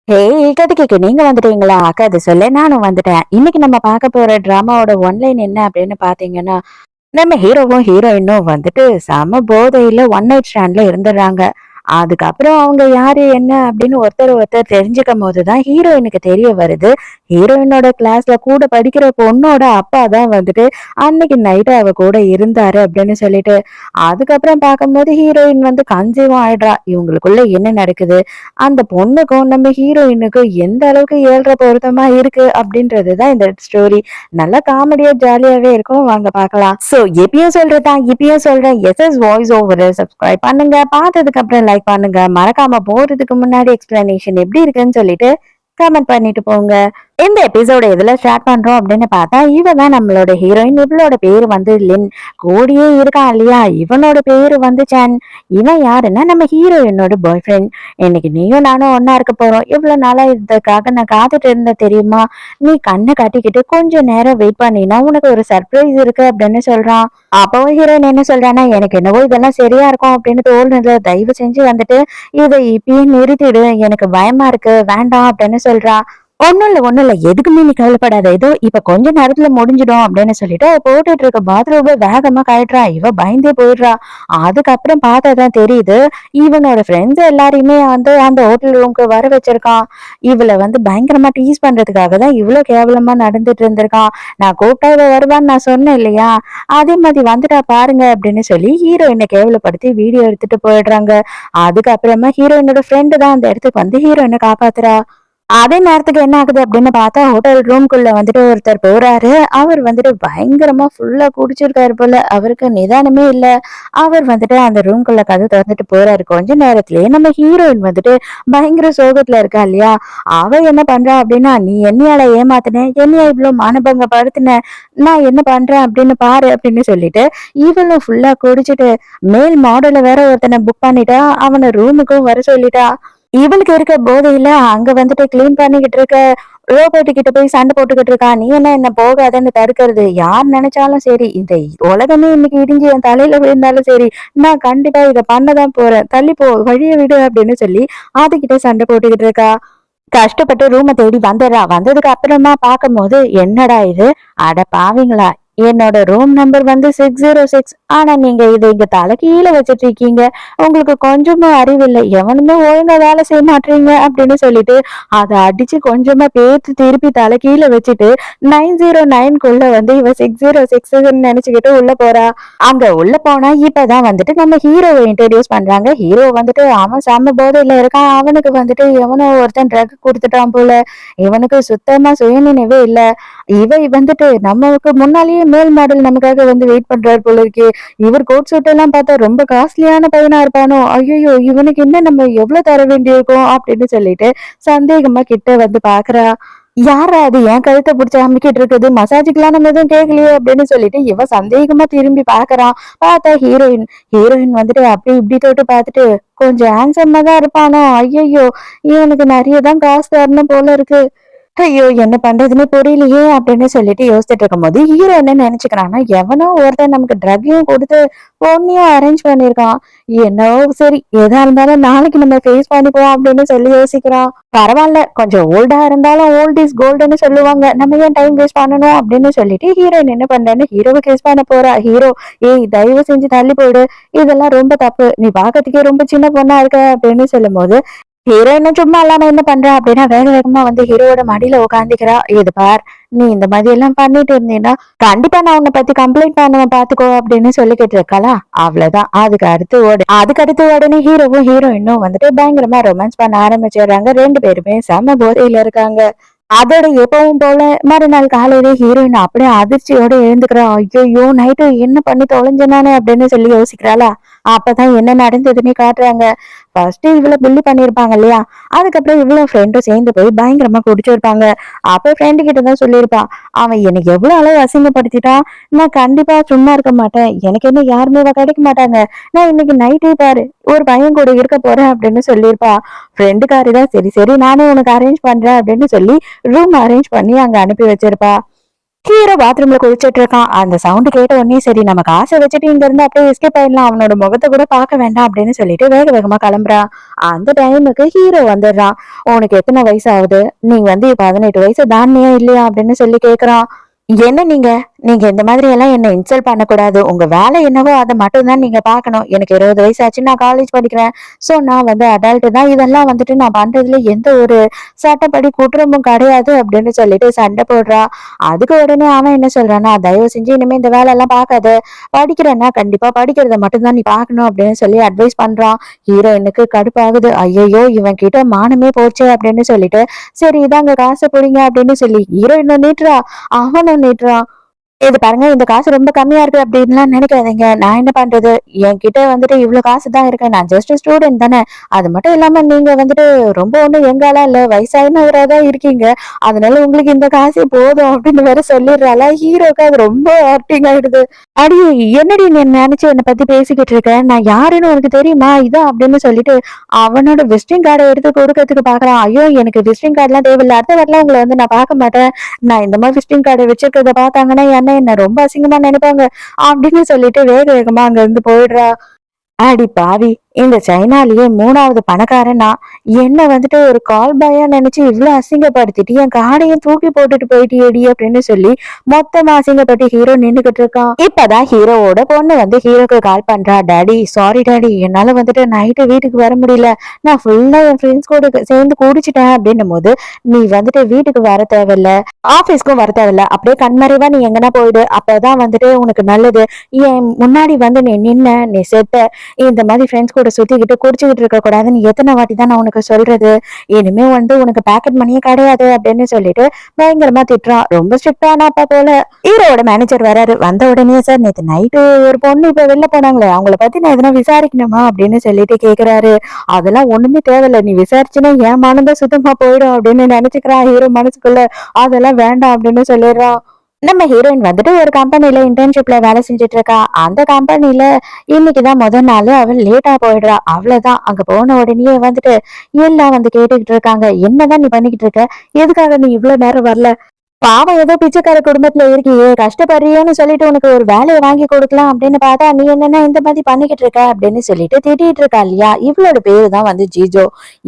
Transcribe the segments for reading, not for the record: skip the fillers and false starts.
கதைக்கு நீங்க வந்துட்டீங்களா? கதை சொல்ல நானும் வந்துட்டேன். இன்னைக்கு நம்ம பார்க்க போற டிராமாவோட ஒன்லைன் என்ன அப்படின்னு பார்த்தீங்கன்னா, நம்ம ஹீரோவும் ஹீரோயினும் வந்துட்டு செம போதையில ஒன் நைட் ஸ்டாண்ட்ல இருந்துடுறாங்க. அதுக்கப்புறம் அவங்க யாரு என்ன அப்படின்னு ஒருத்தர் ஒருத்தர் தெரிஞ்சுக்கும் போதுதான் ஹீரோயினுக்கு தெரிய வருது. ஹீரோயினோட கிளாஸ்ல கூட படிக்கிற பொண்ணோட அப்பா தான் வந்துட்டு அன்னைக்கு நைட்டு அவ கூட இருந்தாரு அப்படின்னு சொல்லிட்டு. அதுக்கப்புறம் பார்க்கும்போது ஹீரோயின் வந்து கன்சீவும் ஆயிடுறா. இவங்களுக்குள்ள என்ன நடக்குது? அந்த பொண்ணுக்கும் நம்ம ஹீரோயினுக்கும் எந்த அளவுக்கு ஏழ்ற பொருத்தமா இருக்கு அப்படின்றதுதான் இந்த ஸ்டோரி. நல்லா காமெடியா ஜாலியாவே இருக்கும். வாங்க பார்க்கலாம். சோ எப்பயும் சொல்றதா இப்பயும் சொல்றேன். எஸ்எஸ் வாய்ஸ் ஓவர் சப்ஸ்கிரைப் பண்ணுங்க. பார்த்ததுக்கு அப்புறம் லைக் பண்ணுங்க. மறக்காம போறதுக்கு முன்னாடி எக்ஸ்பிளனேஷன் எப்படி இருக்குன்னு சொல்லிட்டு கமெண்ட் பண்ணிட்டு போங்க. இந்த எபிசோட எதுல ஸ்டார்ட் பண்றோம் அப்படின்னு பார்த்தா, இவ தான் நம்மளோட ஹீரோயின். இவளோட பேரு வந்து லின். கூடியே இருக்கான் இல்லையா, இவனோட பேரு வந்து சான். இவன் யாருன்னா நம்ம ஹீரோயினோட பாய் ஃப்ரெண்ட். இன்னைக்கு நீயும் நானும் ஒன்னா இருக்க போறோம். இவ்வளவு நாளா இதுக்காக நான் காத்துட்டு இருந்த தெரியுமா? நீ கண்ணை கட்டிக்கிட்டு கொஞ்ச நேரம் வெயிட் பண்ணினா உனக்கு ஒரு சர்ப்ரைஸ் இருக்கு அப்படின்னு சொல்றான். அப்பவும் ஹீரோயின் என்ன சொல்றான்னா, எனக்கு என்னவோ இதெல்லாம் சரியா இருக்கும் அப்படின்னு தோணுது. தயவு செஞ்சு வந்துட்டு இதை இப்பயே நிறுத்திடு, எனக்கு பயமா இருக்கு, வேண்டாம் அப்படின்னு சொல்றா. ஒண்ணும் இல்ல எதுக்குமே நீ கவலைப்படாத, ஏதோ இப்ப கொஞ்ச நேரத்துல முடிஞ்சிடும் அப்படின்னு சொல்லிட்டு அவ போட்டுட்டு இருக்க பாத்ரூம்ல வேகமா கழட்டுறா. இவ பயந்தே போயிடுறா. அதுக்கப்புறம் பார்த்தாதான் தெரியுது, இவனோட ஃப்ரெண்ட்ஸ் எல்லாரையுமே வந்து அந்த ஹோட்டல் ரூம்க்கு வர வச்சிருக்கான். இவளை வந்து பயங்கரமா டீஸ் பண்றதுக்காக தான் இவ்வளவு கேவலமா நடந்துட்டு இருந்திருக்கான். நான் கூப்பிட்டா இவ வருவான்னு நான் சொன்னேன் இல்லையா, அதே மாதிரி வந்துட்டா பாருங்க அப்படின்னு சொல்லி ஹீரோயினை கேவலப்படுத்தி வீடியோ எடுத்துட்டு போயிடுறாங்க. அதுக்கப்புறமா ஹீரோயினோட ஃப்ரெண்டு தான் அந்த இடத்துக்கு வந்து ஹீரோயினை காப்பாத்துறா. அதே நேரத்துக்கு என்ன ஆகுது அப்படின்னு பார்த்தா, ஹோட்டல் ரூம்குள்ள வந்துட்டு ஒருத்தர் போறாரு. அவர் வந்துட்டு பயங்கரமா ஃபுல்லா குடிச்சிருக்காரு போல. அவருக்கு நிதானமே இல்ல. அவர் வந்துட்டு அந்த ரூம்குள்ள கதவு திறந்துட்டு போறாரு. கொஞ்ச நேரத்திலேயே நம்ம ஹீரோயின் வந்துட்டு பயங்கர சோகத்துல இருக்கா இல்லையா, அவ என்ன பண்றா அப்படின்னா, நீ என்னையால ஏமாத்தின, என்னைய இவ்வளவு மானபங்கப்படுத்தின, நான் என்ன பண்றேன் அப்படின்னு பாரு அப்படின்னு சொல்லிட்டு இவளும் ஃபுல்லா குடிச்சிட்டு மேல் மாடல வேற ஒருத்தனை புக் பண்ணிட்டா. அவனை ரூமுக்கும் வர சொல்லிட்டா. இவளுக்கு இருக்க போதையில அங்க வந்துட்டு கிளீன் பண்ணிக்கிட்டு இருக்க ரோபோட்டு கிட்ட போய் சண்டை போட்டுக்கிட்டு இருக்கா. நீ என்ன போகாதன்னு தடுக்கிறது? யார் நினைச்சாலும் சரி, இந்த உலகமே இன்னைக்கு இடிஞ்சு என் தலையில விழுந்தாலும் சரி, நான் கண்டிப்பா இதை பண்ணதான் போறேன், தள்ளி போ, வழிய விடு அப்படின்னு சொல்லி அதுகிட்ட சண்டை போட்டுக்கிட்டு இருக்கா. கஷ்டப்பட்டு ரூமை தேடி வந்துடுறா. வந்ததுக்கு அப்புறமா பார்க்கும்போது, என்னடா இது, அட பாவிங்களா, என்னோட ரூம் நம்பர் வந்து 606. ஆனா நீங்க இதை இங்க தலை கீழே வச்சிட்டு இருக்கீங்க. உங்களுக்கு கொஞ்சமும் அறிவில்லை, எவனுமே ஒழுங்கா வேலை செய்ய மாட்டீங்க அப்படின்னு சொல்லிட்டு அதை அடிச்சு கொஞ்சமா பேத்து திருப்பி தலை கீழே வச்சுட்டு 909 வந்து இவ 606 நினைச்சுக்கிட்டு உள்ள போறா. அங்க உள்ள போனா இப்பதான் வந்துட்டு நம்ம ஹீரோவை இன்ட்ரடியூஸ் பண்றாங்க. ஹீரோ வந்துட்டு அவன் செம்ம போதையில இருக்கான். அவனுக்கு வந்துட்டு எவனோ ஒருத்தன் ட்ரக் கொடுத்துட்டான் போல. இவனுக்கு சுத்தமா சுயநினைவே இல்ல. இவை வந்துட்டு நமக்கு முன்னாலேயே மேல் மாடல் நமக்காக வந்து வெயிட் பண்றாரு போல இருக்கே. இவர் கோட் சூட் எல்லாம் பார்த்தா ரொம்ப காஸ்ட்லியான பையனா இருப்பானோ, ஐயோ இவனுக்கு என்ன நம்ம எவ்வளவு தர வேண்டியிருக்கோம் அப்படின்னு சொல்லிட்டு சந்தேகமா கிட்ட வந்து பாக்குறா. யாரா அது என் கழுத்தை பிடிச்சி அமுக்கிட்டு இருக்குது, மசாஜுக்கெல்லாம் நம்ம எதுவும் கேட்கலையே அப்படின்னு சொல்லிட்டு இவ சந்தேகமா திரும்பி பாக்குறான். பார்த்தா ஹீரோயின். ஹீரோயின் வந்துட்டு அப்படி இப்படி தொட்டு பார்த்துட்டு, கொஞ்சம் ஹேண்ட்ஸமா தான் இருப்பானோ, ஐயோ இவனுக்கு நிறைய தான் காசு தரணும் போல இருக்கு. ஐயோ என்ன பண்றதுன்னு புரியலையே அப்படின்னு சொல்லிட்டு யோசிச்சுட்டு இருக்கும்போது ஹீரோ என்ன நினைச்சுக்கிறான்னா, எவனோ ஒருத்தன் நமக்கு ட்ரக்கையும் கொடுத்து பொண்ணையும் அரேஞ்ச் பண்ணிருக்கான். என்னவோ சரி, எதா இருந்தாலும் நாளைக்கு நம்ம ஃபேஸ் பண்ணிப்போம் அப்படின்னு சொல்லி யோசிக்கிறான். பரவாயில்ல, கொஞ்சம் ஓல்டா இருந்தாலும் ஓல்ட் இஸ் கோல்டுன்னு சொல்லுவாங்க, நம்ம ஏன் டைம் வேஸ்ட் பண்ணணும் அப்படின்னு சொல்லிட்டு ஹீரோயின் என்ன பண்றேன்னு ஹீரோவை கேஸ் பண்ண போறா. ஹீரோ, ஏய் தயவு செஞ்சு தள்ளி போயிடு, இதெல்லாம் ரொம்ப தப்பு, நீ பாக்கிறதுக்கே ரொம்ப சின்ன பொண்ணா இருக்க அப்படின்னு சொல்லும் போது ஹீரோயினும் சும்மா இல்லாம என்ன பண்றா அப்படின்னா, வேக வேகமா வந்து ஹீரோவோட மடியில உட்காந்துக்கிறா. இது பார், நீ இந்த மாதிரி எல்லாம் பண்ணிட்டு இருந்தீன்னா கண்டிப்பா நான் உன்னை பத்தி கம்ப்ளைண்ட் பண்ணுவேன் பாத்துக்கோ அப்படின்னு சொல்லிக்கிட்டு இருக்காளா. அவ்வளவுதான். அதுக்கு அடுத்து உடனே ஹீரோவும் ஹீரோயினும் வந்துட்டு பயங்கரமா ரொமான்ஸ் பண்ண ஆரம்பிச்சிடுறாங்க. ரெண்டு பேருமே செம போதையில இருக்காங்க. அதோட எப்பவும் போல மறுநாள் காலையில ஹீரோயின் அப்படியே அதிர்ச்சியோட எழுந்துக்கிறா. ஐயோ நைட்டு என்ன பண்ணி தொலைஞ்சனானே அப்படின்னு சொல்லி யோசிக்கிறாளா. அப்பதான் என்ன நடந்ததுன்னு காட்டுறாங்க. ஃபர்ஸ்ட் இவ்வளவு புள்ளி பண்ணிருப்பாங்க இல்லையா, அதுக்கப்புறம் இவ்வளவு ஃப்ரெண்டும் சேர்ந்து போய் பயங்கரமா குடிச்சிருப்பாங்க. அப்ப ஃப்ரெண்டு கிட்ட தான் சொல்லியிருப்பா, அவன் எனக்கு எவ்வளவு அளவு அசிங்கப்படுத்திட்டான், நான் கண்டிப்பா சும்மா இருக்க மாட்டேன், எனக்கு என்ன யாருமே கிடைக்க மாட்டாங்க, நான் இன்னைக்கு நைட்டே பாரு ஒரு பையன் கூட இருக்க போறேன் அப்படின்னு சொல்லியிருப்பா. ஃப்ரெண்டுக்காரி தான் சரி சரி நானே உனக்கு அரேஞ்ச் பண்றேன் அப்படின்னு சொல்லி ரூம் அரேஞ்ச் பண்ணி அங்க அனுப்பி வச்சிருப்பா. ஹீரோ பாத்ரூம்ல குளிச்சிட்டு இருக்கான். அந்த சவுண்ட் கேட்ட உடனே சரி நம்ம காசை வச்சுட்டு இங்க இருந்து அப்படியே எஸ்கேப் ஆயிடலாம், அவனோட முகத்தை கூட பார்க்க வேண்டாம் அப்படின்னு சொல்லிட்டு வேக வேகமா கிளம்புறான். அந்த டைமுக்கு ஹீரோ வந்துடுறான். உனக்கு எத்தனை வயசு ஆகுது, நீ வந்து 18 வயசு தாண்டியா இல்லையா அப்படின்னு சொல்லி கேக்குறான். என்ன நீங்க நீங்க இந்த மாதிரி எல்லாம் என்ன இன்சல்ட் பண்ணக்கூடாது. உங்க வேலை என்னவோ அதை மட்டும் தான் நீங்க பார்க்கணும். எனக்கு 20 வயசு ஆச்சு, நான் காலேஜ் படிக்கிறேன். சோ நான் வந்து அடல்ட் தான். இதெல்லாம் வந்துட்டு நான் பண்றதுல எந்த ஒரு சட்டப்படி குற்றமும் கிடையாது அப்படின்னு சொல்லிட்டு சண்டை போடுறா. அதுக்கு உடனே அவன் என்ன சொல்றான்னா, தயவு செஞ்சு இனிமே இந்த வேலை எல்லாம் பார்க்காத. படிக்கிறேன்னா கண்டிப்பா படிக்கிறத மட்டும் தான் நீ பார்க்கணும் அப்படின்னு சொல்லி அட்வைஸ் பண்றான். ஹீரோயினுக்கு கடுப்பாகுது. ஐயையோ இவன் கிட்ட மானமே போச்சே அப்படின்னு சொல்லிட்டு சரி இதாங்க காசு புடிங்க அப்படின்னு சொல்லி ஹீரோயினும் நீட்டுறா, அவனும் நீட்டுறான். இது பாருங்க, இந்த காசு ரொம்ப கம்மியா இருக்கு அப்படின்லாம் நினைக்காதீங்க. நான் என்ன பண்றது? என்கிட்ட வந்துட்டு இவ்வளவு காசு தான் இருக்கு. நான் ஜஸ்ட் ஸ்டூடெண்ட் தானே. அது மட்டும் இல்லாம நீங்க வந்துட்டு ரொம்ப ஒண்ணும் யங்காலாம் இல்ல, வயசானவரா தான் இருக்கீங்க. அதனால உங்களுக்கு இந்த காசே போதும் அப்படின்னு வேற சொல்லிடுறாளா. ஹீரோக்கு அது ரொம்ப ஹர்ட்டிங் ஆயிடுது. அடியே, என்னடி நீ நினைச்சு என்னை பத்தி பேசிக்கிட்டு இருக்க? நான் யாருன்னு உனக்கு தெரியுமா? இதான் அப்படின்னு சொல்லிட்டு அவனோட விசிட்டிங் கார்டை எடுத்து கொடுக்கறதுக்கு பாக்குறான். ஐயோ எனக்கு விசிட்டிங் கார்டுலாம் தேவையில்லை, அடுத்த வாட்டிலாம் உங்களை வந்து நான் பார்க்க மாட்டேன். நான் இந்த மாதிரி விசிட்டிங் கார்டை வச்சிருக்கிறத பார்த்தாங்கன்னா என்ன ரொம்ப அசிங்கமா நினைப்பாங்க அப்படின்னு சொல்லிட்டு வேக வேகமா அங்க இருந்து போயிடுறா. அடி பாவி, இந்த சைனாலேயே 3வது பணக்காரனா என்ன வந்துட்டு ஒரு கால் பாயா நினைச்சு இவ்வளவு அசிங்கப்படுத்திட்டு என் காடையும் தூக்கி போட்டுட்டு போயிட்டியேடி அப்படின்னு சொல்லி மொத்தமா அசிங்கப்பட்டு ஹீரோ நின்னுகிட்டு இருக்கான். இப்பதான் ஹீரோவோட பொண்ணு வந்து ஹீரோக்கு கால் பண்றா. டாடி சாரி டாடி, என்னால வந்துட்டு நைட்டு வீட்டுக்கு வர முடியல. நான் ஃபுல்லா என் ஃப்ரெண்ட்ஸ் கூட சேர்ந்து குடிச்சிட்டேன் அப்படின்னும் போது நீ வந்துட்டு வீட்டுக்கு வர தேவையில்ல, ஆபீஸ்க்கும் வர தேவையில்ல, அப்படியே கண்மறைவா நீ எங்கன்னா போயிடு, அப்பதான் வந்துட்டு உனக்கு நல்லது. என் முன்னாடி வந்து நீ நின்ன, நீ செத்த, இந்த மாதிரி ஃப்ரெண்ட்ஸ் கூட சுத்திக்கிட்டு குடிச்சுக்கிட்டு இருக்க கூடாதுன்னு எத்தனை வாட்டி தான் நான் உனக்கு சொல்றது? இனிமே வந்து உனக்கு பேக்கெட் மணியே கிடையாது அப்படின்னு சொல்லிட்டு பயங்கரமா திட்டுறான். ரொம்ப ஸ்ட்ரிக்டான அப்பா போல. ஹீரோட மேனேஜர் வராரு. வந்த உடனே சார் நேத்து நைட்டு ஒரு பொண்ணு இப்ப வெளில போனாங்களே, அவங்கள பத்தி நான் எதனா விசாரிக்கணுமா அப்படின்னு சொல்லிட்டு கேக்குறாரு. அதெல்லாம் ஒண்ணுமே தேவையில்ல, நீ விசாரிச்சுன்னா என் மனதை சுத்தமா போயிடும் அப்படின்னு நினைச்சுக்கிறான் ஹீரோ மனசுக்குள்ள. அதெல்லாம் வேண்டாம் அப்படின்னு சொல்லிடுறான். நம்ம ஹீரோயின் வந்துட்டு ஒரு கம்பெனில இன்டர்ன்ஷிப்ல வேலை செஞ்சுட்டு இருக்கா. அந்த கம்பெனில இன்னைக்குதான் முதல் நாள். அவள் லேட்டா போயிடுறா. அவ்வளவுதான். அங்க போன உடனே வந்துட்டு எல்லாம் வந்து கேட்டுக்கிட்டு இருக்காங்க, என்னதான் நீ பண்ணிக்கிட்டு இருக்க, எதுக்காக நீ இவ்வளவு நேரம் வரல, பாவம் ஏதோ பிச்சைக்கார குடும்பத்துல இருக்கியே, கஷ்டப்படுறியோன்னு சொல்லிட்டு உனக்கு ஒரு வேலையை வாங்கி கொடுக்கலாம் அப்படின்னு பார்த்தா நீ என்னன்னா இந்த மாதிரி பண்ணிக்கிட்டு இருக்க அப்படின்னு சொல்லிட்டு திட்டிட்டு இருக்கா இல்லையா. இவளோட பேரு தான் வந்து ஜிஜோ.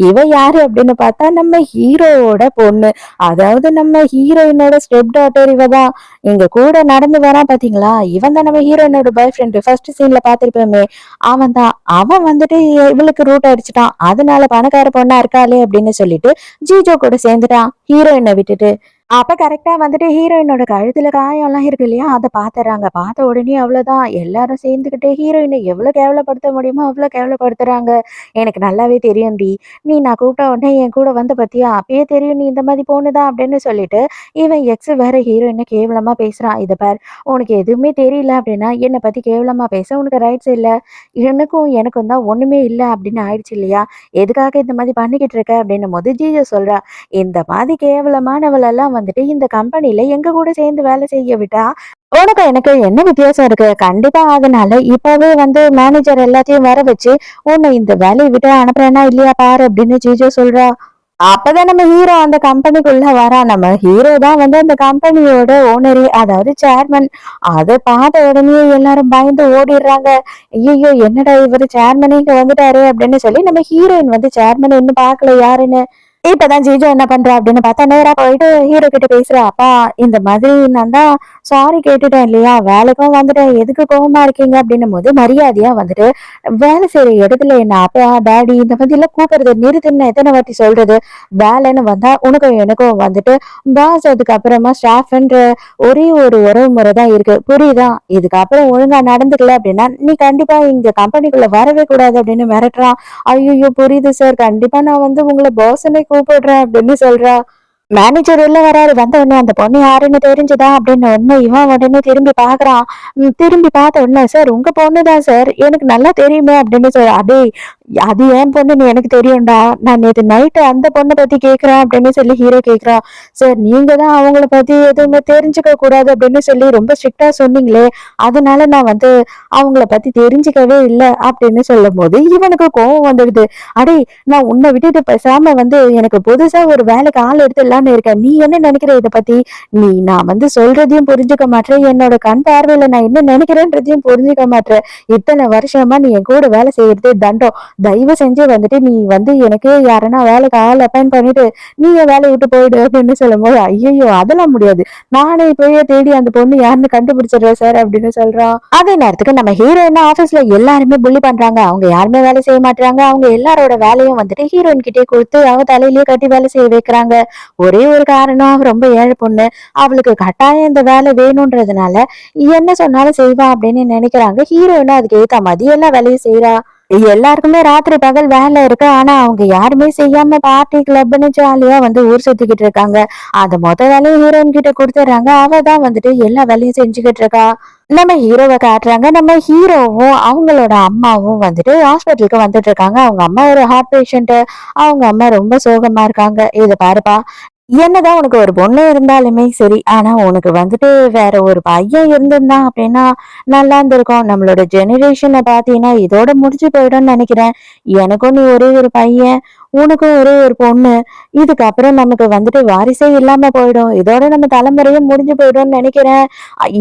இவ யாரு அப்படின்னு பார்த்தா நம்ம ஹீரோவோட பொண்ணு. அதாவது நம்ம ஹீரோயினோட ஸ்டெப் டாட்டர் இவதான். இங்க கூட நடந்து வரான் பாத்தீங்களா, இவன் தான் நம்ம ஹீரோயினோட பாய் ஃப்ரெண்ட். ஃபர்ஸ்ட் சீன்ல பாத்திருப்போமே, அவன் தான். அவன் வந்துட்டு இவளுக்கு ரூட் அடிச்சுட்டான். அதனால பணக்கார பொண்ணா இருக்காளே அப்படின்னு சொல்லிட்டு ஜிஜோ கூட சேர்ந்துட்டான் ஹீரோயினை விட்டுட்டு. அப்ப கரெக்டா வந்துட்டு ஹீரோயினோட கழுத்துல காயம் எல்லாம் இருக்கு இல்லையா, அதை பாத்துறாங்க. பார்த்த உடனே அவ்வளவுதான், எல்லாரும் சேர்ந்துகிட்டு ஹீரோயினை எவ்வளவு கேவலப்படுத்த முடியுமோ அவ்வளவு கேவலப்படுத்துறாங்க. எனக்கு நல்லாவே தெரியும்டி, நீ நான் கூப்பிட்ட உடனே என் கூட வந்து பத்தியா, அப்பயே தெரியும் நீ இந்த மாதிரி போனுதான் அப்படின்னு சொல்லிட்டு இவன் எக்ஸ் வேற ஹீரோயினை கேவலமா பேசுறான். இத பார், உனக்கு எதுவுமே தெரியல அப்படின்னா என்னை பத்தி கேவலமா பேச உனக்கு ரைட்ஸ் இல்ல. எனக்கும் தான் ஒண்ணுமே இல்ல அப்படின்னு ஆயிடுச்சு இல்லையா, எதுக்காக இந்த மாதிரி பண்ணிக்கிட்டு இருக்க அப்படின்னும் போது ஜீஜோ சொல்றா, இந்த மாதிரி கேவலமானவள் எல்லாம் வந்துட்டு இந்த கம்பெனில எங்க கூட சேர்ந்து வேலை செய்ய விட்டா உனக்கு எனக்கு என்ன வித்தியாசம் இருக்கு? கண்டிப்பா அதனால இப்பவே வந்து மேனேஜர் எல்லாத்தையும் வர வச்சு உன்னை இந்த வேலையை விட்டு அனுப்புறேன்னா இல்லையா பாரு அப்படின்னு ஜீஜோ சொல்றா. அப்பதான் நம்ம ஹீரோ அந்த கம்பெனிக்குள்ள வரா. நம்ம ஹீரோ தான் வந்து அந்த கம்பெனியோட ஓனரே, அதாவது சேர்மன். அதை பார்த்த உடனே எல்லாரும் பயந்து ஓடிடுறாங்க. ஐயோ என்னடா இவரு சேர்மனே இங்க வந்துட்டாரு அப்படின்னு சொல்லி நம்ம ஹீரோயின் வந்து சேர்மன் இன்னும் பார்க்கல யாருன்னு. இப்பதான் ஜிஜோ என்ன பண்றா அப்படின்னு பார்த்தா நேரா போயிட்டு ஹீரோ கிட்ட பேசுறா. அப்பா, இந்த மாதிரி நான் தான் சாரி கேட்டுட்டேன் இல்லையா, வேலைக்கும் வந்துட்டேன், எதுக்கு கோவமா இருக்கீங்க அப்படின்னும் போது மரியாதையா வந்துட்டு வேலை செய்யற இடத்துல என்ன அப்பா டாடி இந்த மாதிரி எல்லாம் கூப்பிடுறது நிறுத்துன்னு எத்தனை வாட்டி சொல்றது? வேலைன்னு வந்தா உனக்கும் எனக்கும் வந்துட்டு பாஸ், அதுக்கப்புறமா ஸ்டாஃப்ன்ற ஒரே ஒரு உறவு முறை தான் இருக்கு, புரியுதா? இதுக்கப்புறம் ஒழுங்கா நடந்துக்கல அப்படின்னா நீ கண்டிப்பா இங்க கம்பெனிக்குள்ள வரவே கூடாது அப்படின்னு மிரட்டுறான். ஐயோ புரியுது சார், கண்டிப்பா நான் வந்து உங்களை பாஸ்ன்னு கூப்பிடுறேன் அப்படின்னு சொல்றா. மேனேஜர் உள்ள வராரு. வந்த உடனே அந்த பொண்ணு யாருன்னு தெரிஞ்சுதா அப்படின்னு உடனே இவன் உடனே திரும்பி பாக்குறான். திரும்பி பார்த்த உடனே சார் உங்க பொண்ணுதான் சார், எனக்கு நல்லா தெரியுமே அப்படின்னு சொல்ற. அதே அது ஏன் பொண்ணுன்னு எனக்கு தெரியும்டா, நான் நேற்று நைட்டு அந்த பொண்ணை பத்தி கேக்குறேன் அப்படின்னு சொல்லி ஹீரோ கேக்குறான். சார் நீங்க தான் அவங்கள பத்தி எதுவுமே தெரிஞ்சுக்க கூடாது அப்படின்னு சொல்லி ரொம்ப ஸ்ட்ரிக்டா சொன்னீங்களே, அதனால நான் வந்து அவங்கள பத்தி தெரிஞ்சுக்கவே இல்லை அப்படின்னு சொல்லும் போது இவனுக்கு கோவம் வந்துடுது. அடே, நான் உன்னை விட்டுட்டு பேசாம வந்து எனக்கு புதுசா ஒரு வேலைக்கு ஆள் எடுத்து போயிடலான்னு இருக்கேன். நீ என்ன நினைக்கிற இத பத்தி? நான் வந்து சொல்றதையும் புரிஞ்சுக்க மாட்ற. என்னோட கண் பார்வையில நான் என்ன நினைக்கிறேன்றதையும் புரிஞ்சுக்க மாட்ற. இத்தனை வருஷமா நீ என் கூட வேலை செய்யறது தண்டம். தயவு செஞ்சு வந்துட்டு நீ வந்து எனக்கு யாருன்னா வேலைக்கு ஆள் அப்பாயிண்ட் பண்ணிட்டு நீ என் வேலைய விட்டு போயிடு அப்படின்னு சொல்லும்போது, ஐயையோ! அதெல்லாம் முடியாது. நானே இப்பயே தேடி அந்த பொண்ணு யாருன்னு கண்டுபிடிச்சிடுறேன் சார் அப்படின்னு சொல்றான். அதே நேரத்துக்கு நம்ம ஹீரோயின் ஆபீஸ்ல எல்லாருமே புல்லி பண்றாங்க. அவங்க யாருமே வேலை செய்ய மாட்றாங்க. அவங்க எல்லாரோட வேலையும் வந்துட்டு ஹீரோயின் கிட்டே குடுத்து அவ தலையிலேயே கட்டி வேலை செய்ய வைக்கிறாங்க. ஒரே ஒரு காரணம், அவ ரொம்ப ஏழை பொண்ணு. அவளுக்கு கட்டாயம் இந்த வேலை வேணுன்றதுனால என்ன சொன்னாலும் செய்வா அப்படின்னு நினைக்கிறாங்க. ஹீரோயினும் அதுக்கு ஏத்த மாதிரி எல்லா வேலையும் செய்றா. எல்லாருக்குமே ராத்திரி பகல் வேலை இருக்கு. ஆனா அவங்க யாருமே செய்யாம பார்ட்டி கிளப்னு ஜாலியா வந்து ஊர் சுத்திக்கிட்டு இருக்காங்க. அந்த மொத்த வேலையும் ஹீரோயின் கிட்ட குடுத்துறாங்க. அவ தான் வந்துட்டு எல்லா வேலையும் செஞ்சுக்கிட்டு இருக்கா. நம்ம ஹீரோவை காட்டுறாங்க. நம்ம ஹீரோவும் அவங்களோட அம்மாவும் வந்துட்டு ஹாஸ்பிட்டலுக்கு வந்துட்டு இருக்காங்க. அவங்க அம்மா ஒரு ஹார்ட் பேஷண்ட். அவங்க அம்மா ரொம்ப சோகமா இருக்காங்க. இத பாருப்பா, என்னதான் உனக்கு ஒரு பொண்ணு இருந்தாலுமே சரி, ஆனா உனக்கு வந்துட்டு வேற ஒரு பையன் இருந்திருந்தான் அப்படின்னா நல்லா இருந்திருக்கும். நம்மளோட ஜெனரேஷனை பார்த்தீங்கன்னா இதோட முடிஞ்சு போயிடும்னு நினைக்கிறேன். எனக்கும் நீ ஒரே ஒரு பையன், உனக்கும் ஒரே ஒரு பொண்ணு. இதுக்கப்புறம் நமக்கு வந்துட்டு வாரிசே இல்லாம போயிடும். இதோட நம்ம தலைமுறையும் முடிஞ்சு போயிடும்னு நினைக்கிறேன்.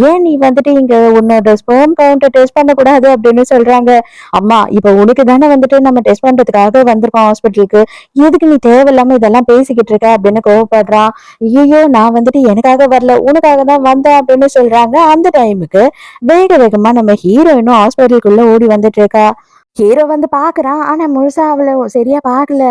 ஏன் நீ வந்துட்டு இங்க உன்னோட ஸ்பெர்ம் கவுண்ட டெஸ்ட் பண்ணக்கூடாது அப்படின்னு சொல்றாங்க. அம்மா, இப்ப உனக்கு தானே வந்துட்டு நம்ம டெஸ்ட் பண்றதுக்காக வந்திருக்கோம் ஹாஸ்பிட்டலுக்கு. எதுக்கு நீ தேவையில்லாம இதெல்லாம் பேசிக்கிட்டு இருக்க அப்படின்னு கோவப்படுறான். ஐயோ, நான் வந்துட்டு எனக்காக வரல, உனக்காக தான் வந்தேன் அப்படின்னு சொல்றாங்க. அந்த டைமுக்கு வேக வேகமா நம்ம ஹீரோயினும் ஹாஸ்பிட்டலுக்குள்ள ஓடி வந்துட்டு இருக்கா. ஹீரோ வந்து பாக்குறான். ஆனா முழுசா அவள சரியா பாக்கல.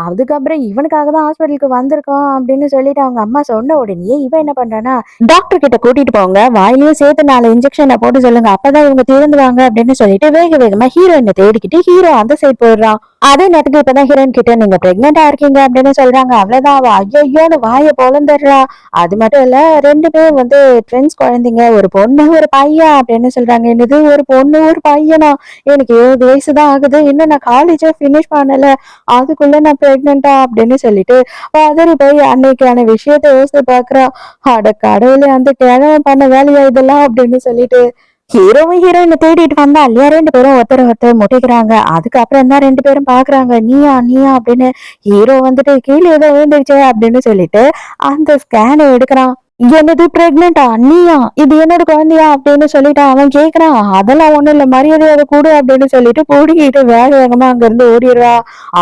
அதுக்கப்புறம் இவனுக்காக தான் ஹாஸ்பிட்டலுக்கு வந்திருக்கோம் அப்படின்னு சொல்லிட்டு அவங்க அம்மா சொன்ன உடனே இவன் என்ன பண்றானா, டாக்டர் கிட்ட கூட்டிட்டு போங்க, வாயிலையும் சேர்த்து 4 இன்ஜெக்ஷனை போட்டு சொல்லுங்க, அப்பதான் இவங்க திருந்துவாங்க அப்படின்னு சொல்லிட்டு வேக வேகமா ஹீரோயினை தேடிக்கிட்டு ஹீரோ அந்த சைட் போயிடுறான். அதே நேரத்துக்கு இப்பதான் ஹீரோயின் கிட்ட நீங்க பிரெக்னெண்டா இருக்கீங்க அப்படின்னு சொல்றாங்க. அவ்வளவுதான், அவ ஐயோன்னு வாயை பொழந்துடுறா. அது மட்டும் இல்ல, 2 பேரும் வந்து ட்வின்ஸ் குழந்தைங்க, ஒரு பொண்ணு ஒரு பையன் அப்படின்னு சொல்றாங்க. என்னது, ஒரு பொண்ணு ஒரு பையனா? எனக்கு 20 வயசு தான் ஆகுது, இன்னும் நான் காலேஜே ஃபினிஷ் பண்ணல, அதுக்குள்ள நான் பிரெக்னெண்டா அப்படின்னு சொல்லிட்டு பதறி போய் அன்னைக்கான விஷயத்த யோசிச்சு பாக்குறா. அட கடவுளே, அந்த கிழவன் பண்ண வேலையா இதெல்லாம் அப்படின்னு சொல்லிட்டு ஹீரோவும் ஹீரோயினை தேடிட்டு வந்தா இல்லையா, 2 பேரும் ஒருத்தர் ஒருத்தர் முட்டிக்கிறாங்க. அதுக்கப்புறம் தான் 2 பேரும் பாக்குறாங்க, நீயா நீயா அப்படின்னு. ஹீரோ வந்துட்டு கீழே ஏதோ விழுந்துருச்சு அப்படின்னு சொல்லிட்டு அந்த ஸ்கேனை எடுக்கிறான். என்னது, பிரெக்னெண்டா நீயா? இது என்னோட குழந்தையா அப்படின்னு சொல்லிட்டு அவன் கேக்குறான். அதெல்லாம் ஒண்ணும் இல்ல, மரியாதையோட கூடு அப்படின்னு சொல்லிட்டு கூடிக்கிட்டு வேக வேகமா அங்க இருந்து ஓடிடுறா.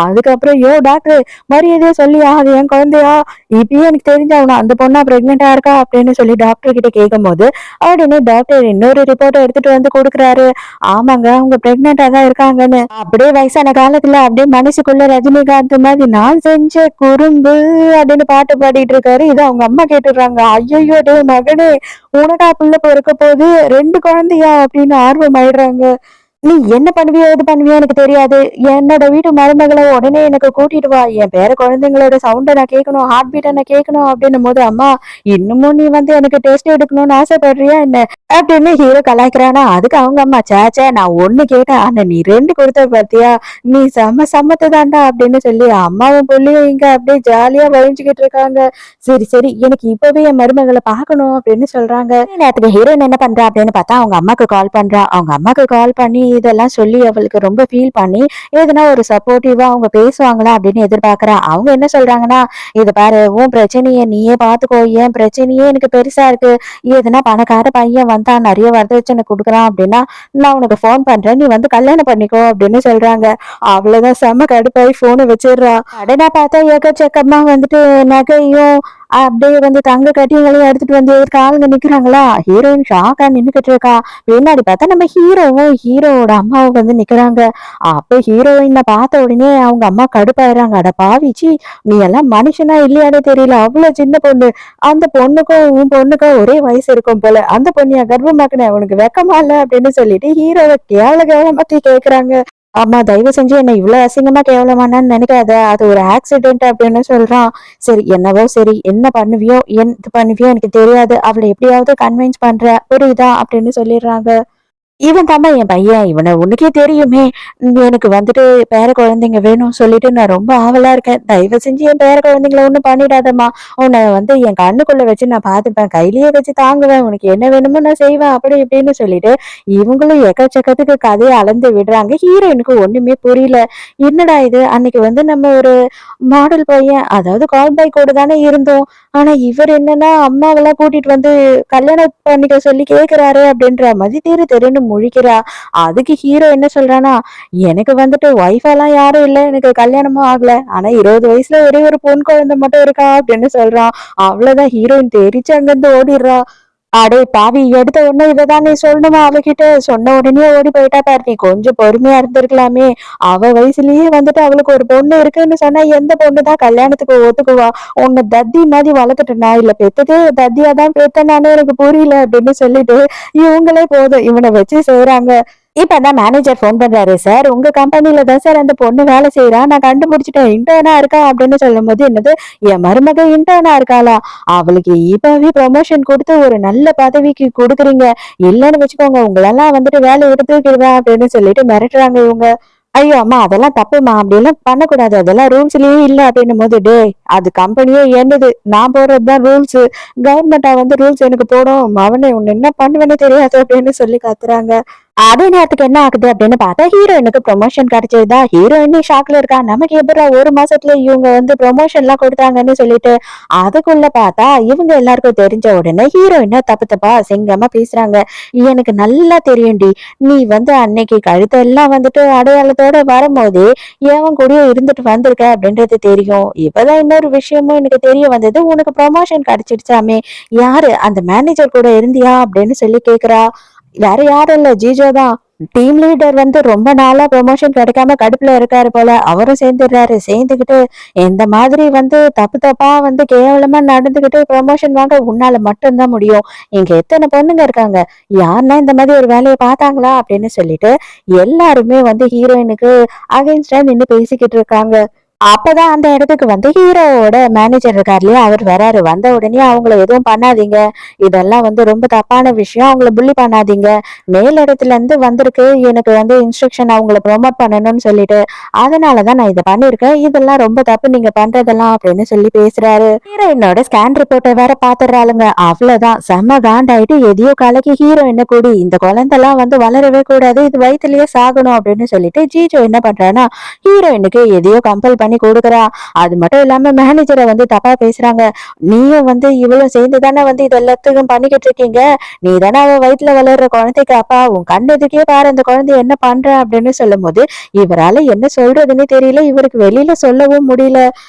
அதுக்கப்புறம், யோ டாக்டர், மரியாதையா சொல்லியா அது என் குழந்தையா? இப்பயே எனக்கு தெரிஞ்சவனா அந்த பொண்ணா பிரெக்னெண்டா இருக்கா அப்படின்னு சொல்லி டாக்டர் கிட்ட கேட்கும் போது உடனே டாக்டர் இன்னொரு ரிப்போர்ட்டை எடுத்துட்டு வந்து கொடுக்குறாரு. ஆமாங்க, அவங்க பிரெக்னெண்டா தான் இருக்காங்கன்னு. அப்படியே வயசான காலத்துல அப்படியே மனசுக்குள்ள ரஜினிகாந்த் மாதிரி நான் செஞ்ச குறும்பு அப்படின்னு பாட்டு பாடிட்டு இருக்காரு. இது அவங்க அம்மா கேட்டுடுறாங்க. ஐயோ டே மகனே, உனக்கா புள்ள பிறக்க போது, 2 குழந்தையா அப்படின்னு ஆர்வம் ஆயிடுறாங்க. நீ என்ன பண்ணுவியோ எது பண்ணுவியோ எனக்கு தெரியாது. என்னோட வீட்டு மருமகளை உடனே எனக்கு கூட்டிட்டு வா. என் பேர குழந்தைங்களோட சவுண்டை நான் கேட்கணும், ஹார்ட் பீட்டை நான் கேட்கணும் அப்படின்னும் போது, அம்மா இன்னமும் நீ வந்து எனக்கு டெஸ்ட் எடுக்கணும்னு ஆசைப்படுறியா என்ன அப்படின்னு ஹீரோ கலாய்க்கிறானா. அதுக்கு அவங்க அம்மா, சேச்சே நான் ஒண்ணு கேட்டேன், ஆனா நீ 2 கொடுத்த பாத்தியா, நீ சம்மத்து தாண்டா அப்படின்னு சொல்லி அம்மாவும் புள்ளியும் இங்க அப்படியே ஜாலியா வழிஞ்சுக்கிட்டு இருக்காங்க. சரி சரி, எனக்கு இப்பவே என் மருமகளை பார்க்கணும் அப்படின்னு சொல்றாங்க. நேரத்துக்கு ஹீரோயின் என்ன பண்றா அப்படின்னு பார்த்தா அவங்க அம்மாக்கு கால் பண்றா. அவங்க அம்மாக்கு கால் பண்ணி இதெல்லாம் சொல்லி அவளுக்கு ரொம்ப ஃபீல் பண்ணி எதுனா ஒரு சப்போர்ட்டிவா அவங்க பேசுவாங்களா அப்படின்னு எதிர்பார்க்கறா. அவங்க என்ன சொல்றாங்கன்னா, இது பாரு, உன் பிரச்சனையை நீயே பாத்துக்கோ, என் பிரச்சனையே எனக்கு பெருசா இருக்கு. எதுனா பணக்கார பையன் வந்தா நிறைய வரதட்சணை கொடுக்குறான் அப்படின்னா நான் உனக்கு ஃபோன் பண்றேன், நீ வந்து கல்யாணம் பண்ணிக்கோ அப்படின்னு சொல்றாங்க. அவ்வளவுதான், செம்ம கடுப்பாய் போனை வச்சிடுறா. உடனே பார்த்தா எக்கச்சக்கமா வந்துட்டு நகையும் அப்படியே வந்து தங்க கட்டிங்களையும் எடுத்துட்டு வந்து ஆளுங்க நிக்கிறாங்களா. ஹீரோயின் ஷாக்கா நின்னுகிட்டு இருக்கா. பின்னாடி பார்த்தா நம்ம ஹீரோவும் ஹீரோவோட அம்மாவும் வந்து நிக்கிறாங்க. அப்ப ஹீரோயினை பார்த்த உடனே அவங்க அம்மா கடுப்பாயிறாங்க. அட பாவிச்சி, நீ எல்லாம் மனுஷனா இல்லையானே தெரியல, அவ்வளவு சின்ன பொண்ணு. அந்த பொண்ணுக்கும் உன் பொண்ணுக்கும் ஒரே வயசு இருக்கும் போல, அந்த பொண்ணியா கர்ப்பமாக்குன, உனக்கு வெக்கமா இல்ல அப்படின்னு சொல்லிட்டு ஹீரோவை கேவலமா கேக்குறாங்க. ஆமா, தயவு செஞ்சு என்ன இவ்வளவு அசிங்கமா கேவலமானான்னு நினைக்காத, அது ஒரு ஆக்சிடென்ட் அப்படின்னு சொல்றான். சரி, என்னவோ சரி, என்ன பண்ணுவியோ என்ன பண்ணுவியோ எனக்கு தெரியாது, அவளை எப்படியாவது கன்வின்ஸ் பண்ற, புரியுதா அப்படின்னு சொல்லிடுறாங்க. இவன் தாம்மா என் பையன். இவன உனக்கே தெரியுமே! எனக்கு வந்துட்டு பேர குழந்தைங்க வேணும்னு சொல்லிட்டு நான் ரொம்ப ஆவலா இருக்கேன். தயவு செஞ்சு என் பேர குழந்தைங்கள ஒண்ணும் பண்ணிடாதம்மா. உன்ன வந்து என் கண்ணுக்குள்ள வச்சு நான் பார்த்துப்பேன். கையிலேயே வச்சு தாங்குவேன். உனக்கு என்ன வேணுமோ நான் செய்வேன். அப்படி இப்படின்னு சொல்லிட்டு, இவங்களும் எக்கச்சக்கத்துக்கு கதைய அளந்து விடுறாங்க. ஹீரோயினுக்கு ஒண்ணுமே புரியல. என்னடா இது! அன்னைக்கு வந்து நம்ம ஒரு மாடல் பையன், அதாவது கால் பாய் கூட தானே இருந்தோம். ஆனா இவர் என்னன்னா அம்மாவெல்லாம் கூட்டிட்டு வந்து கல்யாணம் பண்ணிக்க சொல்லி கேட்கிறாரு அப்படின்ற மாதிரி திரு திருன்னு முழிக்கிறா. அதுக்கு ஹீரோ என்ன சொல்றான்னா, எனக்கு வந்துட்டு ஒய்ஃபெல்லாம் யாரும் இல்ல. எனக்கு கல்யாணமும் ஆகல. ஆனா 20 வயசுல ஒரே ஒரு பொண் குழந்தை மட்டும் இருக்கா அப்படின்னு சொல்றான். அவ்வளவுதான் ஹீரோயின் தெரிச்சு அங்கிருந்து ஓடிடுறா. அடே பாவி! எடுத்த உடனே இததான் நீ சொல்லணுமா அவகிட்ட? சொன்ன உடனே ஓடி போயிட்டா பாரு! நீ கொஞ்சம் பொறுமையா இருந்திருக்கலாமே! அவ வயசுலயே வந்துட்டு அவளுக்கு ஒரு பொண்ணு இருக்குன்னு சொன்னா எந்த பொண்ணு தான் கல்யாணத்துக்கு ஒத்துக்குவா? உன்ன தத்தி மாரி வளர்த்துட்டனா? இல்ல பெத்ததே தத்தியா தான் பெத்தனான்னு எனக்கு புரியல அப்படின்னு சொல்லிட்டு, இவங்களே போதும் இவன வச்சு செய்றாங்க. இப்பதான் மேனேஜர் ஃபோன் பண்றாரு. சார் உங்க கம்பெனில தான் சார் அந்த பொண்ணு வேலை செய்றா. நான் கண்டுபிடிச்சுட்டேன். இன்டர்னா இருக்கா அப்படின்னு சொல்லும்போது, என்னது என் மருமக இன்டர்னா இருக்காளா? அவளுக்கு இப்பவே ப்ரமோஷன் குடுத்து ஒரு நல்ல பதவிக்கு குடுக்குறீங்க. இல்லன்னு வச்சுக்கோங்க உங்களெல்லாம் வந்துட்டு வேலைய விட்டு தூக்கிடுவேன் அப்படின்னு சொல்லிட்டு மிரட்டுறாங்க இவங்க. ஐயோ! அம்மா அதெல்லாம் தப்பும்மா. அப்படியெல்லாம் பண்ணக்கூடாது. அதெல்லாம் ரூல்ஸ்லயே இல்ல அப்படின்னும்போது, டேய் அது கம்பெனியே என்னது. நான் போடுறது தான் ரூல்ஸு. கவர்மெண்ட்டா வந்து ரூல்ஸ் எனக்கு போடும். மவனே உன்ன என்ன பண்ணுவேன்னே தெரியாது அப்படின்னு சொல்லி கத்துறாங்க. அதே நேரத்துக்கு என்ன ஆகுது அப்படின்னு பார்த்தா, ஹீரோயினுக்கு ப்ரமோஷன் கிடைச்சதுதா. ஹீரோயினே ஷாக்ல இருக்கா. நமக்கு எப்புட்றா 1 மாசத்துல இவங்க வந்து ப்ரமோஷன்லாம் குடுத்தாங்கன்னு சொல்லிட்டு, அதுக்குள்ள பார்த்தா இவங்க எல்லாருக்கும் தெரிஞ்ச உடனே ஹீரோயின தப்பு தப்பா அசிங்கமா பேசுறாங்க. எனக்கு நல்லா தெரியும்டி. நீ வந்து அன்னைக்கு கழுத்தெல்லாம் வந்துட்டு அடையாளத்தோட வரும்போதே, எவன் கூடயோ இருந்துட்டு வந்திருக்க அப்படின்றது தெரியும். இப்பதான் இன்னொரு விஷயமும் எனக்கு தெரிய வந்தது. உனக்கு ப்ரமோஷன் கிடைச்சிடுச்சாமே! யாரு? அந்த மேனேஜர் கூட இருந்தியா? அப்படின்னு சொல்லி கேட்கிறா. வேற யாரும் இல்ல ஜீஜோ தான். டீம் லீடர் வந்து ரொம்ப நாளா ப்ரமோஷன் கிடைக்காம கடுப்புல இருக்காரு போல. அவரும் சேர்ந்துடுறாரு. சேர்ந்துகிட்டு இந்த மாதிரி வந்து தப்பு தப்பா வந்து கேவலமா நடந்துகிட்டு ப்ரமோஷன் வாங்க உன்னால மட்டும் தான் முடியும். இங்க எத்தனை பொண்ணுங்க இருக்காங்க. யாருன்னா இந்த மாதிரி ஒரு வேலையை பார்த்தாங்களா அப்படின்னு சொல்லிட்டு எல்லாருமே வந்து ஹீரோயினுக்கு அகைன்ஸ்டா நின்னு பேசிக்கிட்டு இருக்காங்க. அப்பதான் அந்த இடத்துக்கு வந்து ஹீரோவோட மேனேஜர் இருக்காரு இல்லையா? அவர் வராரு. வந்த உடனே அவங்கள எதுவும் பண்ணாதீங்க. இதெல்லாம் வந்து ரொம்ப தப்பான விஷயம். அவங்கள புல்லி பண்ணாதீங்க. மேல் இடத்துல இருந்து வந்திருக்கு. எனக்கு வந்து இன்ஸ்ட்ரக்ஷன் அவங்கள ப்ரொமோட் பண்ணணும்னு சொல்லிட்டு. அதனால தான் நான் இத பண்ணியிருக்கேன். இதெல்லாம் ரொம்ப தப்பு நீங்க பண்றதெல்லாம் அப்படின்னு சொல்லி பேசுறாரு. ஹீரோயினோட ஸ்கேன் ரிப்போர்ட்ட வேற பாத்துடுறாளுங்க. அவ்வளவுதான் செம்ம காண்டாயிட்டு எதையோ கலக்கி ஹீரோயின கூடி இந்த குழந்தைலாம் வந்து வளரவே கூடாது. இது வயித்துலயே சாகணும் அப்படின்னு சொல்லிட்டு ஜீஜோ என்ன பண்றான்னா ஹீரோயினுக்கு எதையோ கம்பல் பண்ணி கொடுக்குறா. அது மட்டும் இல்லாம மேனேஜரை வந்து தப்பா பேசுறாங்க. நீயும் வந்து இவளும் சேர்ந்து தானே வந்து இது எல்லாத்துக்கும் பண்ணிக்கிட்டு இருக்கீங்க. நீ தானே அவ வயித்துல வளர்ற குழந்தைக்கு அப்பா. உன் கண் எதுக்கே பாரு அந்த குழந்தை என்ன பண்ற அப்படின்னு சொல்லும்போது இவரால என்ன சொல்றதுன்னு தெரியல. இவருக்கு வெளியில சொல்லவும் முடியல.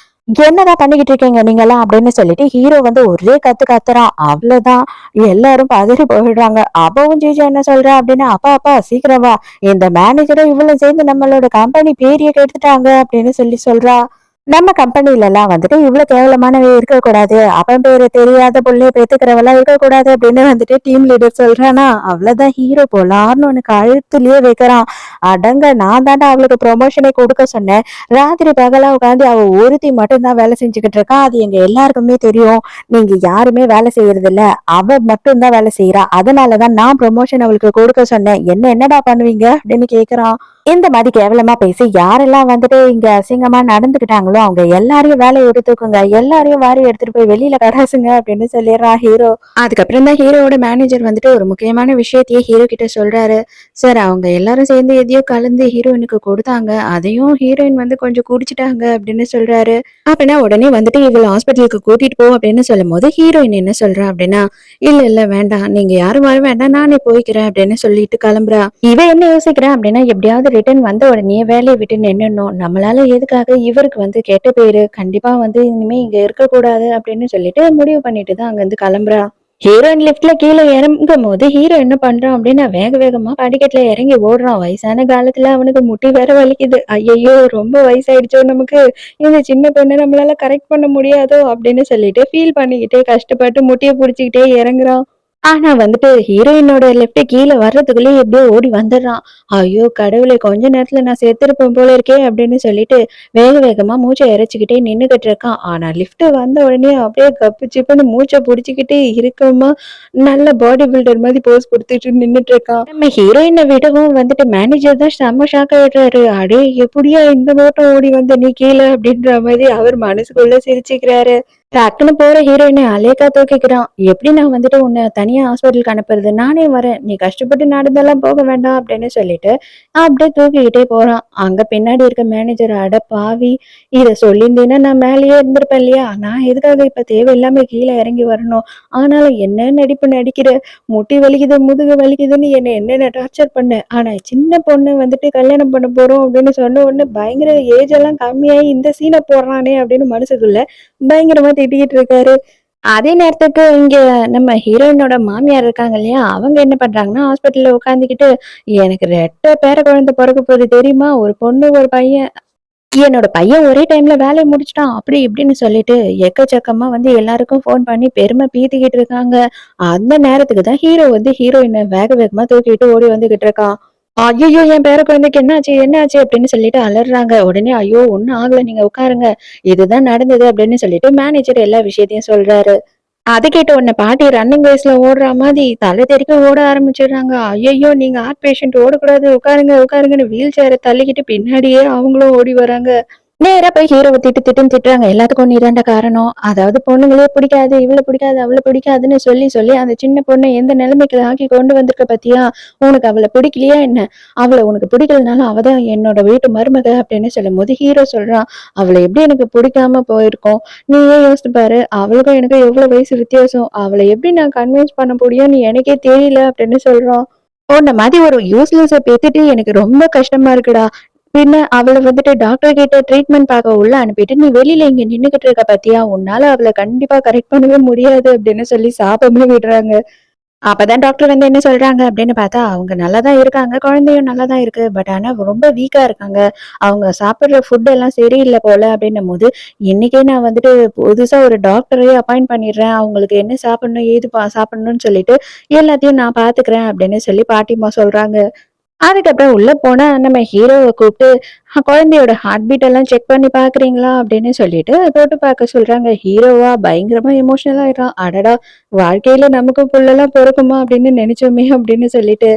என்னடா பண்ணிக்கிட்டு இருக்கீங்க நீங்கலாம் அப்படின்னு சொல்லிட்டு ஹீரோ வந்து ஒரே கத்து கத்துறான். அவ்வளவுதான் எல்லாரும் பதறி போயிடுறாங்க. அப்பவும் ஜிஜு என்ன சொல்றா அப்படின்னா, அப்பா அப்பா சீக்கிரம் வா. இந்த மேனேஜரும் இவளும் சேர்ந்து நம்மளோட கம்பெனி பேரையே கெடுத்துட்டாங்க அப்படின்னு சொல்லி சொல்றா. நம்ம கம்பெனில எல்லாம் வந்துட்டு இவ்வளவு கேவலமானவ இருக்கக்கூடாது. அவன் பேரு தெரியாத புள்ளைய பெத்துக்கிறவெல்லாம் இருக்கக்கூடாது அப்படின்னு வந்துட்டு டீம் லீடர் சொல்றானா, அவ்வளவுதான் ஹீரோ போலார்னு ஒண்ணு கழுத்துலயே வைக்கிறான். அடங்க நான் தாண்டா அவளுக்கு ப்ரொமோஷனே கொடுக்க சொன்னேன். ராத்திரி பகலா உட்காந்து அவ ஒருத்தி மட்டும் தான் வேலை செஞ்சுக்கிட்டு இருக்கா. அது எங்க எல்லாருக்குமே தெரியும். நீங்க யாருமே வேலை செய்யறது இல்ல. அவ மட்டும் தான் வேலை செய்யறா. அதனாலதான் நான் ப்ரொமோஷன் அவளுக்கு கொடுக்க சொன்னேன். என்னடா பண்ணுவீங்க அப்படின்னு கேக்குறான். இந்த மாதிரி கேவலமா பேசி யாரெல்லாம் வந்துட்டு இங்க அசிங்கமா நடந்துக்கிட்டாங்களோ அவங்க எல்லாரையும் வேலையை விட்டு தூக்குங்க. எல்லாரையும் வாரி எடுத்துட்டு போய் வெளியில கடாசுங்க அப்படின்னு சொல்லிடுறான் ஹீரோ. அதுக்கப்புறம் தான் ஹீரோவோட மேனேஜர் வந்துட்டு ஒரு முக்கியமான விஷயத்தையே ஹீரோ கிட்ட சொல்றாரு. சார் அவங்க எல்லாரும் சேர்ந்து எதையோ கலந்து ஹீரோயினுக்கு கொடுத்தாங்க. அதையும் ஹீரோயின் வந்து கொஞ்சம் குடிச்சிட்டாங்க அப்படின்னு சொல்றாரு. அப்படின்னா உடனே வந்துட்டு இவள ஹாஸ்பிட்டலுக்கு கூட்டிட்டு போ அப்படின்னு சொல்லும் போது ஹீரோயின் என்ன சொல்றா அப்படின்னா, இல்ல வேண்டாம். நீங்க யாரும் வர வேண்டாம். நானே போய்க்கிறேன் அப்படின்னு சொல்லிட்டு கிளம்புறா. இவ என்ன யோசிக்கிறா அப்படின்னா எப்படியாவது ரிட்டர்ன் வந்த உடனே வேலையை விட்டு நின்னுடணும். நம்மளால எதுக்காக இவருக்கு வந்து கெட்ட பேரு. கண்டிப்பா வந்து இனிமே இங்க இருக்கக்கூடாது அப்படின்னு சொல்லிட்டு முடிவு பண்ணிட்டு தான் அங்க இருந்து கிளம்புறா. ஹீரோயின் லிஃப்ட்ல கீழே இறங்கும் போது ஹீரோ என்ன பண்றான் அப்படின்னா வேக வேகமா படிக்கட்டுல இறங்கி ஓடுறான். வயசான காலத்துல அவனுக்கு முட்டி வேற வலிக்குது. ஐயையோ ரொம்ப வயசாயிடுச்சோ நமக்கு. இந்த சின்ன பொண்ணை நம்மளால கரெக்ட் பண்ண முடியாதோ அப்படின்னு சொல்லிட்டு ஃபீல் பண்ணிக்கிட்டே கஷ்டப்பட்டு முட்டியை புடிச்சுக்கிட்டே இறங்குறான். ஆனா வந்துட்டு ஹீரோயினோட லெஃப்ட் கீழ வர்றதுக்குள்ளயே எப்படியோ ஓடி வந்துடுறான். ஐயோ கடவுளே! கொஞ்ச நேரத்துல நான் செத்துருப்பேன் போல இருக்கே! அப்படின்னு சொல்லிட்டு வேக வேகமா மூச்ச இரைச்சுக்கிட்டே நின்னுகிட்டு இருக்கான். ஆனா லிஃப்ட் வந்த உடனே அப்படியே கப்பு சிப்புன்னு மூச்ச புடிச்சுக்கிட்டு இறுக்கமா நல்ல பாடி பில்டர் மாரி போஸ் குடுத்துட்டு நின்னுட்டு இருக்கான். நம்ம ஹீரோயின விடவும் வந்துட்டு மேனேஜர் தான் செம்ம ஷாக் ஆயிடுறாரு. "அடே எப்படியா இந்த ஓட்டம் ஓடி வந்த நீ கீழ?" அப்படின்ற மாரி அவர் மனசுக்குள்ள சிரிச்சுக்கிறாரு. டக்குனு போற ஹீரோயின அலேக்கா தூக்கிக்கிறான். "எப்படி நான் வந்துட்டு உன்ன தனியா ஹாஸ்பிட்டலுக்கு அனுப்புறது? நானே வரேன். நீ கஷ்டப்பட்டு நடந்தெல்லாம் போக வேண்டாம்." அப்படின்னு சொல்லிட்டு, அப்படியே தூக்கிக்கிட்டே போறான். அங்க பின்னாடி இருக்க மேனேஜர், "அட பாவி! இத சொல்லியிருந்தீன்னா நான் மேலேயே இருந்திருப்பேன் இல்லையா? நான் எதுக்காக இப்ப தேவையில்லாம கீழ இறங்கி வரணும்? ஆனாலும் என்ன நடிப்பு நடிக்கிற? முட்டி வலிக்குது, முதுகு வலிக்குதுன்னு என்ன என்னென்ன டார்ச்சர் பண்ண. ஆனா சின்ன பொண்ணு வந்துட்டு கல்யாணம் பண்ண போறோம் அப்படின்னு சொன்ன உடனே பயங்கர ஏஜ் எல்லாம் கம்மியாயி இந்த சீன போடுறானே!" அப்படின்னு மனசுக்குள்ள பயங்கரமா திட்டிக்கிட்டு இருக்காரு. அதே நேரத்துக்கு இங்க நம்ம ஹீரோயினோட மாமியார் இருக்காங்க இல்லையா? அவங்க என்ன பண்றாங்கன்னா, ஹாஸ்பிட்டல்ல உட்காந்துக்கிட்டு, "எனக்கு 2 பேர குழந்தை பொறக்க போகுது தெரியுமா? ஒரு பொண்ணு, ஒரு பையன். என்னோட பையன் ஒரே டைம்ல வேலைய முடிச்சுட்டான்." அப்படி இப்படின்னு சொல்லிட்டு எக்கச்சக்கமா வந்து எல்லாருக்கும் ஃபோன் பண்ணி பெருமை பீத்திக்கிட்டு இருக்காங்க. அந்த நேரத்துக்கு தான் ஹீரோ வந்து ஹீரோயின வேக வேகமா தூக்கிட்டு ஓடி வந்துகிட்டு இருக்கான். "ஐயய்யோ! என் பேர குழந்தைக்கு என்னாச்சு? என்னாச்சு?" அப்படின்னு சொல்லிட்டு அலர்றாங்க. உடனே, "ஐயோ! ஒண்ணும் ஆகல. நீங்க உட்காருங்க. இதுதான் நடந்தது." அப்படின்னு சொல்லிட்டு மேனேஜர் எல்லா விஷயத்தையும் சொல்றாரு. அத கேட்ட உடனே பாட்டி ரன்னிங் ரேஸ்ல ஓடுற மாதிரி தலை தெறிக்க ஓட ஆரம்பிச்சுடுறாங்க. "ஐயய்யோ! நீங்க ஹார்ட் பேஷண்ட் ஓடக்கூடாது. உட்காருங்க, உட்காருங்கன்னு" வீல் சேர தள்ளிக்கிட்டு பின்னாடியே அவங்களும் ஓடி வராங்க. நேரா போய் ஹீரோவ திட்டு திட்டுன்னு திட்டுறாங்க. "எல்லாத்துக்கும் நீ தான்டா காரணம். அதாவது பொண்ணுங்களே பிடிக்காது, இவள பிடிக்காது, அவள பிடிக்காதுன்னு சொல்லி சொல்லி அந்த சின்ன பொண்ண எந்த நிலைமைக்கு ஆக்கி கொண்டு வந்திருக்க பாத்தியா? உனக்கு அவள பிடிக்கலையா என்ன? அவள உனக்கு பிடிக்கலனாலும் அவ தான் என்னோட வீட்டு மருமக." அப்படின்னு சொல்லும்போது ஹீரோ சொல்றான், "அவள எப்படி எனக்கு பிடிக்காம போயிருக்கும்? நீயே யோசிச்சு பாரு. அவளுக்கும் எனக்கும் எவ்வளவு வயசு வித்தியாசம். அவள எப்படி நான் கன்வின்ஸ் பண்ண முடியும்னு எனக்கே தெரியல." அப்படின்னு சொல்றான். உன்ன மாதிரி ஒரு யூஸ்லெஸ்ஸ பெத்துட்டு எனக்கு ரொம்ப கஷ்டமா இருக்குடா. பின்ன அவள வந்துட்டு டாக்டர் கிட்ட ட்ரீட்மெண்ட் பார்க்க உள்ள அனுப்பிட்டு, நீ வெளியில இங்க நின்னுகிட்டு இருக்க பாத்தியா? உன்னால அவள கண்டிப்பா கரெக்ட் பண்ணவே முடியாது அப்படின்னு சொல்லி சாபமே விடுறாங்க. அப்பதான் டாக்டர் வந்து என்ன சொல்றாங்க அப்படின்னு பார்த்தா, அவங்க நல்லா தான் இருக்காங்க. குழந்தையும் நல்லா தான் இருக்கு. பட் ஆனா ரொம்ப வீக்கா இருக்காங்க. அவங்க சாப்பிடுற ஃபுட் எல்லாம் சரியில்ல போல அப்படின்னும்போது, இன்னைக்கே நான் வந்துட்டு புதுசா ஒரு டாக்டரையே அப்பாயிண்ட் பண்ணிடுறேன். அவங்களுக்கு என்ன சாப்பிடணும், ஏது சாப்பிடணும்னு சொல்லிட்டு எல்லாத்தையும் நான் பார்த்துக்கிறேன் அப்படின்னு சொல்லி பாட்டிம்மா சொல்றாங்க. அதுக்கப்புறம் உள்ள போனா நம்ம ஹீரோவ கூப்பிட்டு, குழந்தையோட ஹார்ட் பீட் எல்லாம் செக் பண்ணி பார்க்குறீங்களா?" அப்படின்னு சொல்லிட்டு தொட்டு பார்க்க சொல்றாங்க. ஹீரோவா பயங்கரமா எமோஷனல் ஆயிடுறான். அடடா! வாழ்க்கையில நமக்கும் புள்ளலாம் பொறக்குமா அப்படின்னு நெனைச்சோமே அப்படின்னு சொல்லிட்டு.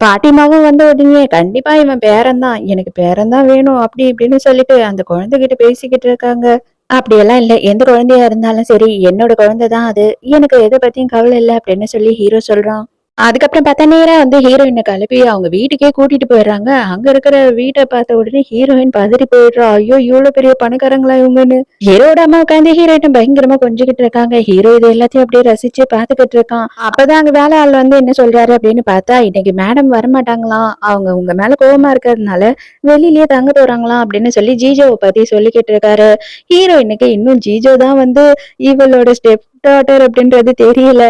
பாட்டிமாவும் வந்த உடனே, "கண்டிப்பா இவன் பேரன் தான். எனக்கு பேரன் தான் வேணும்." அப்படி இப்படின்னு சொல்லிட்டு அந்த குழந்தைகிட்ட பேசிக்கிட்டு இருக்காங்க. "அப்படியெல்லாம் இல்ல. எந்த குழந்தையா இருந்தாலும் சரி, என்னோட குழந்தை தான் அது. எனக்கு எத பத்தியும் கவலை இல்ல." அப்படின்னு சொல்லி ஹீரோ சொல்றான். அதுக்கப்புறம் பார்த்தா நேரா வந்து ஹீரோயின கிளப்பி அவங்க வீட்டுக்கே கூட்டிட்டு போயிடுறாங்க. அங்க இருக்கிற வீட்ட பார்த்த உடனே ஹீரோயின் பதறி போயிடுறா. ஐயோ! இவ்ளோ பெரிய பணக்காரங்களா இவங்கன்னு. ஹீரோவோட அம்மா உட்காந்து ஹீரோயிட்ட பயங்கரமா கொஞ்சிக்கிட்டு இருக்காங்க. ஹீரோ இது எல்லாத்தையும் அப்படியே ரசிச்சு பார்த்துக்கிட்டு இருக்கான். அப்பதான் அங்க வேலை ஆள் வந்து என்ன சொல்றாரு அப்படின்னு பார்த்தா, "இன்னைக்கு மேடம் வரமாட்டாங்களாம். அவங்க உங்க மேல கோவமா இருக்கிறதுனால வெளியிலயே தங்க போறாங்களாம்." அப்படின்னு சொல்லி ஜீஜோவ பத்தி சொல்லிக்கிட்டு இருக்காரு. ஹீரோயினுக்கு இன்னும் ஜீஜோ தான் வந்து இவளோட ஸ்டெப் டாட்டர் அப்படின்றது தெரியல.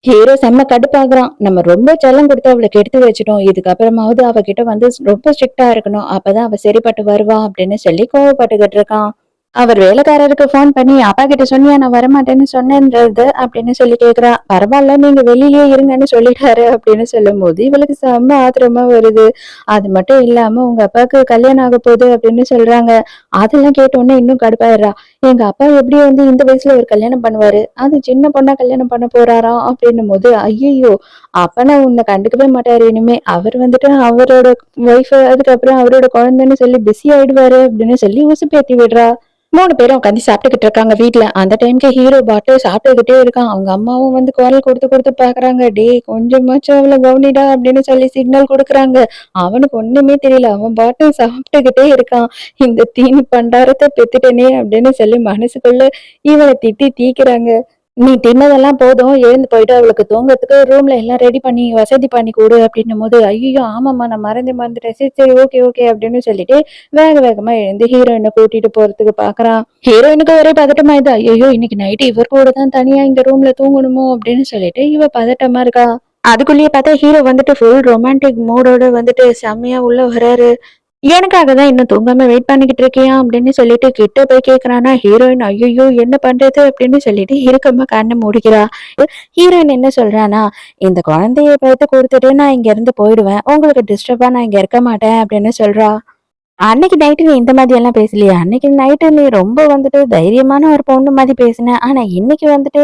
ஹீரோ செம்ம கடுப்பாகுறான். நம்ம ரொம்ப செல்லம் குடுத்து அவள கெடுத்து வச்சுட்டோம். இதுக்கப்புறமாவது அவகிட்ட வந்து ரொம்ப ஸ்ட்ரிக்ட்டா இருக்கணும். அப்பதான் அவ சரிப்பட்டு வருவா அப்படின்னு சொல்லி கோவப்பட்டுக்கிட்டு இருக்கான். அவர் வேலைக்காரருக்கு ஃபோன் பண்ணி, "அப்பா கிட்ட சொன்னியா நான் வரமாட்டேன்னு சொன்னேன்றது?" அப்படின்னு சொல்லி கேட்கிறா. "பரவால்ல நீங்க வெளியிலேயே இருங்கன்னு சொல்லிட்டாரு." அப்படின்னு சொல்லும்போது இவளுக்கு செம்ம ஆத்திரமா வருது. அது மட்டும் இல்லாம உங்க அப்பாவுக்கு கல்யாணம் ஆக போகுது அப்படின்னு சொல்றாங்க. அதெல்லாம் கேட்ட உடனே இன்னும் கடுப்பாயிடுறா. எங்க அப்பா எப்படி வந்து இந்த வயசுல ஒரு கல்யாணம் பண்ணுவாரு? அது சின்ன பொண்ணா கல்யாணம் பண்ண போறாராம் அப்படின்னும்போது, ஐய்யய்யோ! அப்பனா உன்ன கண்டுக்கவே மாட்டாரு இனிமே. அவர் வந்துட்டு அவரோட ஒய்ஃப் அதுக்கப்புறம் அவரோட குழந்தைன்னு சொல்லி பிஸி ஆயிடுவாரு அப்படின்னு சொல்லி உசுப்பேத்தி விடுறா. 3 பேரும் உட்காந்து சாப்பிட்டுக்கிட்டு இருக்காங்க வீட்ல. அந்த டைம்க்கு ஹீரோ பாட்டு சாப்பிட்டுக்கிட்டே இருக்கான். அவங்க அம்மாவும் வந்து குரல் குடுத்து குடுத்து பாக்குறாங்க. "டேய் கொஞ்சமாச்சும் அவள கவனிடா" அப்படின்னு சொல்லி சிக்னல் குடுக்குறாங்க. அவனுக்கு ஒண்ணுமே தெரியல. அவன் பாட்டு சாப்பிட்டுக்கிட்டே இருக்கான். இந்த தீனி பண்டாரத்த பெத்துட்டனே அப்படின்னு சொல்லி மனசுக்குள்ள இவன திட்டி தீக்குறாங்க. "நீ தின்னதெல்லாம் போதும். எழுந்து போயிட்டு அவளுக்கு தூங்கறதுக்கு ரூம்ல எல்லாம் ரெடி பண்ணி வசதி பண்ணி குடு" அப்படின்னும்போது, "ஐயய்யோ! ஆமாம்மா நான் மறந்துட்டேன். சரி, சரி. Okay, okay." அப்படின்னு சொல்லிட்டு வேக வேகமா எழுந்து ஹீரோயின கூட்டிட்டு போறதுக்கு பாக்குறான். ஹீரோயினுக்கு ஒரே பதட்டமாயிடுது. ஐயய்யோ! இன்னைக்கு நைட்டு இவர் கூட தான் தனியா இந்த ரூம்ல தூங்கணுமோ அப்படின்னு சொல்லிட்டு இவ பதட்டமா இருக்கா. அதுக்குள்ளேயே பார்த்தா ஹீரோ வந்துட்டு ஃபுல் ரொமான்டிக் மூடோட வந்துட்டு செம்மையா உள்ள வராரு. எனக்காக தான் இன்னும் தூங்காம வெயிட் பண்ணிக்கிட்டு இருக்கியா அப்படின்னு சொல்லிட்டு கிட்ட போய் கேக்குறானா ஹீரோயின். ஐயோ என்ன பண்றது அப்படின்னு சொல்லிட்டு இறுக்கமா கண்ணை மூடிக்கிறா. ஹீரோயின் என்ன சொல்றானா, இந்த குழந்தைய பார்த்து கொடுத்துட்டு நான் இங்க இருந்து போயிடுவேன், உங்களுக்கு டிஸ்டர்பா நான் இங்க இருக்க மாட்டேன் அப்படின்னு சொல்றா. அன்னைக்கு நைட்டு நீ இந்த மாதிரி எல்லாம் பேசலையே. அன்னைக்கு நைட்டு நீ ரொம்ப வந்துட்டு தைரியமான ஒரு பொண்ணு மாதிரி பேசின. ஆனா இன்னைக்கு வந்துட்டு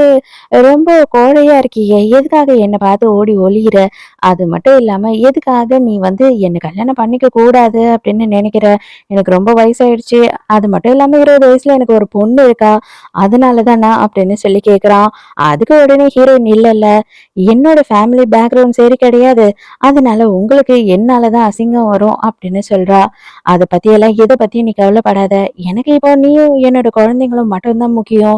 ரொம்ப கோழையா இருக்கியே. எதுக்காக என்ன பார்த்து ஓடி ஒளியிற? அது மட்டும் இல்லாம எதுக்காக நீ வந்து என்ன கல்யாணம் பண்ணிக்க கூடாது அப்படின்னு நினைக்கிற? எனக்கு ரொம்ப வயசாயிடுச்சு. அது மட்டும் இல்லாம 20 வயசுல எனக்கு ஒரு பொண்ணு இருக்கா. அதனால தானா அப்படின்னு சொல்லி கேட்குறான். அதுக்கு உடனே ஹீரோயின் இல்லல்ல. என்னோட ஃபேமிலி பேக்ரவுண்ட் சரி கிடையாது. அதனால உங்களுக்கு என்னால தான் அசிங்கம் வரும் அப்படின்னு சொல்றா. அத பத்தியெல்லாம் எத பத்தியும் நீ கவலைப்படாத. எனக்கு இப்போ நீயும் என்னோட குழந்தைங்களும் மட்டும் தான் முக்கியம்.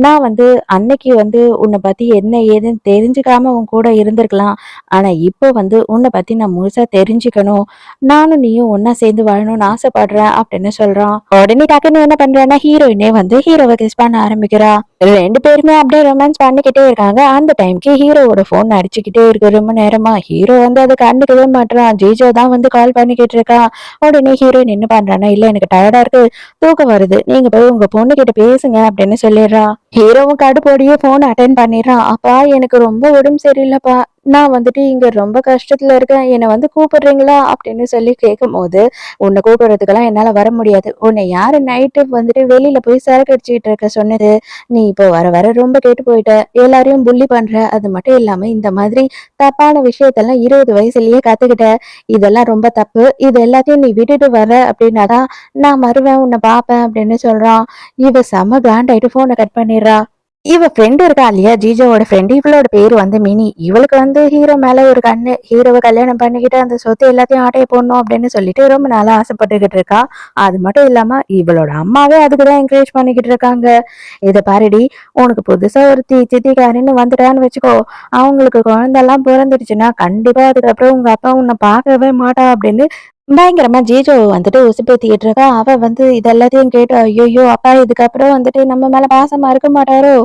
நான் வந்து அன்னைக்கு வந்து உன்ன பத்தி என்ன ஏதுன்னு தெரிஞ்சுக்காம உன் கூட இருந்திருக்கலாம். ஆனா இப்போ வந்து உன்ன பத்தி நான் முழுசா தெரிஞ்சுக்கணும். நானும் நீயும் ஒண்ணா சேர்ந்து வாழணும்னு ஆசைப்படுறேன் அப்படின்னு சொல்றான். உடனே டக்குன்னு என்ன பண்றான்னா ஹீரோயினே வந்து ஹீரோவை கிஸ் பண்ண ஆரம்பிக்கிறா. 2 பேருமே அப்படியே ரொமான்ஸ் பண்ணிக்கிட்டே இருக்காங்க. அந்த டைம்க்கு ஹீரோவோட ஃபோன் அடிச்சுக்கிட்டே இருக்கு ரொம்ப நேரமா. ஹீரோ வந்து அத கண்டுக்கவே மாட்றான். ஜிஜோ தான் வந்து கால் பண்ணிக்கிட்டு இருக்கான். உடனே ஹீரோயின் என்ன பண்றான்னா, "இல்ல எனக்கு டயர்டா இருக்கு. தூக்கம் வருது. நீங்க போய் உங்க பொண்ணுகிட்ட பேசுங்க" அப்படின்னு சொல்லிடுறா. ஹீரோவும் கடுப்போடயே ஃபோன் அட்டெண்ட் பண்ணிடுறான். "அப்பா எனக்கு ரொம்ப உடம்பு சரியில்லப்பா. நான் வந்துட்டு இங்க ரொம்ப கஷ்டத்துல இருக்கேன். என்ன வந்து கூப்பிடுறீங்களா?" அப்படின்னு சொல்லி கேட்கும்போது, "உன்னை கூப்பிடுறதுக்கெல்லாம் என்னால வர முடியாது. உன்னை யாரு நைட்டு வந்துட்டு வெளியில போய் சரக்கு அடிச்சுக்கிட்டு இருக்க சொன்னது? நீ இப்போ வர வர ரொம்ப கெட்டு போயிட்ட. எல்லாரையும் புல்லி பண்ற. அது மட்டும் இல்லாம இந்த மாதிரி தப்பான விஷயத்தெல்லாம் 20 வயசுலயே கத்துக்கிட்ட. இதெல்லாம் ரொம்ப தப்பு. இது எல்லாத்தையும் நீ விட்டுட்டு வர அப்படின்னா தான் நான் வருவேன், உன்னை பார்ப்பேன்" அப்படின்னு சொல்றான். இவ செம காண்டாயிட்டு ஃபோனை கட் பண்ணிடுறா. இவ ஃப்ரெண்ட் இருக்கா இல்லையா? ஜிஜோவோட ஃப்ரெண்ட். இவளோட பேரு வந்து மினி. இவளுக்கு வந்து ஹீரோ மேல ஒரு கண்ணு. ஹீரோவ கல்யாணம் பண்ணிக்கிட்டு அந்த சொத்து எல்லாத்தையும் ஆட்டைய போடணும் அப்படின்னு சொல்லிட்டு ரொம்ப நாளா ஆசைப்பட்டுக்கிட்டு இருக்கா. அது மட்டும் இல்லாம இவளோட அம்மாவே அதுக்கு தான் என்கரேஜ் பண்ணிக்கிட்டு இருக்காங்க. இத பாருடி, உனக்கு புதுசா ஒருத்தி சித்திக்காரின்னு வந்துட்டான்னு வச்சுக்கோ. அவங்களுக்கு குழந்தெல்லாம் பொறந்துடுச்சுன்னா கண்டிப்பா அதுக்கப்புறம் உங்க அப்பா உன்னை பார்க்கவே மாட்டா அப்படின்னு பயங்கரமா ஜீஜோவ வந்துட்டு உசுப்பேத்திக்கிட்டு இருக்கா. அவ வந்து இது எல்லாத்தையும் கேட்டு, ஐயையோ! அப்பா இதுக்கப்புறம் வந்துட்டு நம்ம மேல பாசமா இருக்க மாட்டாரோ?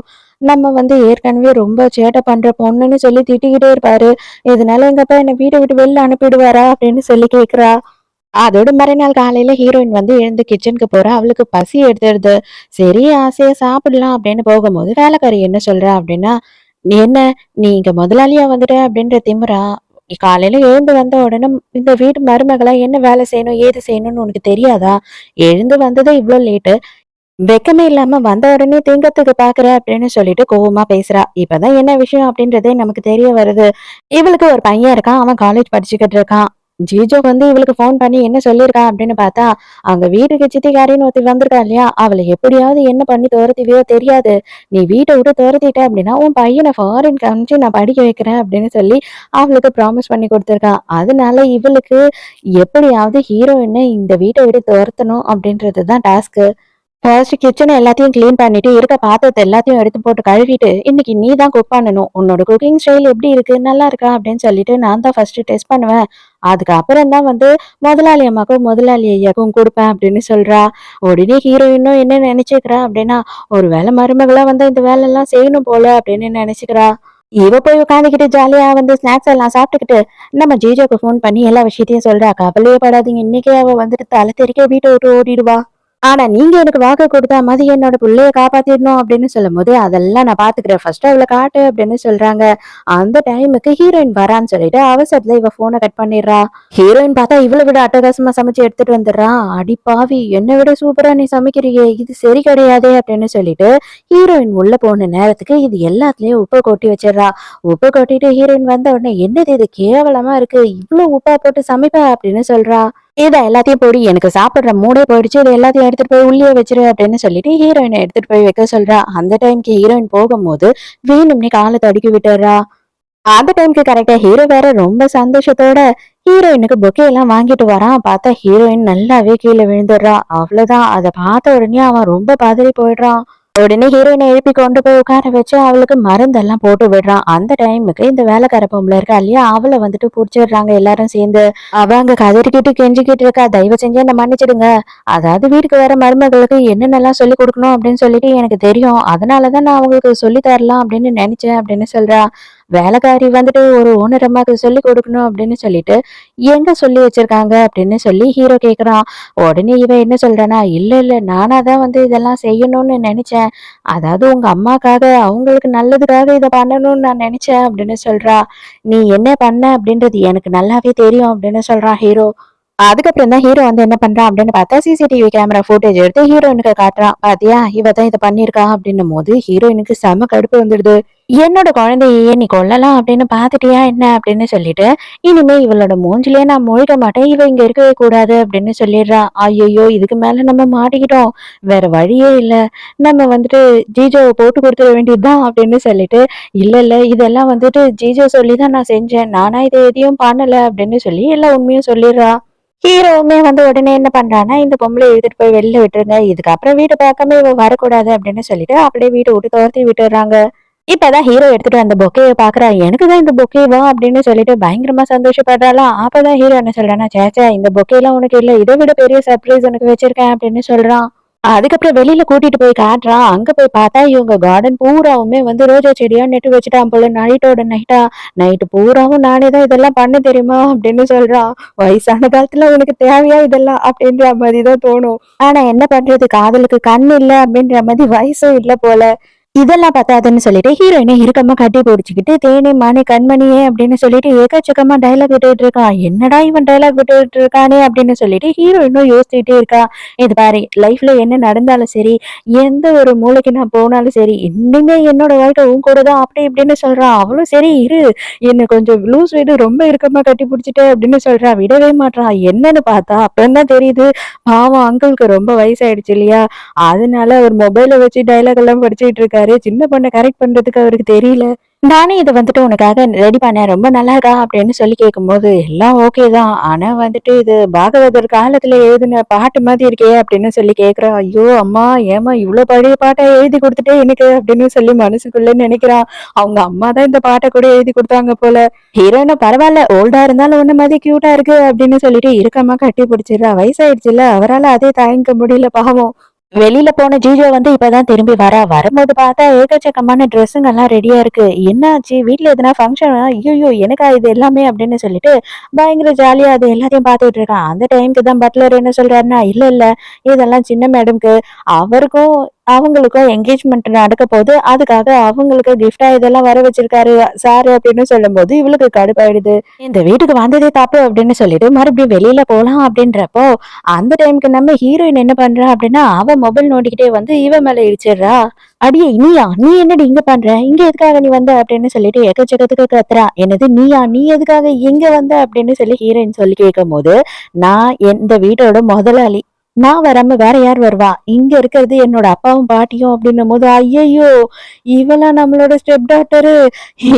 நம்ம வந்து ஏற்கனவே ரொம்ப சேட்டை பண்ற பொண்ணுன்னு சொல்லி திட்டிக்கிட்டே இருப்பாரு. இதனால எங்க அப்பா என்ன வீட்ட விட்டு வெளில அனுப்பிடுவாரா? அப்படின்னு சொல்லி கேட்கிறா. அதோட மறுநாள் காலையில ஹீரோயின் வந்து எழுந்து கிச்சனுக்கு போறா. அவளுக்கு பசி எடுத்துடுது. சரி ஆசையா சாப்பிடலாம் அப்படின்னு போகும்போது வேலைக்காரி என்ன சொல்றா அப்படின்னா, "நீ என்ன நீ இங்க முதலாளியா வந்துட்ட அப்படின்ற திமிரா? காலையில எழுந்து வந்த உடனே இந்த வீட்டு மருமகளா என்ன வேலை செய்யணும், ஏது செய்யணும்னு உனக்கு தெரியாதா? எழுந்து வந்ததே இவ்ளோ லேட்டு. வெக்கமே இல்லாம வந்த உடனே தூங்கத்துக்கு பாக்குற" அப்படின்னு சொல்லிட்டு கோவமா பேசுறா. இப்பதான் என்ன விஷயம் அப்படின்றதே நமக்கு தெரிய வருது. இவளுக்கு ஒரு பையன் இருக்கான். அவன் காலேஜ் படிச்சுக்கிட்டு இருக்கான். ஜிஜோ வந்து இவளுக்கு ஃபோன் பண்ணி என்ன சொல்லியிருக்கா அப்படின்னு பார்த்தா, அவங்க வீட்டுக்கு சித்திக்காரின்னு ஒருத்தி வந்திருக்கா இல்லையா? அவள எப்படியாவது என்ன பண்ணி தொரத்துவியோ தெரியாது. நீ வீட்ட விட்டு தொரத்திட்ட அப்படின்னா, உன் பையன ஃபாரின்க்கு அனுப்பிச்சு நான் படிக்க வைக்கிறேன் அப்படின்னு சொல்லி அவளுக்கு ப்ராமிஸ் பண்ணி குடுத்துருக்கான். அதனால இவளுக்கு எப்படியாவது ஹீரோயின இந்த வீட்ட விட்டு தொரத்தணும் அப்படின்றது தான் டாஸ்க்கு. ஃபர்ஸ்ட் கிச்சன் எல்லாத்தையும் கிளீன் பண்ணிட்டு இருக்க பாத்திரத்தை எல்லாத்தையும் எடுத்து போட்டு கழுவிட்டு இன்னைக்கு நீ தான் குக் பண்ணணும். உன்னோட குக்கிங் ஸ்டைல் எப்படி இருக்கு, நல்லா இருக்கா அப்படின்னு சொல்லிட்டு நான் தான் ஃபர்ஸ்ட் டெஸ்ட் பண்ணுவேன். அதுக்கப்புறம் தான் வந்து முதலாளி அம்மாக்கும் முதலாளி ஐயாக்கும் கொடுப்பேன் அப்படின்னு சொல்றா. உடனே ஹீரோயினும் என்ன நினைச்சுக்கிறா அப்படின்னா, ஒரு வேலை மருமகளா வந்து இந்த வேலை எல்லாம் செய்யணும் போல அப்படின்னு நினைச்சுக்கிறா. இவ போய் உட்காந்துக்கிட்டு ஜாலியா வந்து ஸ்நாக்ஸ் எல்லாம் சாப்பிட்டுக்கிட்டு நம்ம ஜிஜோக்கு ஃபோன் பண்ணி எல்லா விஷயத்தையும் சொல்றா. கவலையே படாதீங்க, இன்னைக்கே அவ வந்துட்டு தலை தெறிக்க வீட்டை விட்டு ஓடிடுவா. ஆனா நீங்க எனக்கு வாக்கு கொடுத்தா மாதிரி என்னோட புள்ளைய காப்பாத்திடணும் அப்படின்னு சொல்லும்போது, அதெல்லாம் நான் பாத்துக்கிறேன். ஃபர்ஸ்ட் அவள காட்டு அப்படின்னு சொல்றாங்க. அந்த டைமுக்கு ஹீரோயின் வரான்னு சொல்லிட்டு அவசரத்துல இவ போனை கட் பண்ணிடுறா. ஹீரோயின் பார்த்தா இவளை விட அட்டகாசமா சமைச்சு எடுத்துட்டு வந்துடுறா. அடி பாவி, என்னை விட சூப்பரா நீ சமைக்கிறியே, இது சரி கிடையாதே அப்படின்னு சொல்லிட்டு ஹீரோயின் உள்ள போன நேரத்துக்கு இது எல்லாத்துலயும் உப்பை கொட்டி வச்சிடுறா. உப்பை கொட்டிட்டு ஹீரோயின் வந்த உடனே, என்னது இது கேவலமா இருக்கு, இவ்வளவு உப்பா போட்டு சமைப்ப அப்படின்னு சொல்றா. இத எல்லாத்தையும் போடி, எனக்கு சாப்பிடுற மூடே போயிடுச்சு. இத எல்லாத்தையும் எடுத்துட்டு போய் உள்ளேயே வச்சிரு அப்படின்னு சொல்லிட்டு ஹீரோயினை எடுத்துட்டு போய் வைக்க சொல்றா. அந்த டைம்க்கு ஹீரோயின் போகும்போது வேணும்னே காலை தடுக்கி விட்டுறா. அந்த டைம்க்கு கரெக்டா ஹீரோ வேற ரொம்ப சந்தோஷத்தோட ஹீரோயினுக்கு பொக்கே எல்லாம் வாங்கிட்டு வரான். பார்த்தா ஹீரோயின் நல்லாவே கீழே விழுந்துடுறா. அவ்வளவுதான். அதை பார்த்த உடனே அவன் ரொம்ப பதறி போயிடுறான். உடனே ஹீரோயினை எழுப்பி கொண்டு போய் உட்கார வச்சு அவளுக்கு மருந்தெல்லாம் போட்டு விடுறான். அந்த டைமுக்கு இந்த வேலைக்கார பொம்பளை இருக்கா இல்லையா? அவளை வந்துட்டு புடிச்சிடுறாங்க எல்லாரும் சேர்ந்து. அவ அங்க கதறிக்கிட்டு கெஞ்சிக்கிட்டு இருக்கா, தயவு செஞ்சு என்ன மன்னிச்சிடுங்க. அதாவது வீட்டுக்கு வர மருமகளுக்கு என்னென்னலாம் சொல்லி கொடுக்கணும் அப்படின்னு சொல்லிட்டு எனக்கு தெரியும். அதனாலதான் நான் அவங்களுக்கு சொல்லி தரலாம் அப்படின்னு நினைச்சேன் அப்படின்னு சொல்றா. வேலைக்காரி வந்துட்டு ஒரு ஓனர் அம்மாக்கு சொல்லி கொடுக்கணும் அப்படின்னு சொல்லிட்டு எங்க சொல்லி வச்சிருக்காங்க அப்படின்னு சொல்லி ஹீரோ கேக்குறான். உடனே இவன் என்ன சொல்றானா, இல்ல இல்ல நானா தான் வந்து இதெல்லாம் செய்யணும்னு நினைச்சேன். அதாவது உங்க அம்மாக்காக அவங்களுக்கு நல்லதுக்காக இதை பண்ணணும்னு நான் நினைச்சேன் அப்படின்னு சொல்றா. நீ என்ன பண்ண அப்படின்றது எனக்கு நல்லாவே தெரியும் அப்படின்னு சொல்றான் ஹீரோ. அதுக்கப்புறம் தான் ஹீரோ வந்து என்ன பண்றான் அப்படின்னு பார்த்தா சிசிடிவி கேமரா ஃபுட்டேஜ் எடுத்து ஹீரோயினுக்கு காட்டுறான். பாத்தியா இவ தான் இதை பண்ணிருக்கா அப்படின்னும் போது ஹீரோயினுக்கு செம கடுப்பு வந்துடுது. என்னோட குழந்தையே நீ கொல்லலாம் அப்படின்னு பாத்துட்டியா என்ன அப்படின்னு சொல்லிட்டு இனிமே இவளோட மூஞ்சிலே நான் முழிக்க மாட்டேன், இவ இங்க இருக்கவே கூடாது அப்படின்னு சொல்லிடுறா. ஐயோ இதுக்கு மேல நம்ம மாட்டிக்கிட்டோம், வேற வழியே இல்ல, நம்ம வந்துட்டு ஜீஜோவை போட்டு கொடுத்துட வேண்டியதுதான் அப்படின்னு சொல்லிட்டு இல்ல இல்ல இதெல்லாம் வந்துட்டு ஜீஜோ சொல்லிதான் நான் செஞ்சேன், நானா இதை எதையும் பண்ணல அப்படின்னு சொல்லி எல்லா உண்மையும் சொல்லிடுறா. ஹீரோவுமே வந்து உடனே என்ன பண்றான்னா, இந்த பொம்பளை இழுத்துட்டு போய் வெளில விட்டுருங்க. இதுக்கப்புறம் வீட்டு பக்கமே இவ வரக்கூடாது அப்படின்னு சொல்லிட்டு அப்படியே வீட்ட விட்டு துரத்தி விட்டுர்றாங்க. இப்பதான் ஹீரோ எடுத்துட்டு வந்த பொக்கேய பாக்குறா. எனக்கு தான் இந்த பொக்கேவா அப்படின்னு சொல்லிட்டு பயங்கரமா சந்தோஷப்படுறாளாம். அப்பதான் ஹீரோ என்ன சொல்றான்னா, ச்சே ச்சே இந்த பொக்கேலாம் உனக்கு இல்ல. இதை விட பெரிய சர்ப்ரைஸ் உனக்கு வச்சிருக்கேன் அப்படின்னு சொல்றான். அதுக்கப்புறம் வெளியில கூட்டிட்டு போய் காட்டுறான். அங்க போய் பார்த்தா இவங்க கார்டன் பூராவுமே வந்து ரோஜா செடியா நட்டு வச்சுட்டான் போல. நைட்டோட நைட்டா நைட்டு பூராவும் நானே தான் இதெல்லாம் பண்ண தெரியுமா அப்படின்னு சொல்றான். வயசான காலத்துல உனக்கு தேவையா இதெல்லாம் அப்படின்ற மாதிரி தான் தோணும். ஆனா என்ன பண்றது, காதலுக்கு கண் இல்ல அப்படின்ற மாதிரி வயசும் இல்ல போல. இதெல்லாம் பத்தாதுன்னு சொல்லிட்டு ஹீரோயினை இறுக்கமா கட்டி பிடிச்சுக்கிட்டு தேனே மானே கண்மணியே அப்படின்னு சொல்லிட்டு ஏக்கச்சக்கமா டைலாக் விட்டுட்டு இருக்கான். என்னடா இவன் டைலாக் விட்டுட்டு இருக்கானே அப்படின்னு சொல்லிட்டு ஹீரோயினும் யோசிச்சுட்டே இருக்கா. இது பாரு லைஃப்ல என்ன நடந்தாலும் சரி, எந்த ஒரு மூளைக்கு நான் போனாலும் சரி, இன்னுமே என்னோட வாழ்க்கை உன் கூட தான் அப்படி இப்படின்னு சொல்றான். அவளும் சரி இரு, என்ன கொஞ்சம் லூஸ் விடு, ரொம்ப இறுக்கமா கட்டி பிடிச்சிட்டு அப்படின்னு சொல்றா. விடவே மாட்றான். என்னன்னு பார்த்தா அப்புறம் தான் தெரியுது, பாவம் அங்கிளுக்கு ரொம்ப வயசாயிடுச்சு இல்லையா, அதனால அவர் மொபைல வச்சு டைலாக் எல்லாம் படிச்சுட்டு இருக்காரு. சின்ன பொண்ண கரெக்ட் பண்றதுக்கு அவருக்கு தெரியல. நானே இத வந்துட்டு உனக்காக ரெடி பண்ணேன், ரொம்ப நல்லா இருக்கா அப்படின்னு சொல்லி கேட்கும்போது, எல்லாம் ஓகே தான். ஆனா வந்துட்டு இது பாகவதர் காலத்துல எழுதின பாட்டு மாதிரி இருக்கே அப்படின்னு சொல்லி கேட்கிறா. ஐயோ அம்மா ஏம்மா இவ்ளோ பழைய பாட்டை எழுதி கொடுத்துட்டே எனக்கு அப்படின்னு சொல்லி மனசுக்குள்ள நினைக்கிறான். அவங்க அம்மா தான் இந்த பாட்டை கூட எழுதி கொடுத்தாங்க போல. ஹீரோயினும் பரவாயில்ல ஓல்டா இருந்தாலும் ஒண்ணு மாதிரி கியூட்டா இருக்கு அப்படின்னு சொல்லிட்டு இறுக்கமா கட்டி பிடிச்சிடுறா. வயசாயிடுச்சுல்ல அவரால அதே தாங்கிக்க முடியல பாவம். வெளியில போன ஜீஜோ வந்து இப்பதான் திரும்பி வரா. வரும்போது பார்த்தா ஏகச்சக்கமான ட்ரெஸ்ஸுங்க எல்லாம் ரெடியா இருக்கு. என்னாச்சு வீட்ல எதுனா ஃபங்க்ஷனா, ஐயோ எனக்கா இது எல்லாமே அப்படின்னு சொல்லிட்டு பயங்கர ஜாலியா அது எல்லாத்தையும் பார்த்துட்டு இருக்கான். அந்த டைம்க்கு தான் பட்லர் என்ன சொல்றாருன்னா, இல்ல இல்ல இதெல்லாம் சின்ன மேடம்க்கு, அவருக்கும் அவங்களுக்கும் என்கேஜ்மெண்ட் நடக்க போது, அதுக்காக அவங்களுக்கு கிஃப்டா இதெல்லாம் வர வச்சிருக்காரு சாரு அப்படின்னு சொல்லும்போது இவளுக்கு கடுப்பாயிடுது. இந்த வீட்டுக்கு வந்ததே தப்பு அப்படின்னு சொல்லிட்டு மறுபடியும் வெளியில போலாம் அப்படின்றப்போ அந்த டைம்க்கு நம்ம ஹீரோயின் என்ன பண்றா அப்படின்னா, அவ மொபைல் நோண்டிக்கிட்டே வந்து இவ மேல இடிச்சிடுறா. "அடியே நீயா? நீ என்னடி இங்க பண்ற? இங்க எதுக்காக நீ வந்த?" அப்படின்னு சொல்லிட்டு எக்கச்சக்கத்துக்கு கத்துறா. "என்னது நீயா? நீ எதுக்காக இங்க வந்த?" அப்படின்னு சொல்லி ஹீரோயின் சொல்லி கேட்கும்போது, "நான் இந்த வீட்டோட முதலாளி. நான் வராம வேற யார் வருவா? இங்க இருக்கிறது என்னோட அப்பாவும் பாட்டியும்." அப்படின்னும்போது, "ஐயையோ! இவளா நம்மளோட ஸ்டெப் டாட்டரு?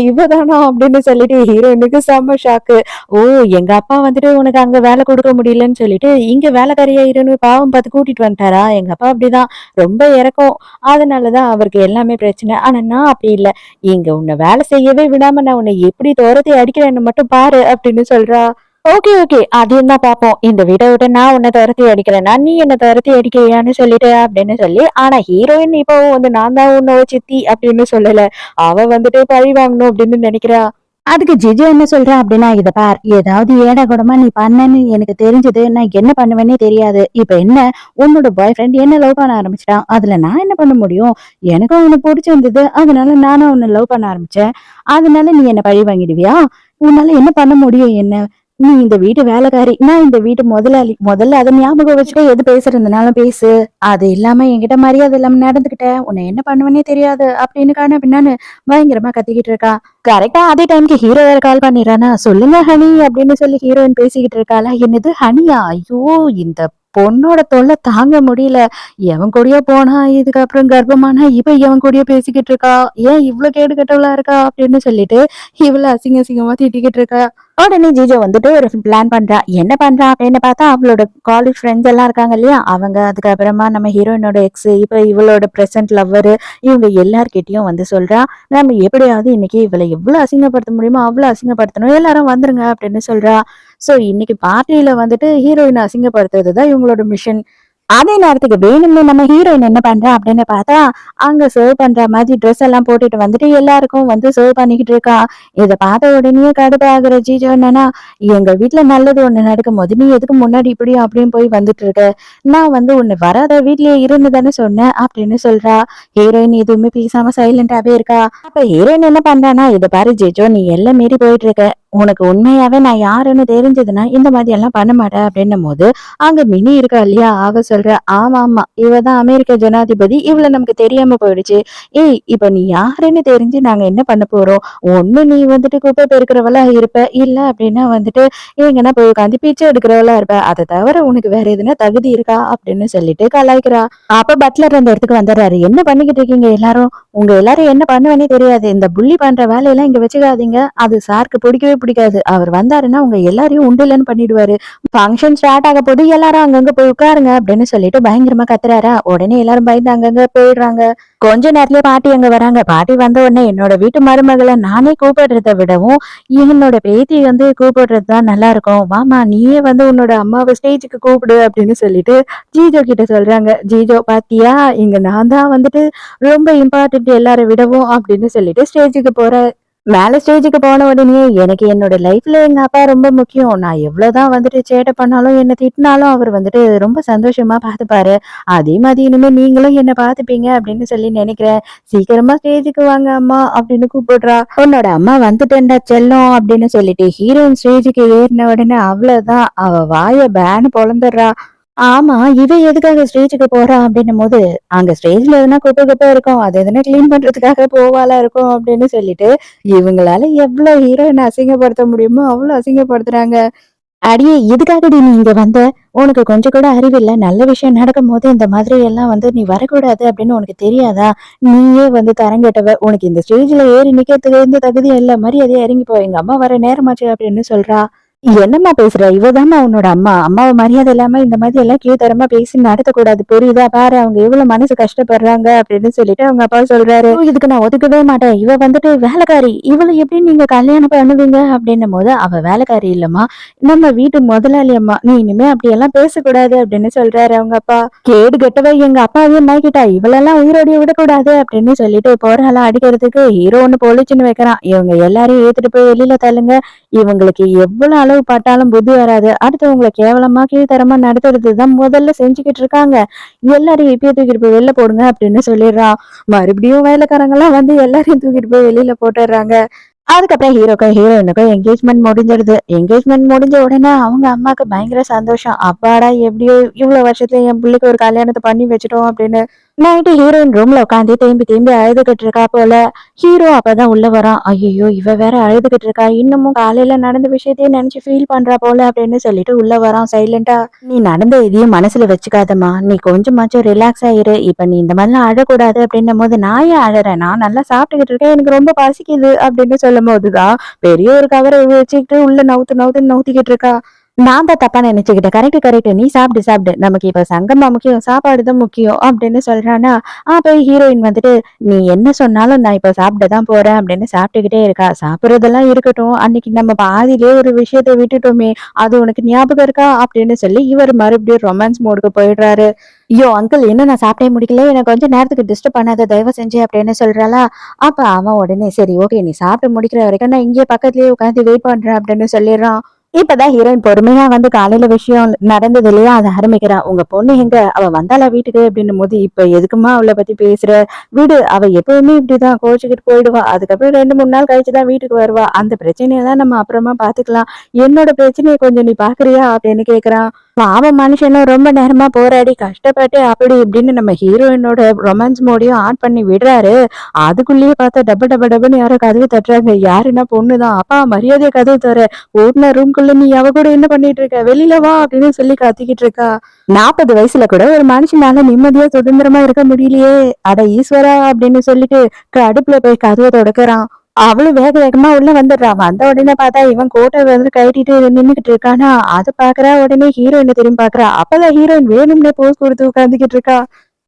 இவதானா?" அப்படின்னு சொல்லிட்டு ஹீரோயினுக்கு செம்ம ஷாக்கு. ஓ! எங்க அப்பா வந்துட்டு உனக்கு அங்க வேலை குடுக்க முடியலன்னு சொல்லிட்டு, இங்க வேலைக்காரியா இருன்னு பாவம் பார்த்து கூட்டிட்டு வந்துட்டாரா? எங்க அப்பா அப்படிதான். ரொம்ப இரக்கம். அதனால தான் அவருக்கு எல்லாமே பிரச்சனை. ஆனா நான் அப்படி இல்ல. இங்க உன்ன வேலை செய்யவே விடாம நான் உன்னை எப்படி துரத்தி அடிக்கிறேன்னு மட்டும் பாரு அப்படின்னு சொல்றா. Okay, okay. அதையும் தான் பார்ப்போம். இந்த வீட விட்டு நான் உன்ன துரத்தி அடிக்கிறேன்னா, நீ என்ன துரத்தி அடிக்கிறியான்னு சொல்லிட்டு அப்படின்னு சொல்லி, ஆனா ஹீரோயின் இப்பவும் வந்து நான் தான் உன்னோட சித்தி அப்படின்னு சொல்லல. அவ வந்துட்டு பழி வாங்கணும் அப்படின்னு நினைக்கிறா. அதுக்கு ஜிஜு என்ன சொல்றா அப்படின்னா, "இத பார், ஏதாவது ஏடா கூடமா நீ பண்ணன்னு எனக்கு தெரிஞ்சது, நான் என்ன பண்ணுவேன்னே தெரியாது. இப்ப என்ன, உன்னோட பாய் ஃப்ரெண்ட் என்ன லவ் பண்ண ஆரம்பிச்சுட்டான். அதுல நான் என்ன பண்ண முடியும்? எனக்கும் அவன புடிச்சிருந்தது. அதனால நானும் அவன லவ் பண்ண ஆரம்பிச்சேன். அதனால நீ என்ன பழி வாங்கிடுவியா? உன்னால என்ன பண்ண முடியும் என்ன? நீ இந்த வீட்டு வேலைக்காரி, நான் இந்த வீட்டு முதலாளி. முதல்ல அத ஞாபகம் வச்சுட்டு எது பேசுறதுனாலும் பேசு. அது இல்லாம என்கிட்ட மரியாதை இல்லாம நடந்துக்கிட்ட, உன்னை என்ன பண்ணுவேன்னே தெரியாது." அப்படின்னு காண பின்னான்னு பயங்கரமா கத்திக்கிட்டு இருக்கா. கரெக்டா அதே டைம்க்கு ஹீரோ வேற கால் பண்ணிடுறானா, "சொல்லுங்க ஹனி" அப்படின்னு சொல்லி ஹீரோயின் பேசிக்கிட்டு இருக்காளா. என்னது ஹனியா? ஐயோ! இந்த பொண்ணோட தொல்லை தாங்க முடியல. எவன் கூடயோ போனா, இதுக்கப்புறம் கர்ப்பமானா, இப்ப எவன் கூடயோ பேசிக்கிட்டு இருக்கா. ஏன் இவ்ளோ கேடு கெட்டவளா இருக்கா அப்படின்னு சொல்லிட்டு இவள அசிங்க அசிங்கமா திட்டிக்கிட்டு இருக்கா. உடனே ஜிஜோ வந்துட்டு ஒரு பிளான் பண்றா. என்ன பண்றா அப்படின்னு பார்த்தா, அவளோட காலேஜ் ஃப்ரெண்ட்ஸ் எல்லாம் இருக்காங்க இல்லையா, அவங்க அதுக்கப்புறமா நம்ம ஹீரோயினோட எக்ஸ், இப்ப இவளோட பிரசன்ட் லவ்வரு, இவங்க எல்லார்கிட்டயும் வந்து சொல்றா, நம்ம எப்படியாவது இன்னைக்கு இவள எவ்வளவு அசிங்கப்படுத்த முடியுமோ அவ்வளவு அசிங்கப்படுத்தணும், எல்லாரும் வந்துருங்க அப்படின்னு சொல்றா. சோ இன்னைக்கு பார்ட்டியில வந்துட்டு ஹீரோயினை அசிங்கப்படுத்துறது தான் இவங்களோட மிஷன். அதே நேரத்துக்கு வேணும்னே நம்ம ஹீரோயின் என்ன பண்றா அப்படின்னு பார்த்தா, அங்க சர்வ் பண்ற மாதிரி ட்ரெஸ் எல்லாம் போட்டுட்டு வந்துட்டு எல்லாருக்கும் வந்து சர்வ் பண்ணிக்கிட்டு இருக்கா. இத பார்த்த உடனே கடுப்பாகுற ஜிஜோ என்னன்னா, "எங்க வீட்ல நல்லது ஒண்ணு நடக்கும்போது, நீ எதுக்கு முன்னாடி இப்படியும் அப்படியும் போய் வந்துட்டு இருக்க? நான் வந்து உன்னை வராத வீட்லயே இருந்து தானே சொன்னேன்" அப்படின்னு சொல்றா. ஹீரோயின் எதுவுமே பேசாம சைலண்டாவே இருக்கா. அப்ப ஹீரோயின் என்ன பண்றான்னா, "இத பாரு ஜிஜோ, நீ எல்லை மீறி போயிட்டு இருக்க. உனக்கு உண்மையாவே நான் யாருன்னு தெரிஞ்சதுன்னா, இந்த மாதிரி எல்லாம் பண்ண மாட்டேன்" அப்படின்னும்போது, அங்க மினி இருக்கா இல்லையா? அவ சொல்றா, "ஆமாமா. இவ தான் அமெரிக்க ஜனாதிபதி. இவள நமக்கு தெரியாம போயிடுச்சு. ஏய்! இப்ப நீ யாருன்னு தெரிஞ்சு நாங்க என்ன பண்ண போறோம்? ஒண்ணு நீ வந்துட்டு குப்பை பெருக்கிறவளா இருப்ப. இல்ல அப்டின்னா வந்துட்டு எங்கன்னா போய் உட்காந்து பிச்சை எடுக்கிறவளா இருப்ப. அத தவிர உனக்கு வேற எதுனா தகுதி இருக்கா?" அப்படின்னு சொல்லிட்டு கலாய்க்கிறா. அப்ப பட்லர் அந்த இடத்துக்கு வந்துடுறாரு. "என்ன பண்ணிக்கிட்டு இருக்கீங்க எல்லாரும்? உங்க எல்லாரும் என்ன பண்ணுவேன்னே தெரியாது. இந்த புல்லி பண்ற வேலையெல்லாம் இங்க வச்சுக்காதீங்க. அது சாருக்கு பிடிக்கவே பிடிக்காது. அவர் வந்தாருன்னா உங்க எல்லாரையும் உண்டு இல்லன்னு பண்ணிடுவாரு. ஃபங்ஷன் ஸ்டார்ட் ஆக போது எல்லாரும் அங்கங்க போய் உட்காருங்க" அப்படின்னு சொல்லிட்டு பயங்கரமா கத்துறாரா. உடனே எல்லாரும் பயந்து அங்கங்க போயிடுறாங்க. கொஞ்ச நேரத்திலேயே பாட்டி அங்க வராங்க. பாட்டி வந்த உடனே, "என்னோட வீட்டு மருமகள நானே கூப்பிடுறத விடவும், என்னோட பேத்தி வந்து கூப்பிடுறது தான் நல்லா இருக்கும். வாம்மா நீயே வந்து உன்னோட அம்மாவ ஸ்டேஜுக்கு கூப்பிடு" அப்படின்னு சொல்லிட்டு ஜீஜோ கிட்ட சொல்றாங்க. ஜீஜோ, "பாத்தியா, இங்க நான் தான் வந்துட்டு ரொம்ப இம்பார்ட்டன்ட் எல்லார விடவும்" அப்படின்னு சொல்லிட்டு ஸ்டேஜுக்கு போற. மேல ஸ்டேஜுக்கு போன உடனே, "எனக்கு என்னோட லைஃப்ல எங்க அப்பா ரொம்ப முக்கியம். நான் எவ்வளவுதான் வந்துட்டு சேட்டை பண்ணாலும், என்ன திட்டினாலும் அவர் வந்துட்டு ரொம்ப சந்தோஷமா பார்த்துப்பாரு. அதே மாதிரி இனிமே நீங்களும் என்ன பார்த்துப்பீங்க அப்படின்னு சொல்லி நினைக்கிறேன். சீக்கிரமா ஸ்டேஜுக்கு வாங்க அம்மா" அப்படின்னு கூப்பிடுறா. "உன்னோட அம்மா வந்துட்டேன்டா செல்லம்" அப்படின்னு சொல்லிட்டு ஹீரோயின் ஸ்டேஜுக்கு ஏறின உடனே அவ்வளவுதான், அவ வாய பேன்னு பொளந்துடுறா. ஆமா, இவ எதுக்காக ஸ்டேஜுக்கு போறா அப்படின்னும்போது, அங்க ஸ்டேஜ்ல எதுனா குப்பை குப்பை இருக்கும். அது எதுனா கிளீன் பண்றதுக்காக போவாளா இருக்கும் அப்படின்னு சொல்லிட்டு, இவங்களால எவ்ளோ ஹீரோயின அசிங்கப்படுத்த முடியுமோ அவ்ளோ அசிங்கப்படுத்துறாங்க. "அடியே, எதுக்காகடி நீ இங்க வந்த? உனக்கு கொஞ்சம் கூட அறிவில்ல. நல்ல விஷயம் நடக்கும்போது இந்த மாதிரி எல்லாம் வந்து நீ வரக்கூடாது அப்படின்னு உனக்கு தெரியாதா? நீயே வந்து தரங்கெட்டவ. உனக்கு இந்த ஸ்டேஜ்ல ஏறி நிக்கிறதுக்கு எந்த தகுதியும் இல்ல. மரியாதையா இறங்கி போ. எங்க அம்மா வர நேரமாச்சு" அப்படின்னு சொல்றா. "என்னம்மா பேசுற? இவதாம்மா உன்னோட அம்மா. அம்மாவ மரியாதை இல்லாம இந்த மாதிரி எல்லாம் கீழ்த்தரமா பேசி நடத்தக்கூடாது. புரியுதா? பாரு அவங்க எவ்வளவு மனசு கஷ்டப்படுறாங்க" அப்படின்னு சொல்லிட்டு அவங்க அப்பா சொல்றாரு. "ஓ, இதுக்கு நான் ஒத்துக்கவே மாட்டேன். இவ வந்துட்டு வேலைக்காரி. இவள எப்படி நீங்க கல்யாணம் பண்ணுவீங்க?" அப்படின்னும்போது, "அவ வேலைக்காரி இல்லம்மா. நம்ம வீட்டு முதலாளி அம்மா. நீ இனிமே அப்படியெல்லாம் பேசக்கூடாது" அப்படின்னு சொல்றாரு அவங்க அப்பா. "கேடு கெட்டவ எங்க அப்பாவையே மயக்கிட்டா. இவளெல்லாம் உயிரோடயே விடக்கூடாது" அப்படின்னு சொல்லிட்டு போறாளா அடிக்கிறதுக்கு, ஹீரோ ஒண்ணு பொழிச்சுன்னு வைக்கிறான். "இவங்க எல்லாரையும் ஏத்துட்டு போய் வெளியில தள்ளுங்க. இவங்களுக்கு எவ்வளவு அளவு பட்டாலும் புத்தி வராது. அடுத்தவங்கள கேவலமா கீழ்த்தரமா நடத்துறது தான் முதல்ல செஞ்சுக்கிட்டு இருக்காங்க. எல்லாரையும் இப்பயே தூக்கிட்டு போய் வெளில போடுங்க" அப்படின்னு சொல்லிடுறான். மறுபடியும் வேலைக்காரங்க எல்லாம் வந்து எல்லாரையும் தூக்கிட்டு போய் வெளியில போட்டுடுறாங்க. அதுக்கப்புறம் ஹீரோக்கும் ஹீரோயினுக்கும் என்கேஜ்மெண்ட் முடிஞ்சிருது. என்கேஜ்மெண்ட் முடிஞ்ச உடனே அவங்க அம்மாக்கு பயங்கர சந்தோஷம். "அப்பாடா, எப்படியோ இவ்வளவு வருஷத்துல என் புள்ளைக்கு ஒரு கல்யாணத்தை பண்ணி வச்சுட்டோம்" அப்படின்னு. நைட்டு ஹீரோயின் ரூம்ல உட்காந்து தேம்பி தேம்பி அழுதுகிட்டு இருக்கா போல. ஹீரோ அப்பதான் உள்ள வரான். "ஐயையோ, இவ வேற அழுதுகிட்டு இருக்கா. இன்னமும் காலையில நடந்த விஷயத்தையே நினைச்சு ஃபீல் பண்றா போல" அப்படின்னு சொல்லிட்டு உள்ள வரான் சைலண்டா. "நீ நடந்த இதையும் மனசுல வச்சுக்காதம்மா. நீ கொஞ்சமாச்சும் ரிலாக்ஸ் ஆயிரு. இப்ப நீ இந்த மாதிரிலாம் அழக்கூடாது" அப்படின்னும்போது, "நான் ஏன் அழறேன்? நான் நல்லா சாப்பிட்டுக்கிட்டு இருக்கேன். எனக்கு ரொம்ப பசிக்குது" அப்படின்னு சொல்லும்போதுதான் பெரிய ஒரு கவரை வச்சுக்கிட்டு உள்ள நவுத்து நவுத்துன்னு நவுத்திக்கிட்டு இருக்கா. "நான் தான் தப்பா நினைச்சுக்கிட்டேன். Correct, correct. நீ சாப்பிடு, சாப்பிடு. நமக்கு இப்ப சங்கமா முக்கியம். சாப்பாடு தான் முக்கியம்" அப்படின்னு சொல்றானா. அப்ப ஹீரோயின் வந்துட்டு, "நீ என்ன சொன்னாலும் நான் இப்ப சாப்பிட தான் போறேன்" அப்படின்னு சாப்பிட்டுக்கிட்டே இருக்கா. "சாப்பிடுறதெல்லாம் இருக்கட்டும். அன்னைக்கு நம்ம பாதியிலேயே ஒரு விஷயத்த விட்டுட்டோமே, அது உனக்கு ஞாபகம் இருக்கா?" அப்படின்னு சொல்லி இவர் மறுபடியும் ரொமான்ஸ் மோடுக்கு போயிடுறாரு. "ஐயோ அங்கிள், இன்னும் நான் சாப்பிட்டே முடிக்கல. எனக்கு கொஞ்ச நேரத்துக்கு டிஸ்டர்ப் பண்ணாத தயவு செஞ்சு" அப்படின்னு சொல்றாளா. அப்ப அவன் உடனே, "சரி ஓகே, நீ சாப்பிட்டு முடிக்கிற வரைக்கும் நான் இங்கே பக்கத்துலயே உட்காந்து வெயிட் பண்றேன்" அப்படின்னு சொல்லிடுறான். இப்பதான் ஹீரோயின் பொறுமையா வந்து காலையில விஷயம் நடந்தது இல்லையா, அத ஆரம்பிக்கிறா. "உங்க பொண்ணு எங்க? அவ வந்தாளா வீட்டுக்கு?" அப்படின்னும்போது, "இப்ப எதுக்குமா அவள பத்தி பேசுற? விடு. அவ எப்பவுமே இப்படிதான் கோச்சுக்கிட்டு போயிடுவா. அதுக்கப்புறம் 2, 3 நாள் கழிச்சு தான் வீட்டுக்கு வருவா. அந்த பிரச்சனையெல்லாம் நம்ம அப்புறமா பாத்துக்கலாம். என்னோட பிரச்சனைய கொஞ்சம் நீ பாக்குறியா?" அப்படின்னு கேக்குறான். பாவம் மனுஷனும் ரொம்ப நேரமா போராடி கஷ்டப்பட்டு அப்படி இப்படின்னு நம்ம ஹீரோயினோட ரொமான்ஸ் மோடையும் ஆன் பண்ணி விடுறாரு. அதுக்குள்ளேயே பார்த்தா டப டப டபன்னு யாரோ கதவு தட்டுறாங்க. யாருன்னா பொண்ணுதான். "அப்பா, மரியாதையா கதவு தொற. ஓடுன ரூம்குள்ள நீ அவ கூட என்ன பண்ணிட்டு இருக்க? வெளியில வா" அப்படின்னு சொல்லி கத்திக்கிட்டு இருக்கா. 40 வயசுல கூட ஒரு மனுஷனால நிம்மதியா சுதந்திரமா இருக்க முடியலையே. அட ஈஸ்வரா அப்படின்னு சொல்லிட்டு அடுப்புல போய் கதவை தொடக்கிறான். அவளும் வேக வேகமா உள்ள வந்துடுறா. வந்த உடனே பார்த்தா இவன் கோட்டை வந்து கழட்டிட்டு நின்னுகிட்டு இருக்கானா. அத பாக்குறா. உடனே ஹீரோயினை திரும்பி பாக்குறா. அப்பதான் ஹீரோயின் வேணும்னே போஸ் கொடுத்து உட்காந்துக்கிட்டு இருக்கா.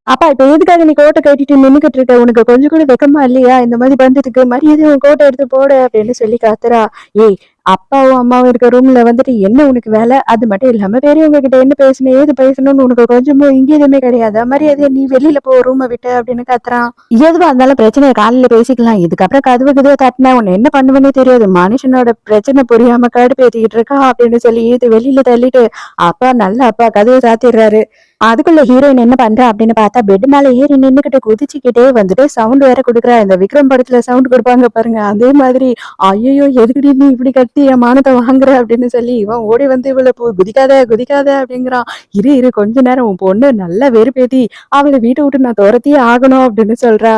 "அப்பா, இப்ப எதுக்காக நீ கோட்டை கட்டிட்டு நின்னுகிட்டு இருக்க? உனக்கு கொஞ்சம் கூட வெக்கமா இல்லையா? இந்த மாதிரி பண்றதுக்கு. மரியாதையா உன் கோட்டை எடுத்து போடு" அப்படின்னு சொல்லி கத்துறா. "ஏய், அப்பாவும் அம்மாவும் இருக்க ரூம்ல வந்துட்டு என்ன உனக்கு வேலை? அது மட்டும் இல்லாம பெரியவங்க கிட்ட என்ன பேசணும், ஏது பேசணும்னு உனக்கு கொஞ்சமும் இங்கேயுமே கிடையாது. மரியாதையா நீ வெளியில போ ரூம விட்டு அப்படின்னு கத்துறான். எதுவா இருந்தாலும் பிரச்சனைய காலையில பேசிக்கலாம். இதுக்கப்புறம் கதவு கிதவ தட்டினா உன்னை என்ன பண்ணுவேன்னே தெரியாது. மனுஷனோட பிரச்சனை புரியாம கடுப்பேத்திக்கிட்டு இருக்கா அப்படின்னு சொல்லி இது வெளியில தள்ளிட்டு அப்பா நல்ல அப்பா கதவை சாத்திடுறாரு. அதுக்குள்ள ஹீரோயின் என்ன பண்றா அப்படின்னு பார்த்தா பெட் மேல ஏறி நின்னுகிட்டு குதிச்சுக்கிட்டே வந்துட்டு சவுண்ட் வேற குடுக்குறா. இந்த விக்ரம் படத்துல சவுண்ட் கொடுப்பாங்க பாருங்க அதே மாதிரி. ஐயோ எதுக்குடி நீ இப்படி கத்தி என் மானத்தை வாங்குற அப்படின்னு சொல்லி இவன் ஓடி வந்து இவளை குதிக்காத குதிக்காத அப்படிங்கிறான். இரு இரு கொஞ்ச நேரம் உன் பொண்ணு நல்லா வெறுப்பேத்தி அவளை வீட்டை விட்டு நான் துரத்தியே ஆகணும் அப்படின்னு சொல்றா.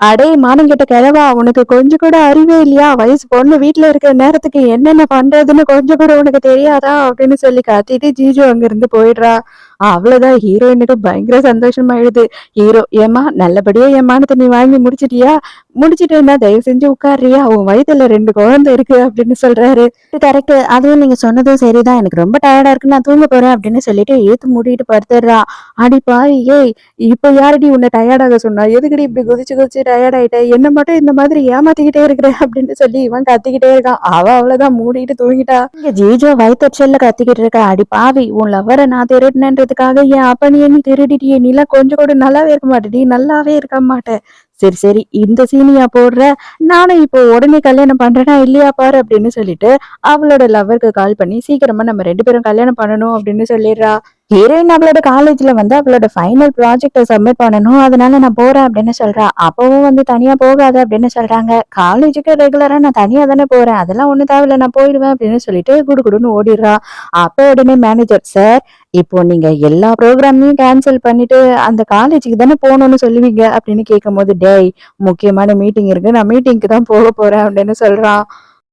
அடே மானங்கெட்ட கிழவா உனக்கு கொஞ்சம் கூட அறிவே இல்லையா? வயசு பொண்ணு வீட்டுல இருக்கிற நேரத்துக்கு என்னென்ன பண்றதுன்னு கொஞ்சம் கூட உனக்கு தெரியாதா அப்படின்னு சொல்லி கத்திட்டு ஜீஜு அங்கிருந்து போயிடுறா. அவ்வளவுதான் ஹீரோயினுக்கு பயங்கர சந்தோஷமாயிடுது. ஹீரோ ஏமா நல்லபடியா என் மானத்தை நீ வாங்கி முடிச்சிட்டியா? முடிச்சிட்டேன்னா தயவு செஞ்சு உட்கார்றியா? உன் வயித்துல 2 குழந்தை இருக்கு அப்படின்னு சொல்றாரு. கரெக்ட் அதுவும் நீங்க சொன்னதும் சரிதான். எனக்கு ரொம்ப டயர்டா இருக்கு நான் தூங்க போறேன் அப்படின்னு சொல்லிட்டு ஏத்து மூடிட்டு படுத்துடுறா. அடி பாவி ஏய் இப்ப யாரடி உன்னை டயர்டாக சொன்னா? எதுக்குடி இப்படி குதிச்சு குதிச்சு டயர்ட் ஆயிட்ட? என்ன மட்டும் இந்த மாதிரி ஏமாத்திக்கிட்டே இருக்கிற அப்படின்னு சொல்லி இவன் கத்திக்கிட்டே இருக்கான். அவ அவ்வளவுதான் மூடிட்டு தூங்கிட்டா. இங்க ஜீஜோ வயிற்றுச்சல்ல கத்திக்கிட்டு இருக்கா. அடி பாவி உன் லவ்வரை நான் திருடினேன்றதுக்காக என் அப்பனையே நீ திருடிட்டியே நீலாம் கொஞ்சம் கூட நல்லாவே இருக்க மாட்டேடி நல்லாவே இருக்க மாட்டேன். சரி சரி இந்த சீனியா போடுற நானும் இப்போ உடனே கல்யாணம் பண்றேனா இல்லையா பாரு அப்படின்னு சொல்லிட்டு அவளோட லவ்வருக்கு கால் பண்ணி சீக்கிரமா நம்ம 2 பேரும் கல்யாணம் பண்ணணும் அப்படின்னு சொல்லிடுறா. ஹீரோயின் அவளோட காலேஜ்ல வந்து அவளோட ஃபைனல் ப்ராஜெக்ட சப்மிட் பண்ணணும் அதனால நான் போறேன் அப்படின்னு சொல்றா. அப்பவும் வந்து தனியா போகாத அப்படின்னு சொல்றாங்க. காலேஜுக்கு ரெகுலரா நான் தனியா தானே போறேன் அதெல்லாம் ஒண்ணு தேவையில்ல நான் போயிடுவேன் அப்படின்னு சொல்லிட்டு குடுகுடுன்னு ஓடிடுறா. அப்ப உடனே மேனேஜர் சார் இப்போ நீங்க எல்லா ப்ரோக்ராமையும் கேன்சல் பண்ணிட்டு அந்த காலேஜுக்கு தானே போகணும்னு சொல்லுவீங்க அப்படின்னு கேட்கும் போது டேய் முக்கியமான மீட்டிங் இருக்கு நான் மீட்டிங்க்கு தான் போக போறேன் அப்படின்னு சொல்றான்.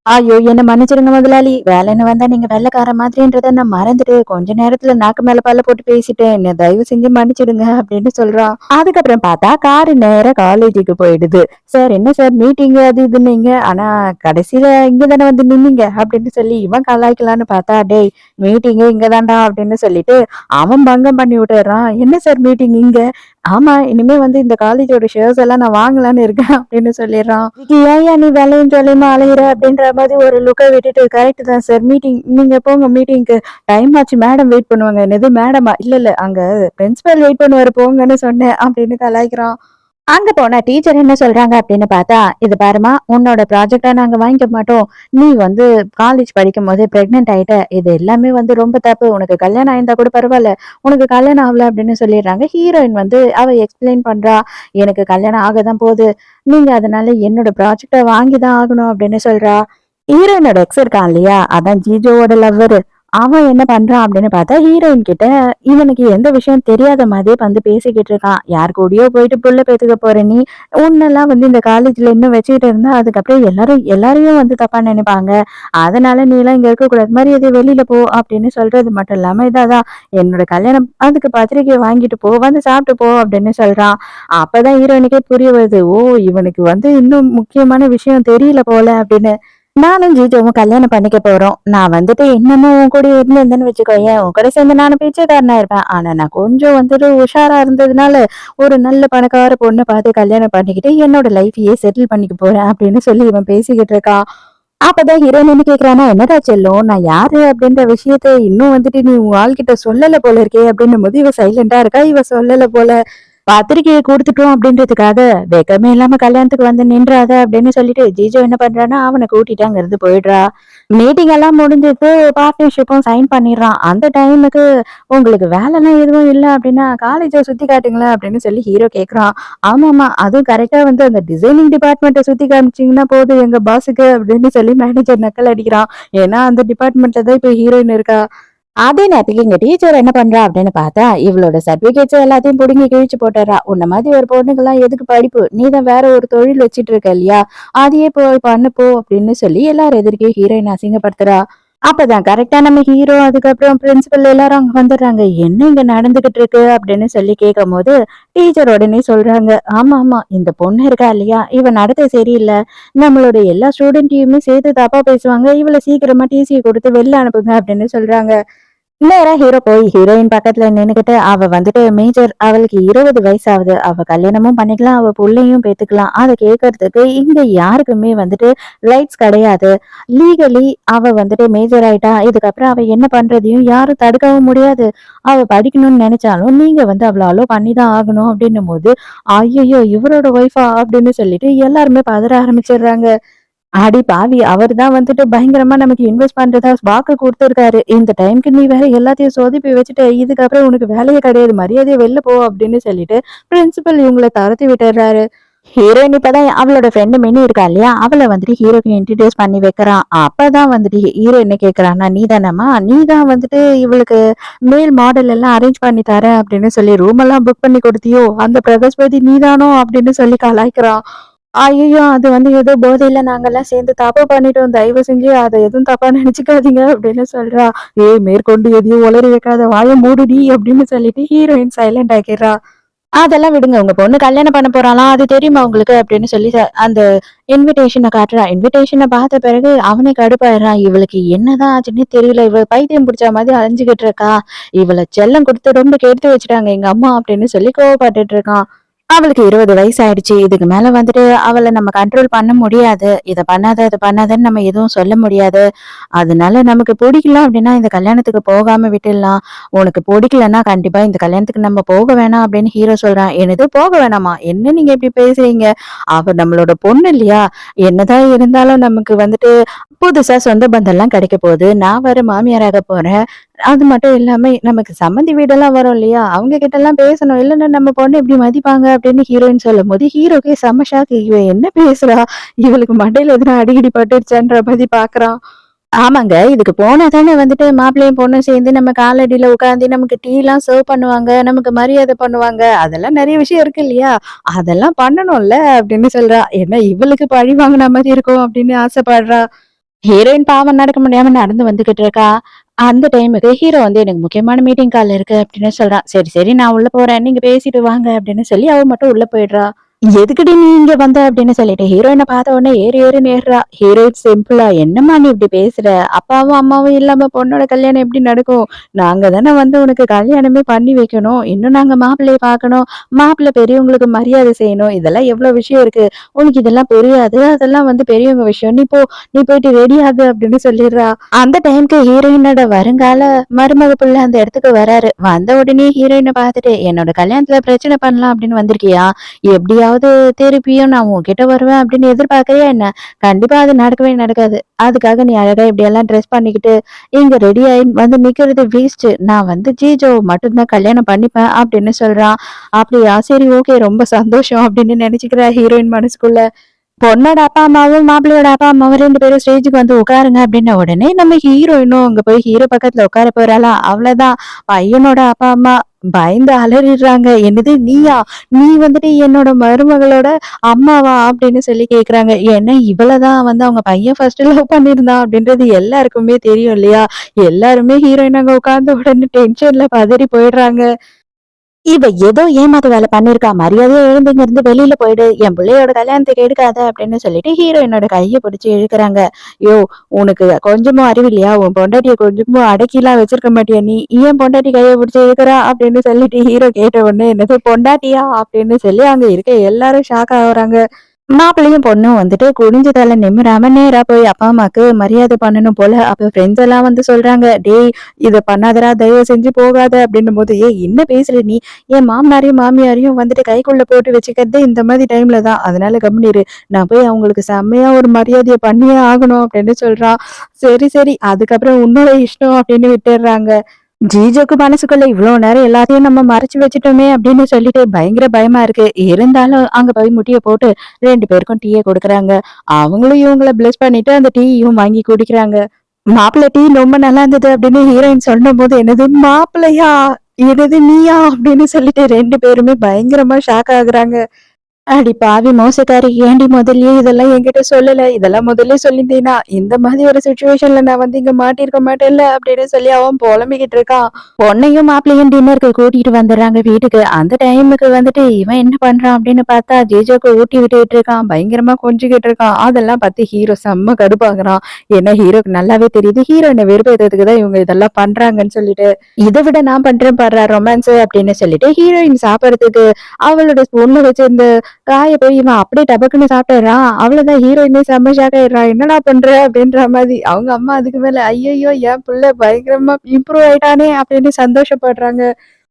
ஐயோ என்ன மன்னிச்சிடுங்க முதலாளி வேலைன்னு வந்தா நீங்க வெள்ளைக்கார மாதிரின்றத நான் மறந்துட்டு கொஞ்ச நேரத்துல நாக்கு மேல பல்ல போட்டு பேசிட்டேன் என்ன தயவு செஞ்சு மன்னிச்சிடுங்க அப்படின்னு சொல்றான். அதுக்கப்புறம் பார்த்தா காரு நேர காலேஜுக்கு போயிடுது. சார் என்ன சார் மீட்டிங் அது இதுன்னீங்க ஆனா கடைசியில இங்க தானே வந்து நின்னீங்க அப்படின்னு சொல்லி இவன் கலாய்க்கலான்னு பார்த்தா டேய் மீட்டிங்கே இங்கதான்டா அப்படின்னு சொல்லிட்டு அவன் பங்கம் பண்ணி விட்டுறான். என்ன சார் மீட்டிங் இங்க? ஆமா இனிமே வந்து இந்த காலேஜோட ஷேர்ஸ் எல்லாம் நான் வாங்கலான்னு இருக்கேன் அப்படின்னு சொல்லிடுறான். இதுக்கு ஏன் நீ வேலையும் சொல்லியுமா அலையிற அப்படின்ற மாதிரி ஒரு லுக்கை விட்டுட்டு கரெக்ட் தான் சார் மீட்டிங் நீங்க போங்க மீட்டிங்க்கு டைம் ஆச்சு மேடம் வெயிட் பண்ணுவாங்க. என்னது மேடமா? இல்ல இல்ல அங்க பிரின்சிபல் வெயிட் பண்ணுவாரு போங்கன்னு சொன்னேன் அப்படின்னு கலாய்க்கிறான். அங்க போனா டீச்சர் என்ன சொல்றாங்க அப்படின்னு பார்த்தா இது பாருமா உன்னோட ப்ராஜெக்டா நாங்க வாங்கிக்க மாட்டோம். நீ வந்து காலேஜ் படிக்கும் போதே பிரெக்னென்ட் ஆயிட்ட இது எல்லாமே வந்து ரொம்ப தப்பு. உனக்கு கல்யாணம் ஆயிருந்தா கூட பரவாயில்ல உனக்கு கல்யாணம் ஆகல அப்படின்னு சொல்லிடுறாங்க. ஹீரோயின் வந்து அவ எக்ஸ்பிளைன் பண்றா. எனக்கு கல்யாணம் ஆகதான் போகுது நீங்க அதனால என்னோட ப்ராஜெக்டை வாங்கிதான் ஆகணும் அப்படின்னு சொல்றா. ஹீரோயினோட எக்ஸ் இருக்கான் இல்லையா அதான் ஜீஜோவோட லவ்வர். அவன் என்ன பண்றான் அப்படின்னு பார்த்தா ஹீரோயின் கிட்ட இவனுக்கு எந்த விஷயம் தெரியாத மாதிரியே வந்து பேசிக்கிட்டு இருக்கான். யார் கூடயோ போயிட்டு புள்ள பேத்துக்க போற நீ உன்னெல்லாம் வந்து இந்த காலேஜ்ல இன்னும் வச்சுக்கிட்டு இருந்தா அதுக்கப்புறம் எல்லாரையும் வந்து தப்பா நினைப்பாங்க. அதனால நீ எல்லாம் இங்க இருக்க கூடாது மரியாதை வெளியில போ அப்படின்னு சொல்றது மட்டும் இல்லாம இதாதான் என்னோட கல்யாணம் அதுக்கு பத்திரிக்கையை வாங்கிட்டு போ வந்து சாப்பிட்டு போ அப்படின்னு சொல்றான். அப்பதான் ஹீரோயினுக்கே புரிய வருது. ஓ இவனுக்கு வந்து இன்னும் முக்கியமான விஷயம் தெரியல போல அப்படின்னு. நானும் ஜீஜோவும் கல்யாணம் பண்ணிக்க போறோம். நான் வந்துட்டு இன்னமும் உன் கூட இருந்திருந்தேன்னு வச்சுக்கோயேன் உன் கூட சேர்ந்து நானும் பிச்சைக்காரனா இருப்பேன். ஆனா நான் கொஞ்சம் வந்துட்டு உஷாரா இருந்ததுனால ஒரு நல்ல பணக்கார பொண்ணை பார்த்து கல்யாணம் பண்ணிக்கிட்டு என்னோட லைஃபையே செட்டில் பண்ணிக்க போறேன் அப்படின்னு சொல்லி இவன் பேசிக்கிட்டு இருக்கான். அப்பதான் ஹீரோயின் என்ன கேக்குறானா என்னடா செல்லும் நான் யாரு அப்படின்ற விஷயத்த இன்னும் வந்துட்டு நீ உன் ஆள்கிட்ட சொல்லல போல இருக்கே அப்படின்னும் போது இவ சைலண்டா இருக்கா. இவ சொல்லல போல. பத்திரிக்கையை கொடுத்துட்டோம் அப்படின்றதுக்காக வெக்கமே இல்லாம கல்யாணத்துக்கு வந்து நின்றாத அப்படின்னு சொல்லிட்டு ஜீஜோ என்ன பண்றான்னா அவனை கூட்டிட்டு அங்க இருந்து போயிடுறா. மீட்டிங் எல்லாம் முடிஞ்சிட்டு பார்ட்னர்ஷிப்பும் சைன் பண்ணிடுறான். அந்த டைமுக்கு உங்களுக்கு வேலைலாம் எதுவும் இல்லை அப்படின்னா காலேஜை சுத்தி காட்டுங்களேன் அப்படின்னு சொல்லி ஹீரோ கேக்குறான். ஆமாமா அதுவும் கரெக்டா வந்து அந்த டிசைனிங் டிபார்ட்மெண்ட்டை சுத்தி காமிச்சிங்கன்னா போதும் எங்க பாஸுக்கு அப்படின்னு சொல்லி மேனேஜர் நக்கல் அடிக்கிறான். ஏன்னா அந்த டிபார்ட்மெண்ட்ல தான் இப்ப ஹீரோயின் இருக்கா. அதே நேரத்துக்கு எங்க டீச்சர் என்ன பண்றா அப்படின்னு பார்த்தா இவளோட சர்டிபிகேட்ஸ் எல்லாத்தையும் புடுங்கி கிழிச்சு போட்டுறா. உன்ன மாதிரி ஒரு பொண்ணுக்கெல்லாம் எதுக்கு படிப்பு நீதான் வேற ஒரு தொழில் வச்சிட்டு இருக்க இல்லையா அதையே போய் பண்ணு போ அப்படின்னு சொல்லி எல்லாரும் எதிர்க்கே ஹீரோயின் அசிங்கப்படுத்துறா. அப்பதான் கரெக்டா நம்ம ஹீரோ அதுக்கப்புறம் பிரின்சிபல் எல்லாரும் அங்க வந்துடுறாங்க. என்ன இங்க நடந்துகிட்டு இருக்கு அப்படின்னு சொல்லி கேட்கும் போது டீச்சர் உடனே சொல்றாங்க. ஆமா ஆமா இந்த பொண்ணு இருக்கா இல்லையா இவ நடத்தை சரியில்லை. நம்மளோட எல்லா ஸ்டூடெண்ட்டையுமே சேர்த்து தப்பா பேசுவாங்க. இவளை சீக்கிரமா டிசியை கொடுத்து வெளில அனுப்புங்க அப்படின்னு சொல்றாங்க. நேரா ஹீரோ போய் ஹீரோயின் பக்கத்துல நின்னுகிட்டு அவ வந்துட்டு மேஜர் அவளுக்கு 20 வயசு ஆகுது. அவ கல்யாணமும் பண்ணிக்கலாம். அவ புள்ளையும் பெத்துக்கலாம். அத கேட்கறதுக்கு இங்க யாருக்குமே வந்துட்டு ரைட்ஸ் கிடையாது. லீகலி அவ வந்துட்டு மேஜர் ஆயிட்டா. இதுக்கப்புறம் அவ என்ன பண்றதையும் யாரும் தடுக்கவும் முடியாது. அவ படிக்கணும்னு நினைச்சாலும் நீங்க வந்து அவள அலோ பண்ணி தான் ஆகணும் அப்படின்னும்போது, ஐய்யய்யோ! இவரோட ஒய்ஃபா அப்படின்னு சொல்லிட்டு எல்லாருமே பதற ஆரம்பிச்சுடுறாங்க. அடி பாவி! அவரு தான் வந்துட்டு பயங்கரமா நமக்கு இன்வெஸ்ட் பண்றதா வாக்கு குடுத்துருக்காரு. இந்த டைம்க்கு நீ வேற எல்லாத்தையும் சொதப்பி வச்சுட்ட. இதுக்கப்புறம் உனக்கு வேலையே கிடையாது. மரியாதையா வெளில போ அப்படின்னு சொல்லிட்டு பிரின்சிபல் இவங்கள தொரத்தி விட்டுர்றாரு. ஹீரோயின் இப்பதான் அவளோட ஃப்ரெண்ட் மினி இருக்கா இல்லையா? அவள வந்துட்டு ஹீரோக்கு இன்ட்ரோடியூஸ் பண்ணி வைக்கிறான். அப்பதான் வந்துட்டு ஹீரோ என்ன கேட்கிறான்னா, "நீ தானம்மா? நீ தான் வந்துட்டு இவளுக்கு மேல் மாடல் எல்லாம் அரேஞ்ச் பண்ணி தரேன் அப்படின்னு சொல்லி ரூம் எல்லாம் புக் பண்ணி கொடுத்தியோ? அந்த பிரகஸ்பதி நீதானோ?" அப்படின்னு சொல்லி கலாய்க்கிறான். ஐயய்யோ! அது வந்து ஏதோ போதையில நாங்கலாம் சேர்ந்து தப்பு பண்ணிட்டோம். தயவு செஞ்சு அத எதுவும் தப்பா நெனச்சுக்காதீங்க அப்படின்னு சொல்றா. "ஏய் மேற்கொண்டு எதையும் உளறி வைக்காத, வாய மூடுடி" அப்படின்னு சொல்லிட்டு ஹீரோயின் சைலண்ட் ஆக்கிர்றா. "அதெல்லாம் விடுங்க. உங்க பொண்ணு கல்யாணம் பண்ண போறாளாம். அது தெரியுமா உங்களுக்கு?" அப்படின்னு சொல்லி அந்த இன்விடேஷன காட்டுறா. இன்விடேஷன பார்த்த பிறகு அவனே கடுப்பாயிடுறான். இவளுக்கு என்னதான் ஆச்சுன்னே தெரியல. இவ பைத்தியம் பிடிச்ச மாதிரி அலைஞ்சுகிட்டு இருக்கா. இவள செல்லம் குடுத்து ரொம்ப கெடுத்து வச்சுட்டாங்க எங்க அம்மா அப்படின்னு சொல்லி கோவப்பட்டுட்டு இருக்கான். அவளுக்கு 20 வயசு ஆயிடுச்சு. இதுக்கு மேல வந்துட்டு அவள நம்ம கண்ட்ரோல் பண்ண முடியாது. இத பண்ணாத, அத பண்ணாதன்னு நம்ம எதுவும் சொல்ல முடியாது. அதனால நமக்கு பிடிக்கல அப்டின்னா இந்த கல்யாணத்துக்கு போகாம விட்டுடலாம். உனக்கு பிடிக்கலன்னா கண்டிப்பா இந்த கல்யாணத்துக்கு நம்ம போக வேணாம் அப்டின்னு ஹீரோ சொல்றான். என்னது போக வேணாமா? என்ன நீங்க இப்டி பேசுறீங்க? அவ நம்மளோட பொண்ணு இல்லையா? என்னதான் இருந்தாலும் நமக்கு வந்துட்டு புதுசா சொந்த பந்தம்லாம் கிடைக்க போகுது. நான் வேற மாமியாராக போறேன். அது மட்டும் இல்லாம நமக்கு சம்மந்தி வீடெல்லாம் வரும் இல்லையா? அவங்க கிட்டலாம் பேசணும். இல்லன்னா நம்ம பொண்ண எப்படி மதிப்பாங்க அப்படின்னு ஹீரோயின் சொல்லும்போது, ஹீரோக்கே செம்ம ஷாக்கு. இவ என்ன பேசுறா? இவளுக்கு மண்டையில எதுனா அடிகிடி பட்டுருச்சான்ற மாரி பார்க்குறான். ஆமாங்க. இதுக்கு போனா தானே வந்துட்டு மாப்பிள்ளையும் பொண்ணும் சேர்ந்து நம்ம காலடியில உட்காந்து நமக்கு டீலாம் சர்வ் பண்ணுவாங்க. நமக்கு மரியாதை பண்ணுவாங்க. அதெல்லாம் நெறைய விஷயம் இருக்கு இல்லையா? அதெல்லாம் பண்ணணும்ல அப்படின்னு சொல்றா. என்ன இவளுக்கு பழி வாங்குன மாரி இருக்கும் அப்படின்னு ஆசைப்படுறா. ஹீரோயின் பாவம் நடக்க முடியாம நடந்து வந்துகிட்டு இருக்கா. அந்த டைமுக்கு ஹீரோ வந்து எனக்கு முக்கியமான மீட்டிங் கால் இருக்கு அப்படின்னு சொல்றான். சரி, சரி நான் உள்ள போறேன். நீங்க பேசிட்டு வாங்க அப்படின்னு சொல்லி அவ மட்டும் உள்ள போயிடுறா. எதுக்குடி நீ இங்க வந்த அப்படின்னு சொல்லிட்டு ஹீரோயின பார்த்த உடனே ஏறி ஏறின்னு ஏறுறா. ஹீரோயின் சிம்பிளா என்னம்மா நீ இப்படி பேசுற? அப்பாவும் அம்மாவும் இல்லாம பொண்ணோட கல்யாணம் எப்படி நடக்கும்? நாங்க தானே வந்து உனக்கு கல்யாணமே பண்ணி வைக்கணும். இன்னும் நாங்க மாப்பிள்ளைய பார்க்கணும். மாப்பிள்ளை பெரியவங்களுக்கு மரியாதை செய்யணும். இதெல்லாம் எவ்வளவு விஷயம் இருக்கு. உனக்கு இதெல்லாம் புரியாது. அதெல்லாம் வந்து பெரியவங்க விஷயம். நீ போ. நீ போயிட்டு ரெடி ஆகு அப்படின்னு சொல்லிடுறா. அந்த டைம்க்கு ஹீரோயினோட வருங்கால மருமக புள்ள அந்த இடத்துக்கு வராரு. வந்த உடனே ஹீரோயின பார்த்துட்டு என்னோட கல்யாணத்துல பிரச்சனை பண்ணலாம் அப்படின்னு வந்திருக்கியா? எப்படியாவது திருப்பியும் நான் உன்கிட்ட வருவேன் அப்படின்னு எதிர்பார்க்கறியா என்ன? கண்டிப்பா அது நடக்கவே நடக்காது. அதுக்காக நீ அழகா இப்படியெல்லாம் ட்ரெஸ் பண்ணிக்கிட்டு இங்க ரெடி ஆயி வந்து நிக்கிறது வேஸ்ட். நான் வந்து ஜீஜோவ மட்டும் தான் கல்யாணம் பண்ணிப்பேன் அப்படின்னு சொல்றான். அப்படியா? சரி ஓகே ரொம்ப சந்தோஷம் அப்படின்னு நினைச்சுக்கிறா ஹீரோயின் மனசுக்குள்ள. பொண்ணோட அப்பா அம்மாவும், மாப்பிள்ளையோட அப்பா அம்மாவும் 2 பேரும் ஸ்டேஜுக்கு வந்து உட்காருங்க அப்படின்ன உடனே நம்ம ஹீரோயினும் அங்க போய் ஹீரோ பக்கத்துல உட்கார போறாளா? அவ்வளவுதான். பையனோட அப்பா அம்மா பயந்து அலறிடுறாங்க. "என்னது நீயா? நீ வந்துட்டு என்னோட மருமகளோட அம்மாவா?" அப்படின்னு சொல்லி கேட்குறாங்க. ஏன்னா இவள தான் வந்து அவங்க பையன் ஃபர்ஸ்ட் லவ் பண்ணியிருந்தான் அப்படின்றது எல்லாருக்குமே தெரியும் இல்லையா? எல்லாருமே ஹீரோயின் அங்க உட்கார்ந்த உடனே டென்ஷன்ல பதறி போயிடுறாங்க. இவ ஏதோ ஏமாத்து வேலை பண்ணியிருக்கா. மரியாதையா எழுந்து இங்கிருந்து வெளியில போயிடு. என் பிள்ளையோட கல்யாணத்த கெடுக்காத அப்படின்னு சொல்லிட்டு ஹீரோயினோட கைய பிடிச்சு இழுக்குறாங்க. யோவ்! உனக்கு கொஞ்சமும் அறிவில்லையா? உன் பொண்டாட்டிய கொஞ்சமும் அடக்கிலாம் வச்சிருக்க மாட்டியா நீ? ஏன் பொண்டாட்டி கைய பிடிச்சு இழுக்குறா? அப்படின்னு சொல்லிட்டு ஹீரோ கேட்ட உடனே என்னது பொண்டாட்டியா? அப்படின்னு சொல்லி அங்க இருக்க எல்லாரும் ஷாக் ஆகுறாங்க. மாப்பிள்ளையும் பொண்ணும் வந்துட்டு குனிஞ்ச தல நிமிராம நேரா போய் அப்பா அம்மாக்கு மரியாதை பண்ணணும் போல. அப்ப ஃப்ரெண்ட்ஸ் எல்லாம் வந்து சொல்றாங்க, "டேய் இத பண்ணாதடா, தயவு செஞ்சு போகாத" அப்படின்னும்போது, "ஏய் என்ன பேசுற நீ? என் மாமனாரையும் மாமியாரையும் வந்துட்டு கைக்குள்ள போட்டு வச்சுக்கிறதே இந்த மாதிரி டைம்ல தான். அதனால கம்முனு இரு. நான் போய் அவங்களுக்கு செம்மையா ஒரு மரியாதைய பண்ணியே ஆகணும்" அப்படின்னு சொல்றான். சரி, சரி அதுக்கப்புறம் உன்னோட இஷ்டம் அப்படின்னு விட்டுர்றாங்க. ஜிஜோக்கு மனசுக்குள்ள இவ்ளோ நேரம் எல்லாத்தையும் நம்ம மறைச்சு வச்சுட்டோமே அப்படின்னு சொல்லிட்டு பயங்கர பயமா இருக்கு. இருந்தாலும் அங்க போய் முட்டிய போட்டு 2 பேருக்கும் டீய குடுக்குறாங்க. அவங்களும் இவங்கள பிளெஸ் பண்ணிட்டு அந்த டீயும் வாங்கி குடிக்கிறாங்க. மாப்பிள்ளை டீ ரொம்ப நல்லா இருந்தது அப்படின்னு ஹீரோயின் சொல்லும்போது, "என்னது மாப்பிள்ளையா? என்னது நீயா?" அப்படின்னு சொல்லிட்டு 2 பேருமே பயங்கரமா ஷாக் ஆகுறாங்க. அடி பாவி மோசக்காரி! ஏன்டி முதல்லயே இதெல்லாம் என்கிட்ட சொல்லல? இதெல்லாம் முதல்லயே சொல்லியிருந்தீன்னா, இந்த மாதிரி ஒரு சிச்சுவேஷன்ல நான் வந்து இங்க மாட்டியிருக்க மாட்டேன்ல அப்படின்னு சொல்லி அவன் புலம்பிக்கிட்டு இருக்கான். பொண்ணையும் மாப்பிள்ளையும் டின்னருக்கு கூட்டிட்டு வந்துடுறாங்க வீட்டுக்கு. அந்த டைமுக்கு வந்துட்டு இவன் என்ன பண்றான் அப்படின்னு பார்த்தா, ஜிஜோக்கு ஊட்டி விட்டுட்டு இருக்கான். பயங்கரமா கொஞ்சிக்கிட்டு இருக்கான். அதெல்லாம் பார்த்து ஹீரோ செம்ம கடுப்பாகுறான். ஏன்னா ஹீரோக்கு நல்லாவே தெரியுது. ஹீரோயின வெறுப்பேத்துறதுக்கு தான் இவங்க இதெல்லாம் பண்றாங்கன்னு சொல்லிட்டு. இத விட நான் பண்றேன் பார்றா ரொமான்ஸ் அப்படின்னு சொல்லிட்டு ஹீரோயின் சாப்பிடறதுக்கு அவளோட ஸ்பூன்ல வச்சிருந்த காய போய் இவன் அப்படியே டபக்குன்னு சாப்பிட்டுறான். அவ்வளவுதான் ஹீரோயினே செம்ம ஷாக் ஆயிடுறா. "என்னடா பண்ற?" அப்படின்ற மாதிரி. அவங்க அம்மா அதுக்கு மேல, "ஐயய்யோ! என் புள்ள பயங்கரமா இம்ப்ரூவ் ஆயிட்டானே!" அப்படின்னு சந்தோஷப்படுறாங்க.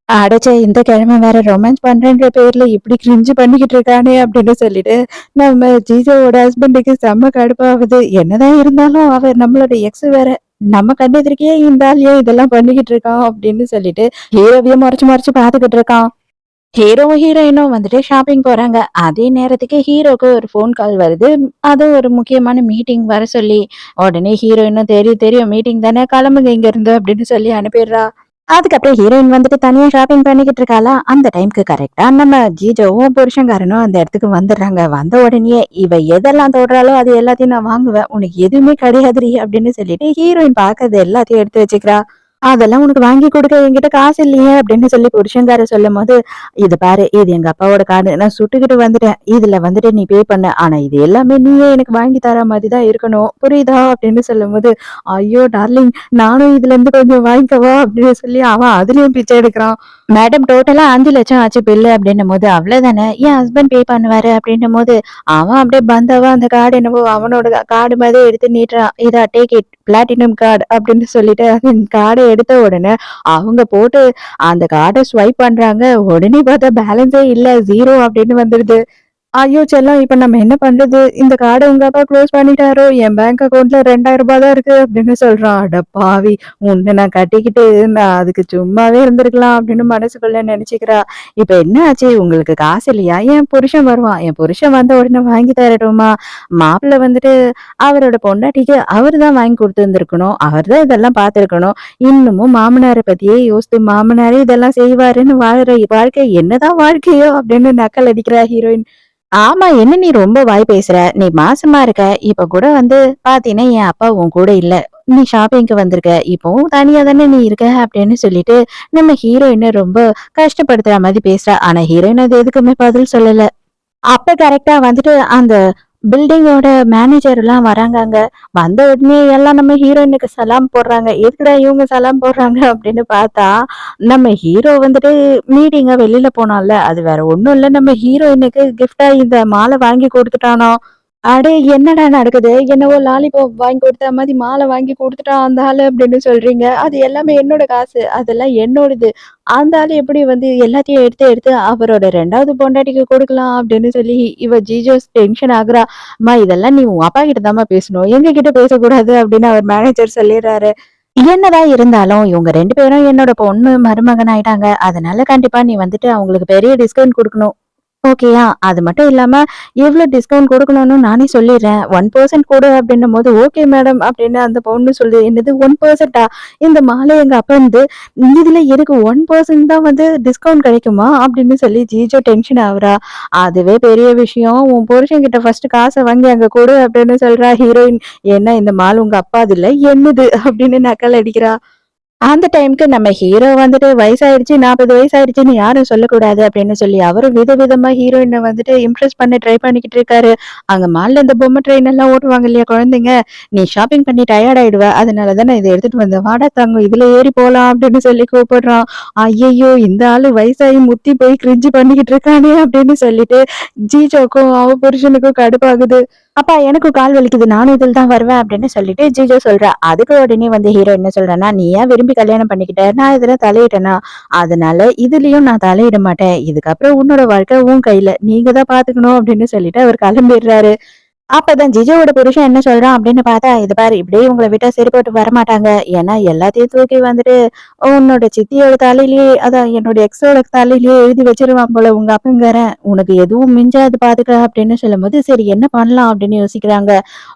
அடச்சே! இந்த கிழமை வேற ரொமான்ஸ் பண்றேன்ற பேர்ல இப்படி கிரிஞ்சு பண்ணிக்கிட்டு இருக்கானே அப்படின்னு சொல்லிட்டு, நம்ம ஜிஜோவோட ஹஸ்பண்டுக்கு செம்ம கடுப்பாகுது. என்னதான் இருந்தாலும் அவர் நம்மளோட எக்ஸ் வேற. நம்ம கண்ணு எதிர்க்கயே இந்த ஆள் ஏன் இதெல்லாம் பண்ணிக்கிட்டு இருக்கான் அப்படின்னு சொல்லிட்டு, ஹீரோவையே மொறச்சு மொறச்சு பாத்துக்கிட்டு இருக்கான். ஹீரோவும் ஹீரோயினும் வந்துட்டு ஷாப்பிங் போறாங்க. அதே நேரத்துக்கு ஹீரோக்கு ஒரு ஃபோன் கால் வருது. அது ஒரு முக்கியமான மீட்டிங் வர சொல்லி, உடனே ஹீரோயினும் தெரியும் தெரியும் மீட்டிங் தானே கிளம்புங்க இங்கருந்து அப்படின்னு சொல்லி அனுப்பிடுறா. அதுக்கப்புறம் ஹீரோயின் வந்துட்டு தனியா ஷாப்பிங் பண்ணிக்கிட்டு இருக்காளா, அந்த டைம்க்கு கரெக்ட்டா நம்ம ஜிஜோவும் புருஷன்காரனும் அந்த இடத்துக்கு வந்துடுறாங்க. வந்த உடனேயே இவ எதெல்லாம் தொடுறாளோ அது எல்லாத்தையும் நான் வாங்குவேன். உனக்கு எதுவுமே கிடையாதுடி அப்படின்னு சொல்லிட்டு ஹீரோயின் பாக்குறது எல்லாத்தையும் எடுத்து வச்சுக்கிறா. அதெல்லாம் உனக்கு வாங்கி குடுக்க என்கிட்ட காசு இல்லையே அப்படின்னு சொல்லி புருஷன்காரர் சொல்லும்போது, "இது பாரு இது எங்க அப்பாவோட கார்டு. நான் சுட்டுக்கிட்டு வந்துட்டேன். இதுல வந்துட்டு நீ பே பண்ணு. ஆனா இது எல்லாமே நீயே எனக்கு வாங்கி தர மாதிரி தான் இருக்கணும். புரியுதா?" அப்படின்னு சொல்லும்போது, "ஐயோ டார்லிங் நானும் இதுல இருந்து கொஞ்சம் வாங்கிக்கவா?" அப்படின்னு சொல்லி அவன் அதுலயும் பிச்சை எடுக்கிறான். மேடம் டோட்டலா 5,00,000 ஆச்சு பில்லு அப்படின்னும்போது, "அவ்வளவுதானே என் ஹஸ்பண்ட் பே பண்ணுவாரு" அப்படின்னும்போது, அவன் அப்படியே பந்தாவா அந்த கார்டு என்னவோ அவனோட கார்டு மாதிரி எடுத்து நீட்டுறான். "இதா டேக் இட் பிளாட்டினம் கார்டு" அப்படின்னு சொல்லிட்டு அந்த கார்ட எடுத்த உடனே அவங்க போட்டு அந்த கார்ட ஸ்வைப் பண்றாங்க. உடனே பார்த்தா பேலன்ஸே இல்ல. 0 அப்படின்னு வந்துருது. ஐயோ செல்லம்! இப்ப நம்ம என்ன பண்றது? இந்த கார்ட உங்க அப்பா குளோஸ் பண்ணிட்டாரோ! என் பேங்க் அக்கவுண்ட்ல ரூ. 2,000 தான் இருக்கு அப்படின்னு சொல்றான். அட பாவி! உன்ன நான் கட்டிக்கிட்டு நான் அதுக்கு சும்மாவே இருந்திருக்கலாம் அப்படின்னு மனசுக்குள்ள நெனச்சுக்கிறா. இப்ப என்ன ஆச்சு? உங்களுக்கு காசு இல்லையா? என் புருஷன் வருவான். என் புருஷன் வந்த உடனே வாங்கி தரட்டுமா? மாப்பிள்ளை வந்துட்டு அவரோட பொண்டாட்டிக்கு அவரு தான் வாங்கி குடுத்துருந்துருக்கணும். அவர் தான் இதெல்லாம் பார்த்துருக்கணும். இன்னமும் மாமனார பத்தியே யோசித்து மாமனாரே இதெல்லாம் செய்வாருன்னு வாழுற வாழ்க்கை என்னதான் வாழ்க்கையோ! அப்படின்னு நக்கல் அடிக்கிறா ஹீரோயின். ஆமா. என்ன நீ ரொம்ப வாய் பேசுற? நீ மாசமா இருக்க. இப்ப கூட வந்து பாத்தீன்னா, என் அப்பா உன் கூட இல்ல. நீ ஷாப்பிங்க்கு வந்திருக்க. இப்பவும் தனியா தானே நீ இருக்க அப்படின்னு சொல்லிட்டு, நம்ம ஹீரோயின ரொம்ப கஷ்டப்படுத்துற மாரி பேசுறா. ஆனா ஹீரோயின் அது எதுக்குமே பதில் சொல்லல. அப்ப கரெக்ட்டா வந்துட்டு அந்த பில்டிங்கோட மேனேஜர்லாம் வராங்க அங்க. வந்த உடனே எல்லாம் நம்ம ஹீரோயினுக்கு சலாம் போடுறாங்க. எதுக்குடா இவங்க சலாம் போடுறாங்க அப்படின்னு பார்த்தா, நம்ம ஹீரோ வந்துட்டு மீட்டிங்கா வெளில போனான்ல, அது வேற ஒண்ணும் இல்ல நம்ம ஹீரோயினுக்கு கிஃப்ட்டா இந்த மாலை வாங்கி குடுத்துட்டானாம். அடே என்னடா நடக்குது? என்னவோ லாலிபாப் வாங்கி குடுத்த மாரி மாலை வாங்கி குடுத்துட்டான் அந்த ஆளு அப்படின்னு சொல்றீங்க. அது எல்லாமே என்னோட காசு. அதெல்லாம் என்னோடது. அந்த ஆளு எப்படி வந்து எல்லாத்தையும் எடுத்து எடுத்து அவரோட 2வது பொண்டாட்டிக்கு குடுக்கலாம் அப்படின்னு சொல்லி இவ ஜிஜோஸ் டென்ஷன் ஆகுறா. அம்மா இதெல்லாம் நீ உன் அப்பா கிட்ட தாம்மா பேசணும். எங்க கிட்ட பேசக்கூடாது அப்படின்னு அவர் மேனேஜர் சொல்லிடுறாரு. என்னதான் இருந்தாலும் இவங்க 2 பேரும் என்னோட பொண்ணு மருமகன் ஆயிட்டாங்க. அதனால கண்டிப்பா நீ வந்துட்டு அவங்களுக்கு பெரிய டிஸ்கவுண்ட் குடுக்கணும். ஓகேயா? அது மட்டும் இல்லாம, எவ்ளோ டிஸ்கவுண்ட் குடுக்கணும்னு நானே சொல்லிர்றேன். 1% குடு அப்டின்னும்போது, ஓகே மேடம் அப்டின்னு அந்த பொண்ணு சொல்லுது. என்னது 1%ஆ? இந்த மாலை எங்க அப்பன்து. இதுல எனக்கு 1% தான் வந்து டிஸ்கவுண்ட் கிடைக்குமா? அப்டின்னு சொல்லி ஜிஜோ டென்ஷன் ஆவுறா. அதுவே பெரிய விஷயம். உன் புருஷன்கிட்ட ஃபர்ஸ்ட்டு காச வாங்கி அங்க குடு அப்டின்னு சொல்றா ஹீரோயின். ஏன்னா இந்த மால் உங்க அப்பாதில்ல, என்னது அப்டின்னு நக்கல் அடிக்கிறா. அந்த டைம்க்கு நம்ம ஹீரோ வந்துட்டு வயசாயிடுச்சு, 40 வயசாயிடுச்சுன்னு யாரும் சொல்லக்கூடாது அப்படின்னு சொல்லி, அவரும் விதவிதமா ஹீரோயின வந்துட்டு இம்ப்ரெஸ் பண்ண ட்ரை பண்ணிக்கிட்டு இருக்காரு. அங்க மால்ல இந்த பொம்மை ட்ரெயின் எல்லாம் ஓட்டுவாங்க இல்லையா குழந்தைங்க, "நீ ஷாப்பிங் பண்ணி டயர்ட் ஆயிடுவ. அதனால தான் நான் இத எடுத்துட்டு வந்தேன். வாடா தங்கம் இதுல ஏறி போலாம்" அப்படின்னு சொல்லி கூப்பிடுறான். ஐயய்யோ! இந்த ஆளு வயசாகி முத்தி போய் கிரிஞ்சு பண்ணிக்கிட்டு இருக்கானே அப்படின்னு சொல்லிட்டு, ஜிஜோக்கும் அவ புருஷனுக்கும் கடுப்பாகுது. அப்பா எனக்கும் கால் வலிக்குது. நானும் இதில தான் வருவேன் அப்படின்னு சொல்லிட்டு ஜிஜோ சொல்றா. அதுக்கு உடனே வந்து ஹீரோ என்ன சொல்றான்னா, "நீ ஏன் விரும்பி கல்யாணம் பண்ணிக்கிட்ட? நான் இதுல தலையிட்டேனா? அதனால இதுலயும் நான் தலையிட மாட்டேன். இதுக்கப்புறம் உன்னோட வாழ்க்கை உன் கையில. நீங்க தான் பார்த்துக்கணும்" அப்படின்னு சொல்லிட்டு அவர் கிளம்பிடுறாரு. அப்பதான் ஜிஜுவோட புருஷன் என்ன சொல்றான் அப்படின்னு பார்த்தா, "இது பாரு இப்படியே இவங்கள விட்டா சரிப்பட்டு வரமாட்டாங்க. ஏன்னா எல்லாத்தையும் தூக்கி வந்துட்டு உன்னோட சித்தியோட தலையிலேயே அதான் என்னோட எக்ஸோட தலையிலேயே எழுதி வச்சிருவான் போல உங்க அப்பங்காரன். உனக்கு எதுவும் மிஞ்சாது பாத்துக்க" அப்படின்னு சொல்லும்போது, சரி என்ன பண்ணலாம் அப்படின்னு யோசிக்கிறாங்க.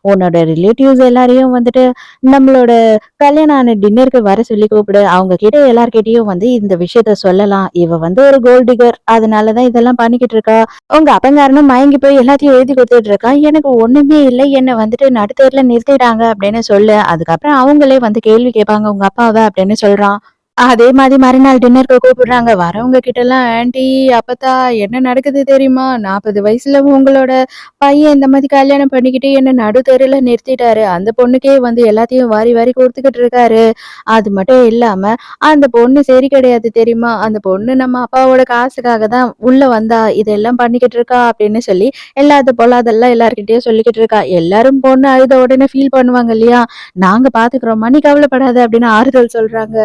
உன்னோட ரிலேட்டிவ்ஸ் எல்லாரையும் வந்துட்டு நம்மளோட கல்யாணம் ஆன டின்னருக்கு வர சொல்லி கூப்பிடு. அவங்க கிட்ட எல்லார்கிட்டயும் வந்து இந்த விஷயத்த சொல்லலாம். இவ வந்து ஒரு கோல்ட் டிகர். அதனால தான் இதெல்லாம் பண்ணிக்கிட்டு இருக்கா. உங்க அப்பங்காரனும் மயங்கி போய் எல்லாத்தையும் எழுதி குடுத்துட்டு இருக்கான். எனக்கு ஒண்ணுமே இல்ல. என்ன வந்துட்டு நடுத்தெருவுல நிறுத்திட்டாங்க அப்படின்னு சொல்லு. அதுக்கப்புறம் அவங்களே வந்து கேள்வி கேட்பாங்க உங்க அப்பாவ அப்படின்னு சொல்றான். அதே மாதிரி மறுநாள் டின்னருக்கு கூப்பிடுறாங்க. வரவங்க கிட்டலாம், "ஆன்டி, அப்பத்தா என்ன நடக்குது தெரியுமா? 40 வயசுல உங்களோட பையன் இந்த மாதிரி கல்யாணம் பண்ணிக்கிட்டு என்ன நடு தெருல நிறுத்திட்டாரு. அந்த பொண்ணுக்கே வந்து எல்லாத்தையும் வாரி வாரி குடுத்துக்கிட்டு இருக்காரு. அது மட்டும் இல்லாம, அந்த பொண்ணு சரி கிடையாது தெரியுமா? அந்த பொண்ணு நம்ம அப்பாவோட காசுக்காக தான் உள்ள வந்தா. இதெல்லாம் பண்ணிக்கிட்டு இருக்கா" அப்படின்னு சொல்லி எல்லாத்த பொல்லாதெல்லாம் எல்லார்கிட்டயும் சொல்லிக்கிட்டு இருக்கா. எல்லாரும் பொண்ணு அழுத உடனே ஃபீல் பண்ணுவாங்க இல்லையா? "நாங்க பாத்துக்கிறோம்மா, நீ கவலைப்படாத" அப்படின்னு ஆறுதல் சொல்றாங்க.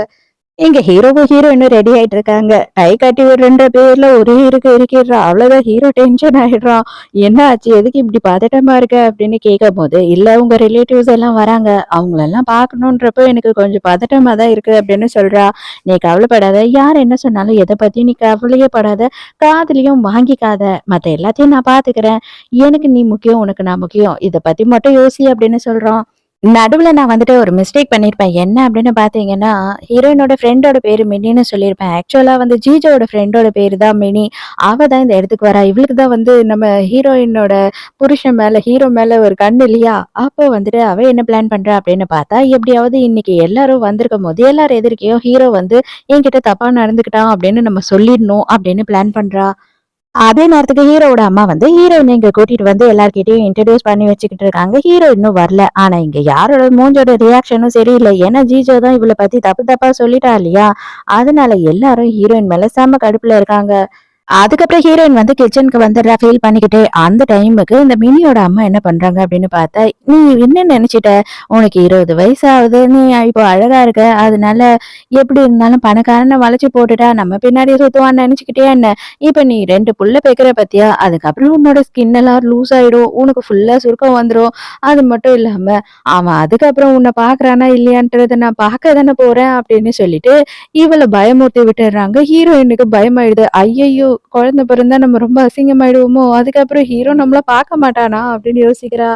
எங்க ஹீரோவும் ஹீரோயினும் ரெடி ஆயிட்டு இருக்காங்க. கை கட்டி விடுறன்ற பேர்ல ஒரே இறுக்கிடுறா. அவ்வளவுதான் ஹீரோ டென்ஷன் ஆயிடுறான். "என்ன ஆச்சு? எதுக்கு இப்படி பதட்டமா இருக்க?" அப்படின்னு கேட்கும்போது, "இல்ல உங்க ரிலேட்டிவ்ஸ் எல்லாம் வராங்க. அவங்களெல்லாம் பார்க்கணுன்றப்போ எனக்கு கொஞ்சம் பதட்டமா தான் இருக்கு" அப்படின்னு சொல்றா. "நீ கவலைப்படாத. யார் என்ன சொன்னாலும் எத பத்தியும் நீ கவலையே படாத. காதுலயும் வாங்கிக்காத. மத்த எல்லாத்தையும் நான் பார்த்துக்கிறேன். எனக்கு நீ முக்கியம். உனக்கு நான் முக்கியம். இத பத்தி மட்டும் யோசி" அப்படின்னு சொல்றான். நடுவுல நான் வந்துட்டு ஒரு மிஸ்டேக் பண்ணியிருப்பேன். என்ன அப்படின்னு பார்த்தீங்கன்னா, ஹீரோயினோட ஃப்ரெண்டோட பேரு மினின்னு சொல்லியிருப்பேன். ஆக்சுவலா வந்து ஜீஜோட ஃப்ரெண்டோட பேரு தான் மினி. அவ தான் இந்த இடத்துக்கு வரா. இவளுக்கு தான் வந்து நம்ம ஹீரோயினோட புருஷன் மேல, ஹீரோ மேல ஒரு கண்ணு இல்லையா? அப்போ வந்துட்டு அவ என்ன பிளான் பண்றா அப்படின்னு பார்த்தா, எப்படியாவது இன்னைக்கு எல்லாரும் வந்திருக்கும்போது, எல்லார் எதிர்க்கயும் ஹீரோ வந்து என்கிட்ட தப்பா நடந்துக்கிட்டான் அப்படின்னு நம்ம சொல்லிடணும் அப்படின்னு பிளான் பண்றா. அதே நேரத்துக்கு ஹீரோவோட அம்மா வந்து ஹீரோயின இங்க கூட்டிட்டு வந்து எல்லார்கிட்டயும் இன்ட்ரோடியூஸ் பண்ணி வச்சுக்கிட்டு இருக்காங்க. ஹீரோ இன்னும் வரல. ஆனா இங்க யாரோட மூஞ்சோட ரியாக்ஷனும் சரியில்ல. ஏன்னா ஜீஜோ தான் இவள பத்தி தப்பு தப்பா சொல்லிட்டா இல்லையா? அதனால எல்லாரும் ஹீரோயின் மேல செம்ம கடுப்புல இருக்காங்க. அதுக்கப்புறம் ஹீரோயின் வந்து கிச்சனுக்கு வந்துடுறா ஃபீல் பண்ணிக்கிட்டே. அந்த டைமுக்கு இந்த மினியோட அம்மா என்ன பண்றாங்க அப்படின்னு பார்த்தா, "நீ என்ன நினைச்சிட்ட? உனக்கு 20 வயசு ஆகுது. நீ இப்போ அழகா இருக்க. அதனால எப்படி இருந்தாலும் பணக்காரன வளைச்சு போட்டுட்டா நம்ம பின்னாடியே சுத்துவான்னு நினைச்சுக்கிட்டியா என்ன? இப்ப நீ 2 புள்ள பெக்குற பாத்தியா? அதுக்கப்புறம் உன்னோட ஸ்கின் எல்லாம் லூஸ் ஆயிடும். உனக்கு ஃபுல்லா சுருக்கம் வந்துரும். அது மட்டும் இல்லாம, அவன் அதுக்கப்புறம் உன்ன பார்க்கறானா இல்லையான்றத நான் பார்க்க தானே போறேன்" அப்படின்னு சொல்லிட்டு இவள பயமுறுத்தி விட்டுர்றாங்க. ஹீரோயினுக்கு பயமாயிடுது. ஐயய்யோ! குழந்தை பிறந்தா நம்ம ரொம்ப அசிங்கமாயிடுவோமோ! அதுக்கப்புறம் ஹீரோ நம்மள பார்க்க மாட்டானா? அப்படின்னு யோசிக்கிறா.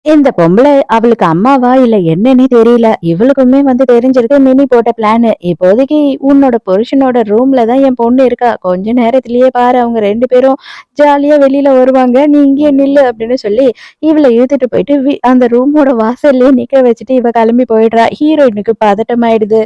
இந்த பொம்பளை அவளுக்கு அம்மாவா? இல்ல என்னன்னே தெரியல. இவளுக்குமே வந்து தெரிஞ்சிருக்கு மினி போட்ட பிளானு. இப்போதைக்கு உன்னோட புருஷனோட ரூம்ல தான் என் பொண்ணு இருக்கா. கொஞ்ச நேரத்திலேயே பாரு அவங்க 2 பேரும் ஜாலியா வெளியில வருவாங்க. நீ இங்கேயே நில்லு அப்படின்னு சொல்லி இவள இழுத்துட்டு போயிட்டு அந்த ரூமோட வாசல்லயே நிக்க வச்சுட்டு இவ கிளம்பி போயிடுறா. ஹீரோயினுக்கு பதட்டமாயிடுது.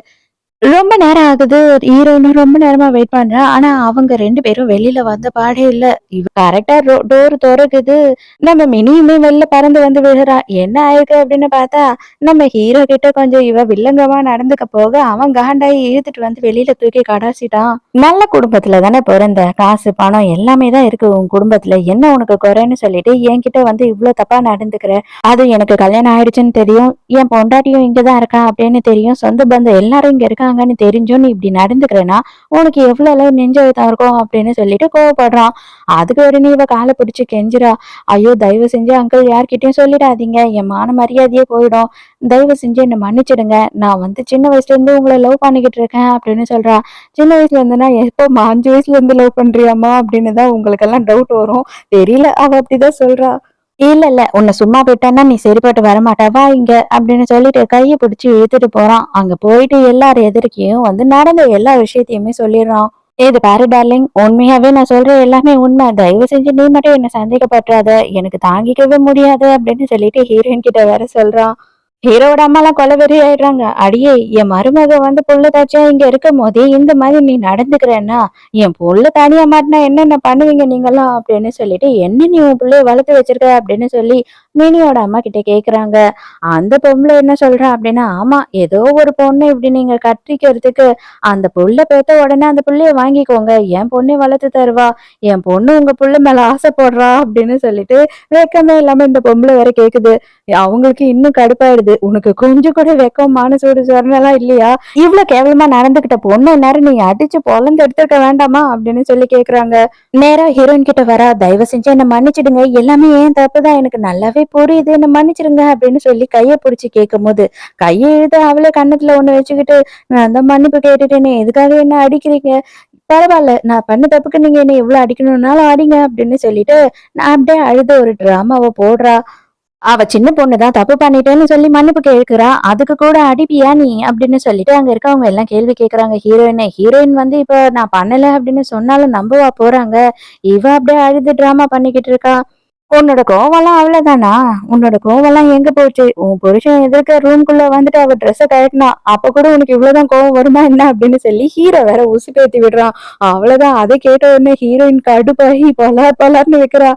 ரொம்ப நேரம் ஆகுது. ஹீரோயினும் ரொம்ப நேரமா வெயிட் பண்றா. ஆனா, அவங்க 2 பேரும் வெளில வந்த பாடே இல்ல. இவ கரெக்ட்டா டோர் தொறக்குது. நம்ம மினியுமே வெளில பறந்து வந்து விழுறா. என்ன ஆயிருக்கு அப்படின்னு பார்த்தா, நம்ம ஹீரோ கிட்ட கொஞ்சம் இவ வில்லங்கமா நடந்துக்க போக, அவன் காண்டாயி இழுத்துட்டு வந்து வெளில தூக்கி கடாசிட்டான். நல்ல குடும்பத்துல தானே பொறந்த. காசு, பணம் எல்லாமே தான் இருக்கு உன் குடும்பத்துல. என்ன உனக்கு குறைன்னு சொல்லிட்டு என்கிட்ட வந்து இவ்ளோ தப்பா நடந்துக்கிற? அது எனக்கு கல்யாணம் ஆயிடுச்சுன்னு தெரியும். என் பொண்டாட்டியும் இங்க தான் இருக்கா அப்படின்னு தெரியும். சொந்த பந்தம் எல்லாரும் இங்க இருக்காங்கன்னு தெரிஞ்சும் நீ இப்படி நடந்துக்கிறேன்னா, உனக்கு எவ்வளவு அளவு நெஞ்செழுத்தம் இருக்கும் அப்படின்னு சொல்லிட்டு கோவப்படுறான். அதுக்கு உடனே இவ கால பிடிச்சு கெஞ்சுறா. ஐயோ! தயவு செஞ்சு அங்கிள் யார்கிட்டயும் சொல்லிடாதீங்க. என் மான மரியாதையே போயிடும். தயவு செஞ்சு என்ன மன்னிச்சிடுங்க. நான் வந்து சின்ன வயசுல இருந்து உங்கள லவ் பண்ணிக்கிட்டு இருக்கேன் அப்படின்னு சொல்றா. சின்ன வயசுல இருந்துன்னா எப்போம்மா 5 வயசுல இருந்து லவ் பண்றியாம்மா? அப்படின்னு தான் உங்களுக்கெல்லாம் டவுட் வரும். தெரியல. அவ அப்படிதான் சொல்றா. இல்ல, இல்ல. உன்ன சும்மா விட்டேன்னா நீ சரிப்பட்டு வரமாட்ட. வா இங்க அப்படின்னு சொல்லிட்டு கைய பிடிச்சு இழுத்துட்டு போறான். அங்க போயிட்டு எல்லார் எதிர்க்கயும் வந்து நடந்த எல்லா விஷயத்தையுமே சொல்லிடுறான். "இது பாரு டார்லிங், உண்மையாவே நான் சொல்ற எல்லாமே உண்மை. தயவு செஞ்சு நீ மட்டும் என்ன சந்தேகப்பட்றாத. எனக்கு தாங்கிக்கவே முடியாது" அப்படின்னு சொல்லிட்டு ஹீரோயின் கிட்ட வேற சொல்றான். ஹீரோவோட அம்மாலாம் கொலவெறி ஆயிடுறாங்க. "அடியே என் மருமக வந்து புள்ள தாச்சியா இங்க இருக்கும்போதே இந்த மாதிரி நீ நடந்துக்கிறேன்னா, என் புள்ள தனியா மாட்டுனா என்னென்ன பண்ணுவீங்க நீங்கலாம்?" அப்படின்னு சொல்லிட்டு, "என்ன நீ உன் புள்ளைய வளர்த்து வச்சிருக்க?" அப்படின்னு சொல்லி மினியோட அம்மா கிட்ட கேக்குறாங்க. அந்த பொம்பளை என்ன சொல்றா அப்படின்னா, "ஆமா ஏதோ ஒரு பொண்ணு இப்படி நீங்க கட்டிக்கிறதுக்கு அந்த புள்ள பெத்த உடனே அந்த புள்ளைய வாங்கிக்கோங்க. என் பொண்ணே வளர்த்து தருவா. என் பொண்ணு உங்க புள்ள மேல ஆசைப்படுறா" அப்படின்னு சொல்லிட்டு வெட்கமே இல்லாம இந்த பொம்பளை வேற கேக்குது. அவங்களுக்கு இன்னும் கடுப்பாயிடுது. உனக்கு கொஞ்சம் கூட வெக்கம் மனசோட சொரணெல்லாம் இல்லையா? இவ்ளோ கேவலமா நடந்துகிட்ட பொண்ண நேரம் நீ அடிச்சு பொளந்து எடுத்துருக்க வேண்டாமா அப்படின்னு சொல்லி கேக்குறாங்க. நேரா ஹீரோயின் கிட்ட வரா, தயவு செஞ்சு என்ன மன்னிச்சிடுங்க, எல்லாமே ஏன் தப்புதான், எனக்கு நல்லாவே புரியுது, என்ன மன்னிச்சிடுங்க அப்படின்னு சொல்லி கைய புடிச்சு கேட்கும்போது, கைய இழுத்து அவளே கன்னத்துல ஒண்ணு வச்சுக்கிட்டு, நான் தான் மன்னிப்பு கேட்டுட்டேனே, எதுக்காக என்ன அடிக்கிறீங்க? பரவால்ல, நான் பண்ண தப்புக்கு நீங்க என்ன எவ்வளவு அடிக்கணும்னாலும் அடிங்க அப்படின்னு சொல்லிட்டு, நான் அப்படியே அழுது ஒரு டிராமாவ போடுறா. அவ சின்ன பொண்ணு தான், தப்பு பண்ணிட்டேன்னு சொல்லி மன்னிப்பு கேட்கிறா. அதுக்கு கூட அடிப்பியா நீ? அப்படின்னு சொல்லிட்டு அங்க இருக்கவங்க எல்லாம் கேள்வி கேட்கறாங்க ஹீரோயின. ஹீரோயின் வந்து இப்ப நான் பண்ணல அப்படின்னு சொன்னாலும் நம்பவா போறாங்க? இவ அப்படியே அழுது டிராமா பண்ணிக்கிட்டு இருக்கா. உன்னோட கோவம்லாம் அவ்வளவுதானா? உன்னோட கோவம்லாம் எங்க போச்சு? உன் புருஷன் எதிர்க்க ரூம்குள்ள வந்துட்டு அவ ட்ரெஸ்ஸ கழட்டினா. அப்ப கூட உனக்கு இவ்வளவுதான் கோவம் வருமா என்ன? அப்படின்னு சொல்லி ஹீரோ வேற உசுப்பேத்தி விடுறான். அவ்வளவுதான். அதை கேட்ட உடனே ஹீரோயின் கடுப்பாகி பலார் பலார்னு வைக்கிறா.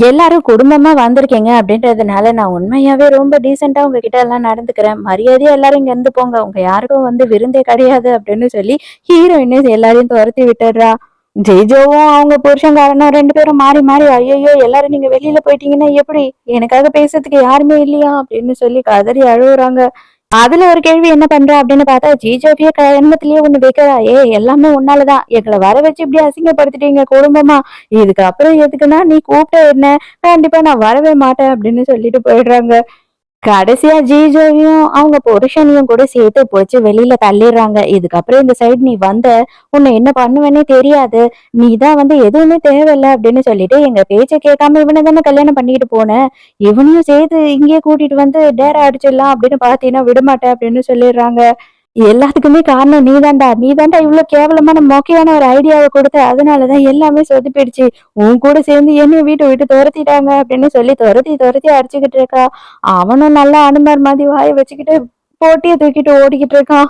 எல்லாரும் குடும்பமா வந்திருக்கீங்க அப்படின்றதுனால நான் உண்மையாவே ரொம்ப டீசென்ட்டா உங்ககிட்ட எல்லாம் நடந்துக்கிறேன். மரியாதையா எல்லாரும் இங்க இருந்து போங்க. உங்க யாருக்கும் வந்து விருந்தே கிடையாது அப்படின்னு சொல்லி ஹீரோயின் எல்லாரையும் துரத்தி விட்டுடுறா. ஜெய்ஜோவும் அவங்க புருஷன்காரனும் 2 பேரும் மாறி மாறி, ஐயையோ! எல்லாரும் நீங்க வெளியில போயிட்டீங்கன்னா எப்படி? எனக்காக பேசுறதுக்கு யாருமே இல்லையா? அப்படின்னு சொல்லி கதறி அழுவுறாங்க. அதுல ஒரு கேள்வி என்ன பண்றா அப்படின்னு பார்த்தா, ஜிஜோவிய கன்னத்திலேயே ஒண்ணு வைக்கிறா. ஏய் எல்லாமே உன்னால தான். எங்கள வர வச்சு இப்படி அசிங்கப்படுத்திட்டீங்க குடும்பமா. இதுக்கப்புறம் எதுக்குன்னா நீ கூப்பிட்ட என்ன? கண்டிப்பா நான் வரவே மாட்டேன் அப்படின்னு சொல்லிட்டு போயிடுறாங்க. கடைசியா ஜீஜோவையும் அவங்க புருஷனையும் கூட சேர்த்து புடிச்சு வெளியில தள்ளிடுறாங்க. இதுக்கப்புறம் இந்த சைடு நீ வந்த, உன்னை என்ன பண்ணுவேன்னே தெரியாது. நீ தான் வந்து எதுவுமே தேவையில்ல அப்படின்னு சொல்லிட்டு எங்க பேச்ச கேட்காம இவனை தானே கல்யாணம் பண்ணிட்டு போன. இவனையும் சேர்த்து இங்கேயே கூட்டிட்டு வந்து டேரா அடிச்சிடலாம் அப்படின்னு பார்த்தீங்கன்னா விடமாட்டேன் அப்படின்னு சொல்லிடுறாங்க. எல்லாத்துக்குமே காரணம் நீதான்டா. நீதான்டா இவ்ளோ கேவலமான மொக்கையான ஒரு ஐடியாவ குடுத்த. அதனாலதான் எல்லாமே சொதப்பிடுச்சு. உன் கூட சேர்ந்து என்னைய வீட்ட விட்டு தொரத்திட்டாங்க அப்படின்னு சொல்லி தொரத்தி தொரத்தி அடிச்சுக்கிட்டு இருக்கா. அவனும் நல்லா அனுமார் மாதிரி வாய வச்சுக்கிட்டு போட்டிய தூக்கிட்டு ஓடிக்கிட்டு இருக்கான்.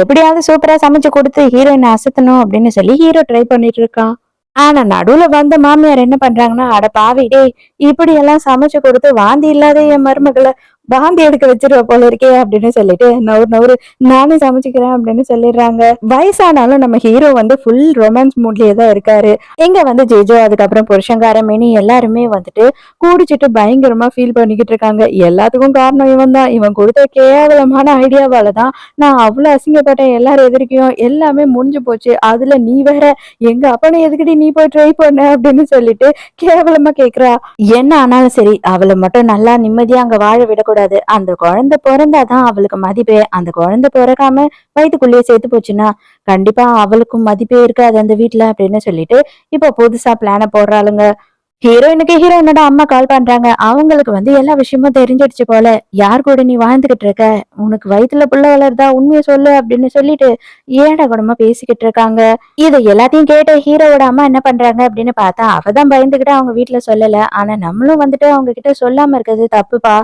எப்படியாவது சூப்பரா சமைச்சு கொடுத்து ஹீரோயின அசத்தணும் அப்படின்னு சொல்லி ஹீரோ ட்ரை பண்ணிட்டு இருக்கான். ஆனா நடுவுல வந்த மாமியார் என்ன பண்றாங்கன்னா, அட பாவி டேய்! இப்படி எல்லாம் சமைச்சு கொடுத்து வாந்தி இல்லாத என் மருமகள வாந்தி எடுக்க வச்சிருவ போல இருக்கே அப்படின்னு சொல்லிட்டு, நவுறு நவுறு நானே சமைச்சுக்கிறேன் அப்படின்னு சொல்லிடுறாங்க. வயசானாலும் நம்ம ஹீரோ வந்து ஃபுல் ரொமான்ஸ் மூட்லயே தான் இருக்காரு. இங்க வந்து ஜெஜோ அதுக்கப்புறம் புருஷங்காரன் மினி எல்லாருமே வந்துட்டு குடிச்சிட்டு பயங்கரமா ஃபீல் பண்ணிக்கிட்டு இருக்காங்க. எல்லாத்துக்கும் காரணம் இவன் தான். இவன் கொடுத்த கேவலமான ஐடியாவால தான் நான் அவ்வளவு அசிங்கப்பட்டேன் எல்லாரும் எதிர்க்கையும். எல்லாமே முடிஞ்சு போச்சு. அதுல நீ வேற எங்க அப்பனை எதுக்குடி நீ போய் ட்ரை பண்ண அப்படின்னு சொல்லிட்டு கேவலமா கேக்குறா. என்ன ஆனாலும் சரி அவளை மட்டும் நல்லா நிம்மதியா அங்க வாழ விடக்கூடாது. அந்த குழந்தை பிறந்தாதான் அவளுக்கு மதிப்பே. அந்த குழந்தை பிறக்காம வயித்துக்குள்ளேயே சேர்த்து போச்சுன்னா கண்டிப்பா அவளுக்கும் மதிப்பே இருக்காது அந்த வீட்டுல அப்படின்னு சொல்லிட்டு இப்ப புதுசா பிளான போடுறாளுங்க. ஹீரோயினுக்கு ஹீரோயினோட அம்மா கால் பண்றாங்க. அவங்களுக்கு வந்து எல்லா விஷயமும் தெரிஞ்சிடுச்சு போல. யார் கூட நீ வாழ்ந்துகிட்டு இருக்க? உனக்கு வயித்துல புள்ள வளருதா? உண்மைய சொல்லு அப்படின்னு சொல்லிட்டு ஏடா கூடமா பேசிக்கிட்டு இருக்காங்க. இது எல்லாத்தையும் கேட்ட ஹீரோவோட அம்மா என்ன பண்றாங்க அப்படின்னு பார்த்தா, அவதான் பயந்துகிட்டு அவங்க வீட்டுல சொல்லல. ஆனா நம்மளும் வந்துட்டு அவங்க கிட்ட சொல்லாம இருக்கிறது தப்புப்பா.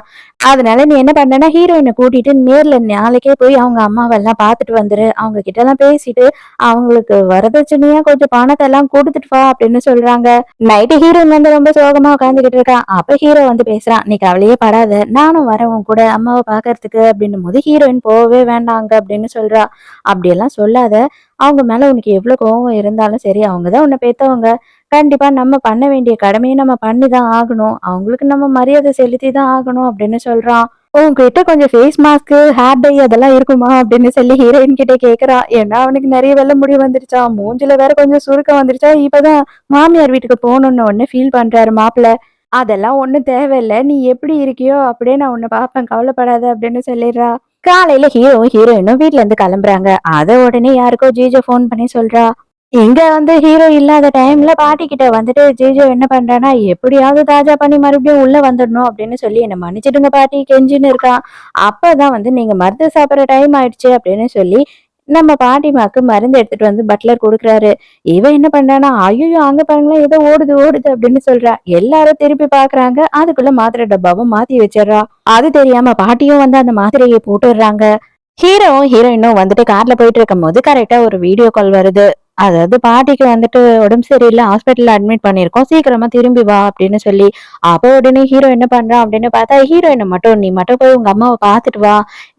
அதனால நீ என்ன பண்ணனா ஹீரோயினை கூட்டிட்டு நேர்ல நாளைக்கே போய் அவங்க அம்மாவெல்லாம் பாத்துட்டு வந்துரு. அவங்க கிட்ட எல்லாம் பேசிட்டு அவங்களுக்கு வரதட்சணையா கொஞ்சம் பணத்தை எல்லாம் கொடுத்துட்டு வா அப்படின்னு சொல்றாங்க. நைட்டு ஹீரோயின் வந்து ரொம்ப சோகமா உட்காந்துக்கிட்டு இருக்கான். அப்ப ஹீரோ வந்து பேசுறான், நீ கவலையே படாத, நானும் வரேன் உன் கூட அம்மாவை பாக்குறதுக்கு அப்படின்னும் போது ஹீரோயின் போகவே வேண்டாங்க அப்படின்னு சொல்றா. அப்படியெல்லாம் சொல்லாத, அவங்க மேல உனக்கு எவ்வளவு கோவம் இருந்தாலும் சரி, அவங்கதான் உன்னை பெத்தவங்க. கண்டிப்பா நம்ம பண்ண வேண்டிய கடமையை நம்ம பண்ணிதான் ஆகணும். அவங்களுக்கு நம்ம மரியாதை செலுத்தி தான் ஆகணும் அப்படின்னு சொல்றான். உன்கிட்ட கொஞ்சம் ஃபேஸ் மாஸ்க், ஹேர் டை அதெல்லாம் இருக்குமா அப்படின்னு சொல்லி ஹீரோயின் கிட்ட கேக்குறான். ஏன்னா அவனுக்கு நிறைய வெள்ளை முடி வந்துருச்சா, மூஞ்சில வேற கொஞ்சம் சுருக்கம் வந்துருச்சா. இப்பதான் மாமியார் வீட்டுக்கு போகணும்னு ஒண்ணு ஃபீல் பண்றாரு மாப்பிள்ள. அதெல்லாம் ஒண்ணும் தேவையில்ல, நீ எப்படி இருக்கியோ அப்படியே நான் உன்னை பாப்பேன், கவலைப்படாத அப்படின்னு சொல்லிடுறா. காலையில ஹீரோயினும் வீட்ல இருந்து கிளம்புறாங்க. அத உடனே யாருக்கோ ஜீஜோ ஃபோன் பண்ணி சொல்றா. இங்க வந்து ஹீரோ இல்லாத டைம்ல பாட்டி கிட்ட வந்துட்டு ஜீஜோ என்ன பண்றானா, எப்படியாவது தாஜா பண்ணி மறுபடியும் உள்ள வந்துடணும் அப்படின்னு சொல்லி என்ன மன்னிச்சிடுங்க பாட்டி கெஞ்சின்னு இருக்கான். அப்பதான் வந்து நீங்க மருந்து சாப்பிடுற டைம் ஆயிடுச்சு அப்படின்னு சொல்லி நம்ம பாட்டிமாக்கு மருந்து எடுத்துட்டு வந்து பட்லர் கொடுக்குறாரு. இவன் என்ன பண்றானா, ஐயோ அங்க பாருங்களேன் ஏதோ ஓடுது ஓடுது அப்படின்னு சொல்றா. எல்லாரும் திருப்பி பாக்குறாங்க. அதுக்குள்ள மாத்திரை டப்பாவும் மாத்தி வச்சிடறா. அது தெரியாம பாட்டியும் வந்து அந்த மாத்திரையை போட்டுடுறாங்க. ஹீரோவும் ஹீரோயினும் வந்துட்டு கார்ல போயிட்டு இருக்கும் போது கரெக்டா ஒரு வீடியோ கால் வருது. அதாவது பாட்டிக்கு வந்துட்டு உடம்பு சரியில்லை, ஹாஸ்பிட்டல்ல அட்மிட் பண்ணிருக்கோம், சீக்கிரமா திரும்பி வா அப்படின்னு சொல்லி. அப்ப உடனே ஹீரோ என்ன பண்றான் அப்படின்னு பார்த்தா, ஹீரோயினை மட்டும் நீ மட்டும் போய் உங்க அம்மாவை பார்த்துட்டு வா,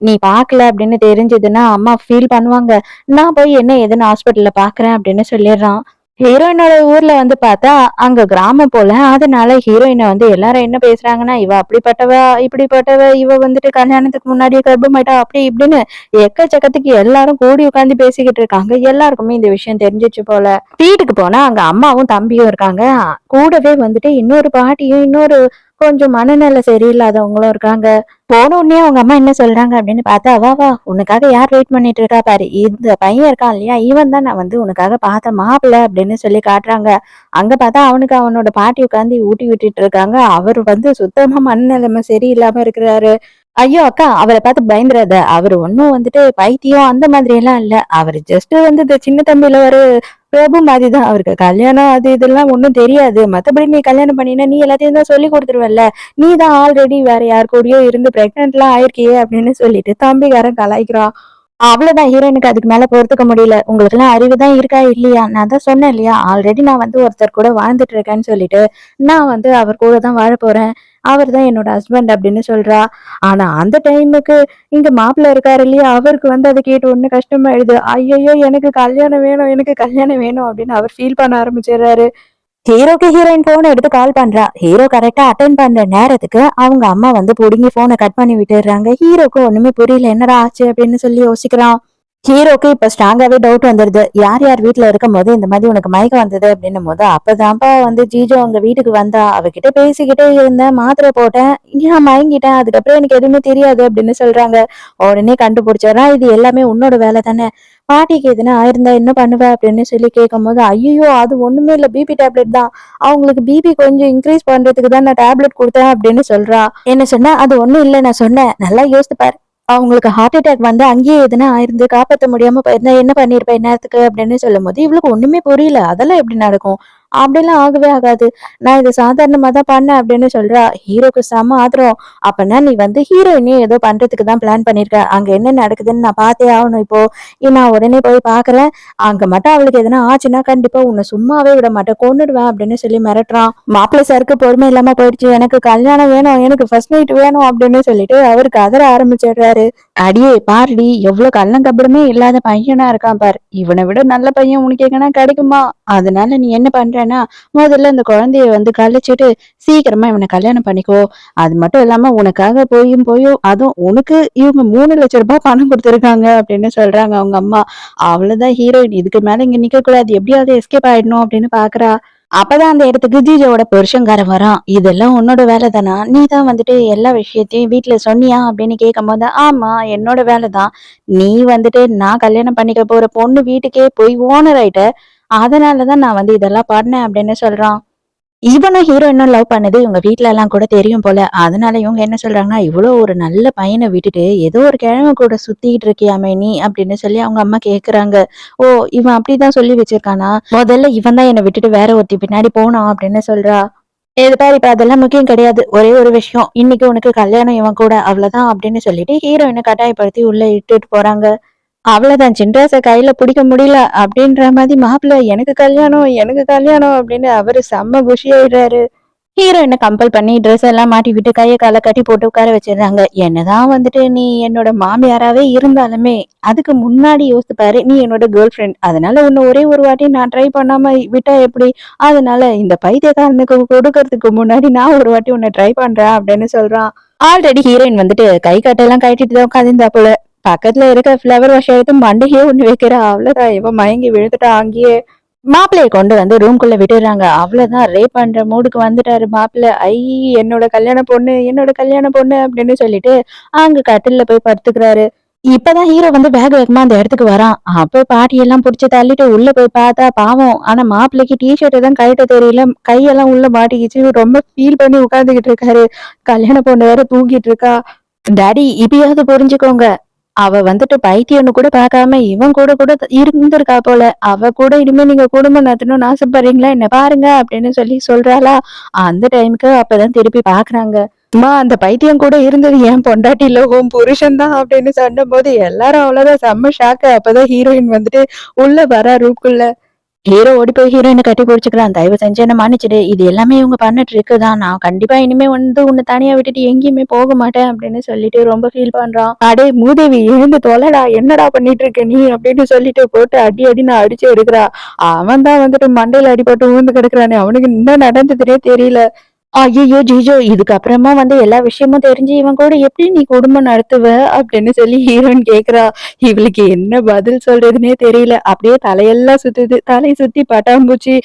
நீ பார்க்கல அப்படின்னு தெரிஞ்சதுன்னா அம்மா ஃபீல் பண்ணுவாங்க, நான் போய் என்ன ஏதுன்னு ஹாஸ்பிட்டல்ல பாக்குறேன் அப்படின்னு சொல்லிடுறான். ஹீரோயினோட ஊர்ல வந்து பார்த்தா, அங்க கிராமம் போல. அதனால ஹீரோயின வந்து எல்லாரும் என்ன பேசுறாங்கன்னா, "இவ அப்படிப்பட்டவ, இப்படிப்பட்டவ, இவ வந்துட்டு கல்யாணத்துக்கு முன்னாடியே கர்ப்பமாயிட்டா" அப்படி இப்படின்னு எக்கச்சக்கத்துக்கு எல்லாரும் கூடி உட்கார்ந்து பேசிக்கிட்டு இருக்காங்க. எல்லாருக்குமே இந்த விஷயம் தெரிஞ்சுச்சு போல. வீட்டுக்கு போனா அங்க அம்மாவும், தம்பியும் இருக்காங்க. கூடவே வந்துட்டு இன்னொரு பாட்டியும், இன்னொரு கொஞ்சம் மனநிலை சரியில்லாதவங்களும் இருக்காங்க. போன உடனே அவங்க அம்மா என்ன சொல்றாங்க அப்படின்னு பார்த்தா, "வா வா உனக்காக யார் வெயிட் பண்ணிட்டு இருக்கா பாரு. இந்த பையன் இருக்கான் இல்லையா, இவன் தான் நான் வந்து உனக்காக பார்த்த மாப்பிள்ளை" அப்படின்னு சொல்லி காட்டுறாங்க. அங்க பார்த்தா அவனுக்கு அவனோட பாட்டி உட்கார்ந்து ஊட்டி விட்டுட்டு இருக்காங்க. அவரு வந்து சுத்தமா மனநிலைமை சரியில்லாம இருக்கிறாரு. ஐயோ! அக்கா அவர பார்த்து பயந்துறாத. அவரு ஒண்ணும் வந்துட்டு பைத்தியம் அந்த மாதிரி எல்லாம் இல்ல. அவரு ஜஸ்ட் வந்து இந்த சின்ன தம்பில ஒரு பிரபு மாதிரி தான். அவருக்கு கல்யாணம் அது இதெல்லாம் ஒண்ணும் தெரியாது. மத்தபடி நீ கல்யாணம் பண்ணினா நீ எல்லாத்தையும் தான் சொல்லிக் குடுத்துருவல்ல. நீ தான் ஆல்ரெடி வேற யார் கூடயோ இருந்து பிரெக்னன்ட்லாம் ஆயிருக்கியே அப்படின்னு சொல்லிட்டு தம்பிக்காரன் கலாய்க்கிறான். அவ்வளவுதான் ஹீரோயினுக்கு அதுக்கு மேல பொறுத்துக்க முடியல. உங்களுக்கெல்லாம் அறிவு தான் இருக்கா இல்லையா? நான் தான் சொன்னேன் இல்லையா? ஆல்ரெடி நான் வந்து ஒருத்தர் கூட வாழ்ந்துட்டு இருக்கேன்னு சொல்லிட்டு, நான் வந்து அவர் கூட தான் வாழப் போறேன். அவர் தான் என்னோட ஹஸ்பண்ட் அப்படின்னு சொல்றா. ஆனா அந்த டைமுக்கு இங்க மாப்பிள்ளை இருக்காரு இல்லையா? அவருக்கு வந்து அத கேட்ட உடனே கஷ்டமாயிடுது. ஐயய்யோ! எனக்கு கல்யாணம் வேணும், எனக்கு கல்யாணம் வேணும் அப்படின்னு அவர் ஃபீல் பண்ண ஆரம்பிச்சுடுறாரு. ஹீரோக்கு ஹீரோயின் போன் எடுத்து கால் பண்றா. ஹீரோ கரெக்டா அட்டென்ட் பண்ற நேரத்துக்கு அவங்க அம்மா வந்து புடுங்கி போனை கட் பண்ணி விட்டுடுறாங்க. ஹீரோக்கு ஒண்ணுமே புரியல. என்னடா ஆச்சு அப்படின்னு சொல்லி யோசிக்கிறான். ஹீரோக்கு இப்ப ஸ்ட்ராங்காவே டவுட் வந்துருது. யார் யார் வீட்ல இருக்கும்போது இந்த மாதிரி உனக்கு மயக்கம் வந்தது அப்படின்னும் போது, அப்பதான்ப்பா வந்து ஜீஜோ அவங்க வீட்டுக்கு வந்தா. அவகிட்ட பேசிக்கிட்டே இருந்தேன். மாத்திரை போட்டேன். நான் மயங்கிட்டேன். அதுக்கப்புறம் எனக்கு எதுவுமே தெரியாது அப்படின்னு சொல்றாங்க. உடனே கண்டுபிடிச்சிடுறான். இது எல்லாமே உன்னோட வேலை தானே. பாட்டிக்கு எதுனா ஆயிருந்தா என்ன பண்ணுவ அப்படின்னு சொல்லி கேட்கும்போது, ஐயோ அது ஒண்ணுமே இல்ல. பிபி டேப்லெட் தான். அவங்களுக்கு பிபி கொஞ்சம் இன்க்ரீஸ் பண்றதுக்கு தான் நான் டேப்லெட் கொடுத்தேன் அப்படின்னு சொல்றா. என்ன சொன்னா, அது ஒண்ணும் இல்ல நான் சொன்னேன். நல்லா யோசித்து பாரு. அவங்களுக்கு ஹார்ட் அட்டாக் வந்து அங்கேயே எதுனா ஆயிருந்து காப்பாத்த முடியாம போயிருந்தா என்ன பண்ணிருப்ப இந்நேரத்துக்கு அப்படின்னு சொல்லும்போது, இவளுக்கு ஒண்ணுமே புரியல. அதெல்லாம் எப்படி நடக்கும்? அப்படிலாம் ஆகவே ஆகாது. நான் இத சாதாரணமா தான் பண்ணேன் அப்படின்னு சொல்றா. ஹீரோக்கு செம ஆத்திரம். அப்பன்னா நீ வந்து ஹீரோயினையும் ஏதோ பண்றதுக்கு தான் பிளான் பண்ணிருக்க. அங்க என்ன நடக்குதுன்னு நான் பார்த்தே ஆகணும் இப்போ. நான் உடனே போய் பார்க்குறேன். அங்க மட்டும் அவளுக்கு எதனா ஆச்சுன்னா கண்டிப்பா உன்னை சும்மாவே விட மாட்டேன். கொன்னுடுவேன் அப்படின்னு சொல்லி மிரட்டுறான். மாப்பிள்ளை சாருக்கு பொறுமை இல்லாம போயிடுச்சு. எனக்கு கல்யாணம் வேணும். எனக்கு ஃபர்ஸ்ட் நைட் வேணும் அப்படின்னு சொல்லிட்டு அவரு கதற ஆரம்பிச்சிடுறாரு. அடியே பாருடி எவ்வளவு கள்ளங்கபடமே இல்லாத பையனா இருக்கான் பாரு. இவனை விட நல்ல பையன் உனக்கு எங்கன்னா கிடைக்குமா? அதனால நீ என்ன பண்றேன்னா முதல்ல இந்த குழந்தைய வந்து கழிச்சிட்டு சீக்கிரமா இவனை கல்யாணம் பண்ணிக்கோ. அது மட்டும் இல்லாம உனக்காக போயும் போயும் அதுவும் உனக்கு இவங்க 3,00,000 ரூபாய் பணம் கொடுத்துருக்காங்க அப்படின்னு சொல்றாங்க அவங்க அம்மா. அவ்வளவுதான் ஹீரோயின் இதுக்கு மேல இங்க நிக்க கூடாது. எப்படியாவது எஸ்கேப் ஆயிடணும் அப்படின்னு பாக்குறா. அப்பதான் அந்த இடத்துக்கு ஜிஜோவோட புருஷன்காரன் வரான். இதெல்லாம் உன்னோட வேலை தானா? நீ தான் வந்துட்டு எல்லா விஷயத்தையும் வீட்ல சொன்னியா அப்படின்னு கேட்கும்போது, ஆமா என்னோட வேலை தான். நீ வந்துட்டு நான் கல்யாணம் பண்ணிக்க போற பொண்ணு வீட்டுக்கே போய் ஓனர் ஆயிட்ட. அதனாலதான் நான் வந்து இதெல்லாம் பண்ணேன் அப்படின்னு சொல்றான். இவனும் ஹீரோயினும் லவ் பண்ணது இவங்க வீட்ல எல்லாம் கூட தெரியும் போல. அதனால இவங்க என்ன சொல்றாங்கன்னா, "இவ்ளோ ஒரு நல்ல பையன விட்டுட்டு, ஏதோ ஒரு கிழவன் கூட சுத்திட்டு இருக்கியாமே நீ" அப்படின்னு சொல்லி அவங்க அம்மா கேக்குறாங்க. "ஓ! இவன் அப்படிதான் சொல்லி வச்சிருக்கானா? முதல்ல இவன் தான் என்ன விட்டுட்டு வேற ஒருத்தி பின்னாடி போனான்" அப்படின்னு சொல்றா. "இது பாரு இப்ப அதெல்லாம் முக்கியம் கிடையாது. ஒரே ஒரு விஷயம். இன்னைக்கு உனக்கு கல்யாணம் இவன் கூட. அவ்வளவுதான்" அப்படின்னு சொல்லிட்டு ஹீரோயின கட்டாயப்படுத்தி உள்ள இட்டுட்டு போறாங்க. அவ்வளவுதான் சின்ராச கையில பிடிக்க முடியல அப்படின்ற மாதிரி மாப்பிள்ளை எனக்கு கல்யாணம் எனக்கு கல்யாணம் அப்படின்னு அவரு செம்ம குஷி ஆயிடுறாரு. ஹீரோயின கம்பல் பண்ணி ட்ரெஸ் எல்லாம் மாட்டி விட்டு கைய கால கட்டி போட்டு உட்கார வச்சிடுறாங்க. என்னதான் வந்துட்டு நீ என்னோட மாமியாராவே இருந்தாலுமே அதுக்கு முன்னாடி யோசிச்சு பாரு நீ என்னோட கேர்ள் ஃப்ரெண்ட். அதனால உன்னை ஒரே ஒரு வாட்டி நான் ட்ரை பண்ணாம விட்டா எப்படி? அதனால இந்த பைத்தியக்காரனுக்கு கொடுக்கறதுக்கு முன்னாடி நான் ஒரு வாட்டி உன்னை ட்ரை பண்றேன் அப்படின்னு சொல்றான். ஆல்ரெடி ஹீரோயின் வந்துட்டு கை கட்டெல்லாம் கட்டிட்டு தான் உட்காந்துருந்தா போல. பக்கத்துல இருக்க ஃப்ளவர் வாஷ் எடுத்து மண்டையே ஒண்ணு வைக்கிறா. அவ்வளவுதான் இவன் மயங்கி விழுந்துட்டா அங்கேயே. மாப்பிள்ளைய கொண்டு வந்து ரூம்குள்ள விட்டுறாங்க. அவ்வளவுதான் ரேப் பண்ற மூடுக்கு வந்துட்டாரு மாப்பிள்ளை. ஐ என்னோட கல்யாண பொண்ணு, என்னோட கல்யாண பொண்ணு அப்படின்னு சொல்லிட்டு அங்க கட்டில்ல போய் படுத்துக்கிறாரு. இப்பதான் ஹீரோ வந்து வேக வேகமா அந்த இடத்துக்கு வரான். அப்ப பாட்டி எல்லாம் புடிச்சு தள்ளிட்டு உள்ள போய் பார்த்தா பாவம். ஆனா மாப்பிள்ளைக்கு டிஷர்ட் தான் கழட்ட தெரியல. கையெல்லாம் உள்ள மாட்டிக்கிச்சு. ரொம்ப ஃபீல் பண்ணி உட்கார்ந்துகிட்டு இருக்காரு. கல்யாண பொண்ணு வேற தூங்கிட்டு இருக்கா. டாடி இப்பயாவது புரிஞ்சுக்கோங்க. அவ வந்துட்டு பைத்தியம்னு கூட பார்க்காம இவன் கூட கூட இருந்திருக்கா போல. அவ கூட இனிமே நீங்க குடும்பம் நடத்தணும்னு ஆசைப்படுறீங்களா என்ன பாருங்க அப்படின்னு சொல்லி சொல்றாளா. அந்த டைமுக்கு அப்பதான் திருப்பி பாக்குறாங்க. அம்மா அந்த பைத்தியம் கூட இருந்தது என் பொண்டாட்டி இல்ல உன் புருஷன் தான் அப்படின்னு சொன்னும் போது எல்லாரும் அவ்வளவுதான் செம்ம ஷாக்கு. அப்பதான் ஹீரோயின் வந்துட்டு உள்ள வரா ரூம்குள்ள. ஹீரோ ஓடி போய் ஹீரோயின கட்டி பிடிச்சுக்கிறான். தயவு செஞ்சு என்ன மன்னிச்சிடு. இது எல்லாமே இவங்க பண்ண ட்ரிக்கு தான். நான் கண்டிப்பா இனிமே வந்து உன்னை தனியா விட்டுட்டு எங்கேயுமே போக மாட்டேன் அப்படின்னு சொல்லிட்டு ரொம்ப ஃபீல் பண்றான். அடே மூதேவி எழுந்து தொலைடா, என்னடா பண்ணிட்டு இருக்க நீ அப்படின்னு சொல்லிட்டு போட்டு அடி அடின்னு அடிச்சு எடுக்கிறா. அவன் தான் வந்துட்டு மண்டையில அடிபட்டு விழுந்து கிடக்குறானே, அவனுக்கு என்ன நடந்ததுன்னே தெரியல. ஐயையோ! ஜிஜோ இதுக்கப்புறமா வந்து எல்லா விஷயமும் தெரிஞ்சு இவன் கூட எப்படி நீ குடும்பம் நடத்துவ? அப்படின்னு சொல்லி ஹீரோயின் கேட்கிறா. இவளுக்கு என்ன பதில் சொல்றதுன்னே தெரியல. அப்படியே தலையெல்லாம் சுத்துது. தலை சுத்தி பட்டாம்பூச்சி,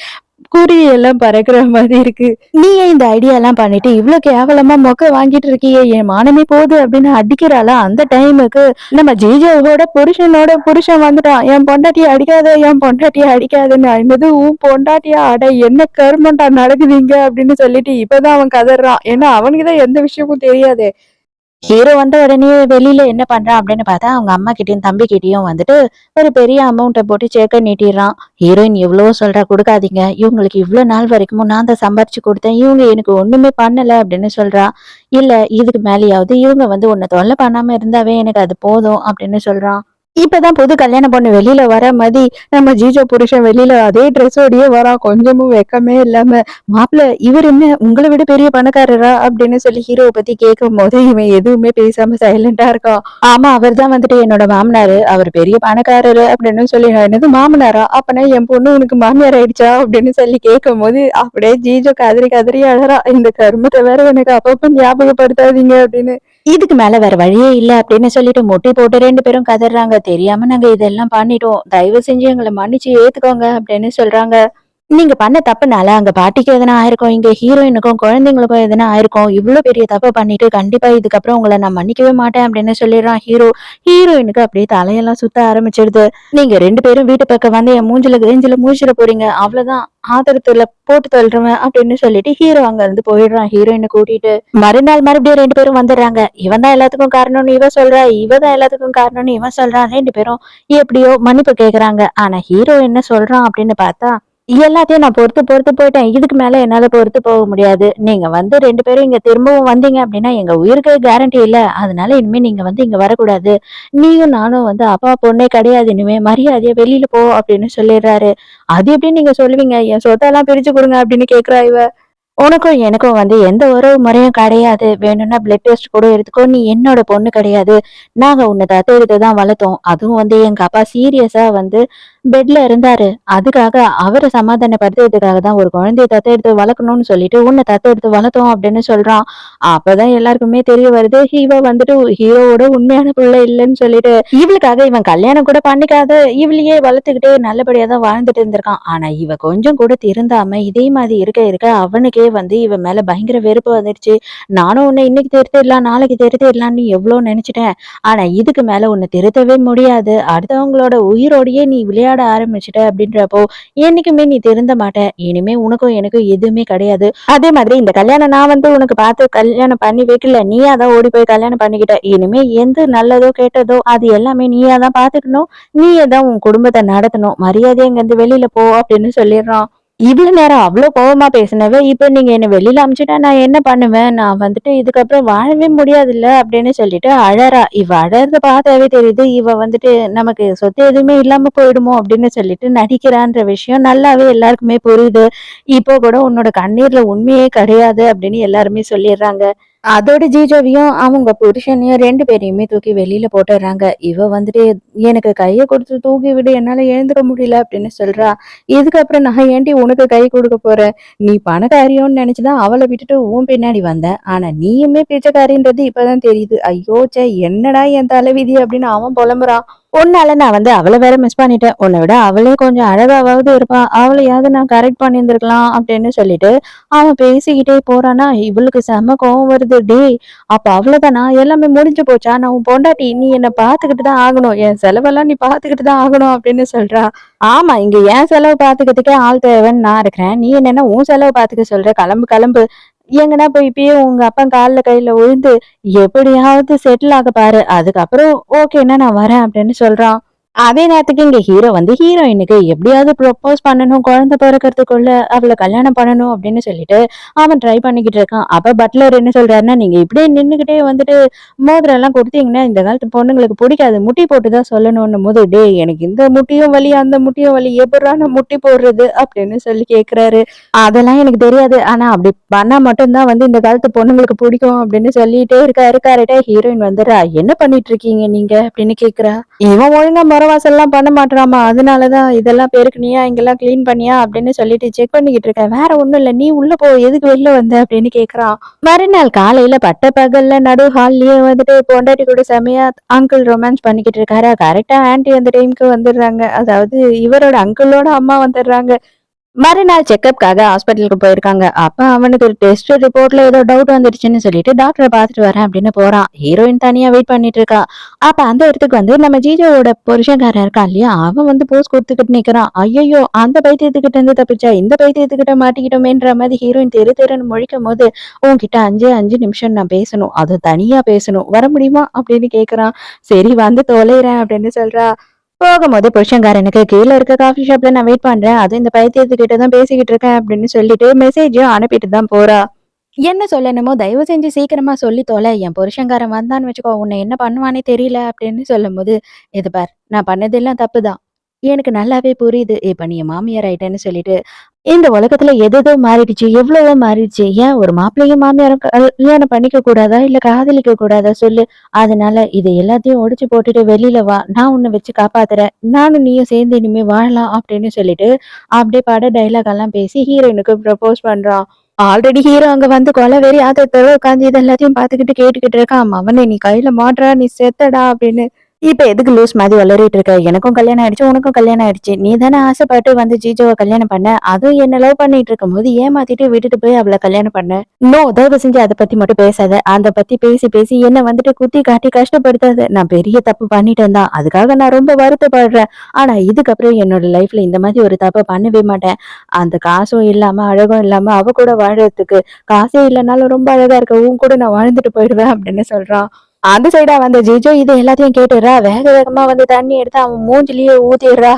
குருவி எல்லாம் பறக்கிற மாதிரி இருக்கு. "நீ ஏன் இந்த ஐடியாலாம் பண்ணிட்டு இவ்ளோ கேவலமா மொக்க வாங்கிட்டு இருக்கியே? என் மானமே போகுது" அப்படின்னு அடிக்கிறாளா, அந்த டைமுக்கு நம்ம ஜிஜோவோட புருஷனோட புருஷன் வந்துட்டான். "என் பொண்டாட்டிய அடிக்காத, என் பொண்டாட்டிய அடிக்காதன்னு." என்னது உன் பொண்டாட்டியா? அட என்ன கருமம்டா நடக்குது இங்க அப்படின்னு சொல்லிட்டு இப்பதான் அவன் கதறான். ஏன்னா அவனுக்கு தான் எந்த விஷயமும் தெரியாதே. ஹீரோ வந்த உடனே வெளியில என்ன பண்றான் அப்படின்னு பார்த்தா, அவங்க அம்மா கிட்டயும், தம்பி கிட்டயும் வந்துட்டு ஒரு பெரிய அமௌண்ட்ட போட்டு செக்க நீட்டிர்றான். ஹீரோயின் எவ்வளவோ சொல்றா, "குடுக்காதீங்க. இவங்களுக்கு இவ்ளோ நாள் வரைக்கும் நான் தான் சம்பாரிச்சு குடுத்தேன். இவங்க எனக்கு ஒண்ணுமே பண்ணல" அப்படின்னு சொல்றா. "இல்ல இதுக்கு மேலயாவது இவங்க வந்து உன்ன தொல்ல பண்ணாம இருந்தாவே எனக்கு அது போதும்" அப்படின்னு சொல்றான். இப்பதான் புது கல்யாண பொண்ணு வெளியில வர மாரி, நம்ம ஜீஜோ புருஷன் வெளியில அதே ட்ரெஸ்ஸோடயே வரான். கொஞ்சமும் வெட்கமே இல்லாம. "மாப்பிள இவர் என்ன உங்கள விட பெரிய பணக்காரரா?" அப்படின்னு சொல்லி ஹீரோவ பத்தி கேட்கும்போது, இவன் எதுவுமே பேசாம சைலண்டா இருக்கான். "ஆமா, அவர் தான் வந்துட்டு என்னோட மாமனாரு. அவர் பெரிய பணக்காரரு" அப்படின்னு சொல்லி, "நான் என்னது மாமனாரா? அப்பனா என் பொண்ணு உனக்கு மாமியார் ஆயிடுச்சா?" அப்படின்னு சொல்லி கேட்கும்போது, அப்படியே ஜீஜோ கதறி கதறி அழறா. "இந்த கருமத்த வேற எனக்கு அப்பப்ப ஞாபகப்படுத்தாதீங்க" அப்படின்னு. இதுக்கு மேல வேற வழியே இல்ல அப்படின்னு சொல்லிட்டு முட்டி போட்டு 2 பேரும் கதறாங்க. "தெரியாம நாங்க இதெல்லாம் பண்ணிட்டோம். தயவு செஞ்சு எங்கள மன்னிச்சு ஏத்துக்கோங்க" அப்படின்னு சொல்றாங்க. நீங்க பண்ண தப்புனால அங்க பாட்டிக்கு எதனா ஆயிருக்கும். இங்க ஹீரோயினுக்கும், குழந்தைங்களுக்கும் எதனா ஆயிருக்கும். இவ்ளோ பெரிய தப்ப பண்ணிட்டு கண்டிப்பா இதுக்கப்புறம் உங்கள நான் மன்னிக்கவே மாட்டேன் அப்படின்னு சொல்லிடுறான் ஹீரோ. ஹீரோயினுக்கு அப்படியே தலையெல்லாம் சுத்த ஆரம்பிச்சிடுது. "நீங்க 2 பேரும் வீட்டு பக்கம் வந்து என் மூஞ்சில கிழிஞ்சில முழிச்சிட போறீங்க. அவ்வளவுதான். ஆத்திரத்துல போட்டு தள்ளுருவேன்" அப்படின்னு சொல்லிட்டு ஹீரோ அங்க இருந்து போயிடுறான் ஹீரோயின கூட்டிட்டு. மறுநாள் மறுபடியும் 2 பேரும் வந்துடுறாங்க. இவன் தான் எல்லாத்துக்கும் காரணம்னு இவ சொல்றா. இவ தான் எல்லாத்துக்கும் காரணம்னு இவன் சொல்றான். 2 பேரும் எப்படியோ மன்னிப்பு கேக்குறாங்க. ஆனா ஹீரோ என்ன சொல்றான் அப்படின்னு பார்த்தா, எல்லாத்தையும் நான் பொறுத்து பொறுத்து போயிட்டேன். இதுக்கு மேல என்னால பொறுத்து போக முடியாது. நீங்க வந்து 2 பேரும் இங்க திரும்பவும் வந்தீங்க அப்டின்னா, எங்க உயிருக்கு கேரண்டி இல்ல. அதனால இனிமே நீங்க வந்து இங்க வரக்கூடாது. நீயும் நானும் வந்து அப்பா, பொண்ணே கிடையாது இனிமே. மரியாதையா வெளில போ அப்டின்னு சொல்லிடுறாரு. அது எப்டி நீங்க சொல்லுவீங்க? என் சொத்தெல்லாம் பிரிச்சு குடுங்க அப்டின்னு கேட்கிறா இவ. உனக்கும் எனக்கும் வந்து எந்த உறவு முறையும் கிடையாது. வேணும்னா பிளட் டெஸ்ட் கூட எடுத்துக்கோ. நீ என்னோட பொண்ணு கிடையாது. நாங்க உன்னை தத்தெடுத்து தான் வளர்த்தோம். அதுவும் வந்து எங்க அப்பா சீரியஸா வந்து பெட்ல இருந்தாரு. அதுக்காக அவர சமாதானப்படுத்துறதுக்காக தான் ஒரு குழந்தைய தத்தெடுத்து வளர்க்கணும்னு சொல்லிட்டு உன்னை தத்தெடுத்து வளர்த்தோம் அப்படின்னு சொல்றான். அப்பதான் எல்லாருக்குமே தெரிய வருது. இவ வந்துட்டு ஹீரோவோட உண்மையான பிள்ளை இல்லைன்னு சொல்லிட்டு, இவளுக்காக இவன் கல்யாணம் கூட பண்ணிக்காத இவளையே வளர்த்துக்கிட்டு நல்லபடியா தான் வாழ்ந்துட்டு இருந்திருக்கான். ஆனா இவ கொஞ்சம் கூட திருந்தாம இதே மாதிரி இருக்க இருக்க அவனுக்கே வந்து இவன் மேல பயங்கர வெறுப்பு வந்துருச்சு. நானும் உன்னை இன்னைக்கு திருத்திடலாம், நாளைக்கு திருத்திடலாம்னு எவ்வளோ நினைச்சிட்டேன். ஆனா இதுக்கு மேல உன்னை திருத்தவே முடியாது. அடுத்தவங்களோட உயிரோடயே நீ விளையாட ஆரம்பிச்சுட்ட அப்படின்றப்போ, என்னைக்குமே நீ திருந்த மாட்ட. இனிமே உனக்கும் எனக்கும் எதுவுமே கிடையாது. அதே மாதிரி இந்த கல்யாணம் நான் வந்து உனக்கு பார்த்து கல்யாணம் பண்ணி வைக்கல. நீயா தான் ஓடி போய் கல்யாணம் பண்ணிக்கிட்ட. இனிமே எது நல்லதோ கெட்டதோ அது எல்லாமே நீயா தான் பார்த்துக்கணும். நீயே தான் உன் குடும்பத்த நடத்தணும். மரியாதையா இங்கருந்து வெளியில போ அப்படின்னு சொல்லிடுறான். இவ்வளவு நேரம் அவ்ளோ கோவமா பேசினவ, இப்ப நீங்க என்ன வெளியில அனுப்பிச்சுட்டா நான் என்ன பண்ணுவேன்? நான் வந்துட்டு இதுக்கப்புறம் வாழவே முடியாதுல்ல அப்படின்னு சொல்லிட்டு அழறா. இவ அழறத பார்த்தாவே தெரியுது. இவ வந்துட்டு நமக்கு சொத்து எதுவுமே இல்லாம போயிடுமோ அப்படின்னு சொல்லிட்டு நடிக்கிறான்ற விஷயம் நல்லாவே எல்லாருக்குமே புரியுது. இப்போ கூட உன்னோட கண்ணீர்ல உண்மையே கிடையாது அப்படின்னு எல்லாருமே சொல்லிடுறாங்க. அதோட ஜீஜோவையும் அவங்க புருஷனையும் 2 பேரையுமே தூக்கி வெளியில போட்டுர்றாங்க. இவ வந்துட்டு எனக்கு கைய குடுத்து தூக்கி விடு. என்னால எழுந்துக்க முடியல அப்படின்னு சொல்றா. இதுக்கப்புறம் நான் ஏன்டி உனக்கு கை குடுக்க போறேன்? நீ பணக்காரியோன்னு நெனச்சு தான் அவள விட்டுட்டு உன் பின்னாடி வந்த. ஆனா நீயுமே பிச்சைக்காரின்றது இப்பதான் தெரியுது. ஐயோ! ச்சே என்னடா என் தலைவிதி அப்படின்னு அவன் புலம்புறான். உன்னால நான் வந்து அவள வேற மிஸ் பண்ணிட்டேன். உன்ன விட அவளே கொஞ்சம் அழகாவாவது இருப்பா. அவளையாவது நான் கரெக்ட் பண்ணியிருந்திருக்கலாம் அப்படின்னு சொல்லிட்டு அவன் பேசிக்கிட்டே போறானா, இவளுக்கு செம்ம கோவம் வருது. "டேய்! அப்ப அவ்வளவுதானா? எல்லாமே முடிஞ்சு போச்சா? நான் உன் பொண்டாட்டி. நீ என்ன பார்த்துக்கிட்டு தான் ஆகணும். என் செலவெல்லாம் நீ பார்த்துக்கிட்டு தான் ஆகணும்" அப்படின்னு சொல்றா. "ஆமா, இங்க என் செலவு பார்த்துக்கிறதுக்கே ஆள் தேவைன்னு நான் இருக்கிறேன். நீ என்னன்னா உன் செலவு பார்த்துக்க சொல்ற? கிளம்பு கிளம்பு. எங்கன்னா போய் இப்பயே உங்க அப்பன் கால்ல கையில விழுந்து எப்படியாவது செட்டில் ஆக பாரு. அதுக்கப்புறம் ஓகேன்னா நான் வரேன்" அப்படின்னு சொல்றான். அதே நேரத்துக்கு இங்க ஹீரோ வந்து ஹீரோயினுக்கு எப்படியாவது ப்ரொப்போஸ் பண்ணணும், குழந்தை பிறக்கறதுக்குள்ள அவள கல்யாணம் பண்ணணும் அப்படின்னு சொல்லிட்டு அவன் ட்ரை பண்ணிக்கிட்டு இருக்கான். அப்ப பட்லர் என்ன சொல்றாருன்னா, "நீங்க இப்படியே நின்னுகிட்டே வந்துட்டு மோதிரம் எல்லாம் கொடுத்தீங்கன்னா, இந்த காலத்து பொண்ணுங்களுக்கு புடிக்காது. முட்டி போட்டு தான் சொல்லணும்ன்னும்போது, "டேய் எனக்கு இந்த முட்டியும் வலி, அந்த முட்டியும் வலி. எப்புட்றா நான் முட்டி போடுறது?" அப்படின்னு சொல்லி கேட்கிறாரு. "அதெல்லாம் எனக்கு தெரியாது. ஆனா அப்படி பண்ணா மட்டும் தான் வந்து இந்த காலத்து பொண்ணுங்களுக்கு புடிக்கும்." அப்படின்னு சொல்லிட்டே இருக்காரு. கரெக்ட்டா ஹீரோயின் வந்துர்றா. "என்ன பண்ணிட்டு இருக்கீங்க நீங்க?" அப்படின்னு கேட்கிறா. இவன் ஒழுங்கா மொறவாசல்லாம் பண்ண மாட்றான்ம்மா. அதனாலதான் இதெல்லாம் பெருக்குனியா, இங்கெல்லாம் கிளீன் பண்ணியா அப்படின்னு சொல்லிட்டு செக் பண்ணிக்கிட்டு இருக்கேன். வேற ஒண்ணும் இல்ல. நீ உள்ள போ. எதுக்கு வெளில வந்த? அப்படின்னு கேட்கறான். மறுநாள் காலையில பட்ட பகல்ல நடு ஹால்லயே வந்துட்டு பொண்டாட்டி கூட செமையா அங்கிள் ரொமான்ஸ் பண்ணிக்கிட்டு இருக்காரா, கரெக்ட்டா ஆன்டி அந்த டைம்க்கு வந்துடுறாங்க. அதாவது இவரோட அங்கிளோட அம்மா வந்துடுறாங்க. மறுநாள் செக்கப்காக ஹாஸ்பிட்டலுக்கு போயிருக்காங்க. அப்ப அவனுக்கு ஒரு டெஸ்ட் ரிப்போர்ட்ல ஏதோ டவுட் வந்துருச்சுன்னு சொல்லிட்டு டாக்டர பாத்துட்டு வரேன் அப்படின்னு போறான். ஹீரோயின் தனியா வெயிட் பண்ணிட்டு இருக்கா. அப்ப அந்த இடத்துக்கு வந்து நம்ம ஜிஜோவோட புருஷன்காரன் இருக்கான் இல்லையா, அவன் வந்து போஸ் குடுத்துக்கிட்டு நிக்கிறான். ஐயையோ! அந்த பைத்தியத்துக்கிட்ட இருந்து தப்பிச்சா இந்த பைத்தியத்துக்கிட்ட மாட்டிக்கிட்டோமேன்ற மாதிரி ஹீரோயின் தெரு தெருன்னு முழிக்கும்போது, "உன்கிட்ட 5 நிமிஷம் நான் பேசணும். அதுவும் தனியா பேசணும். வர முடியுமா?" அப்படின்னு கேட்கறான். "சரி வந்து தொலைறேன்" அப்படின்னு சொல்றா. போகும்போது புருஷன்காரனுக்கு கீழ இருக்க காஃபி ஷாப்ல நான் வெயிட் பண்றேன். அதுவும் இந்த பைத்தியத்துக்கிட்ட தான் பேசிக்கிட்டு இருக்கேன் அப்படின்னு சொல்லிட்டு மெசேஜும் அனுப்பிட்டு தான் போறா. என்ன சொல்லணுமோ தயவு செஞ்சு சீக்கிரமா சொல்லி தொலை. என் புருஷன்காரன் வந்தான்னு வச்சுக்கோ, உன்னை என்ன பண்ணுவான்னே தெரியல அப்படின்னு சொல்லும்போது, "இது பார் நான் பண்ணதெல்லாம் தப்பு தான். எனக்கு நல்லாவே புரியுது. இப்ப நீ என் மாமியார் ஆயிட்டேன்னு சொல்லிட்டு, இந்த உலகத்துல எதேதோ மாறிடுச்சு, எவ்வளவோ மாறிடுச்சு. ஏன் ஒரு மாப்பிள்ளையும் மாமியாரும் கல்யாணம் பண்ணிக்க கூடாதா? இல்ல காதலிக்க கூடாதா சொல்லு? அதனால இத எல்லாத்தையும் ஒடிச்சு போட்டுட்டு வெளியில வா. நான் உன்ன வச்சு காப்பாத்துறேன். நானும் நீயும் சேர்ந்து இனிமே வாழலாம்" அப்படின்னு சொல்லிட்டு, அப்படியே பட டயலாக் எல்லாம் பேசி ஹீரோயினுக்கு ப்ரப்போஸ் பண்றான். ஆல்ரெடி ஹீரோ அங்க வந்து கொலவெறி ஆத்திரத்தோட உட்காந்து இது எல்லாத்தையும் பார்த்துக்கிட்டு கேட்டுக்கிட்டு இருக்கான். "மவனே நீ கையில மாட்றா, நீ செத்தடா" அப்படின்னு. "இப்ப எதுக்கு லூஸ் மாதிரி ஒளறிட்டு இருக்க? எனக்கும் கல்யாணம் ஆயிடுச்சு, உனக்கும் கல்யாணம் ஆயிடுச்சு. நீ தானே ஆசைப்பட்டு வந்து ஜிஜோவ கல்யாணம் பண்ண. அதுவும் என்ன லவ் பண்ணிட்டு இருக்கும்போது ஏமாத்திட்டு விட்டுட்டு போய் அவள கல்யாணம் பண்ண. நோ, தயவு செஞ்சு அத பத்தி மட்டும் பேசாத. அத பத்தி பேசி பேசி என்ன வந்துட்டு குத்தி காட்டி கஷ்டப்படுத்தாத. நான் பெரிய தப்பு பண்ணிட்டேன் தான். அதுக்காக நான் ரொம்ப வருத்தப்படுறேன். ஆனா இதுக்கப்புறம் என்னோட லைஃப்ல இந்த மாதிரி ஒரு தப்ப பண்ணவே மாட்டேன். அந்த காசும் இல்லாம, அழகும் இல்லாம அவ கூட வாழறதுக்கு காசே இல்லனாலும் ரொம்ப அழகா இருக்க உன் கூட நான் வாழ்ந்துட்டு போயிடுவேன்" அப்படின்னு சொல்றான். அந்த சைடா வந்த ஜிஜோ இது எல்லாத்தையும் கேட்டுடுறா. வேக வேகமா வந்து தண்ணி எடுத்து அவன் மூஞ்சிலேயே ஊத்திடுறா.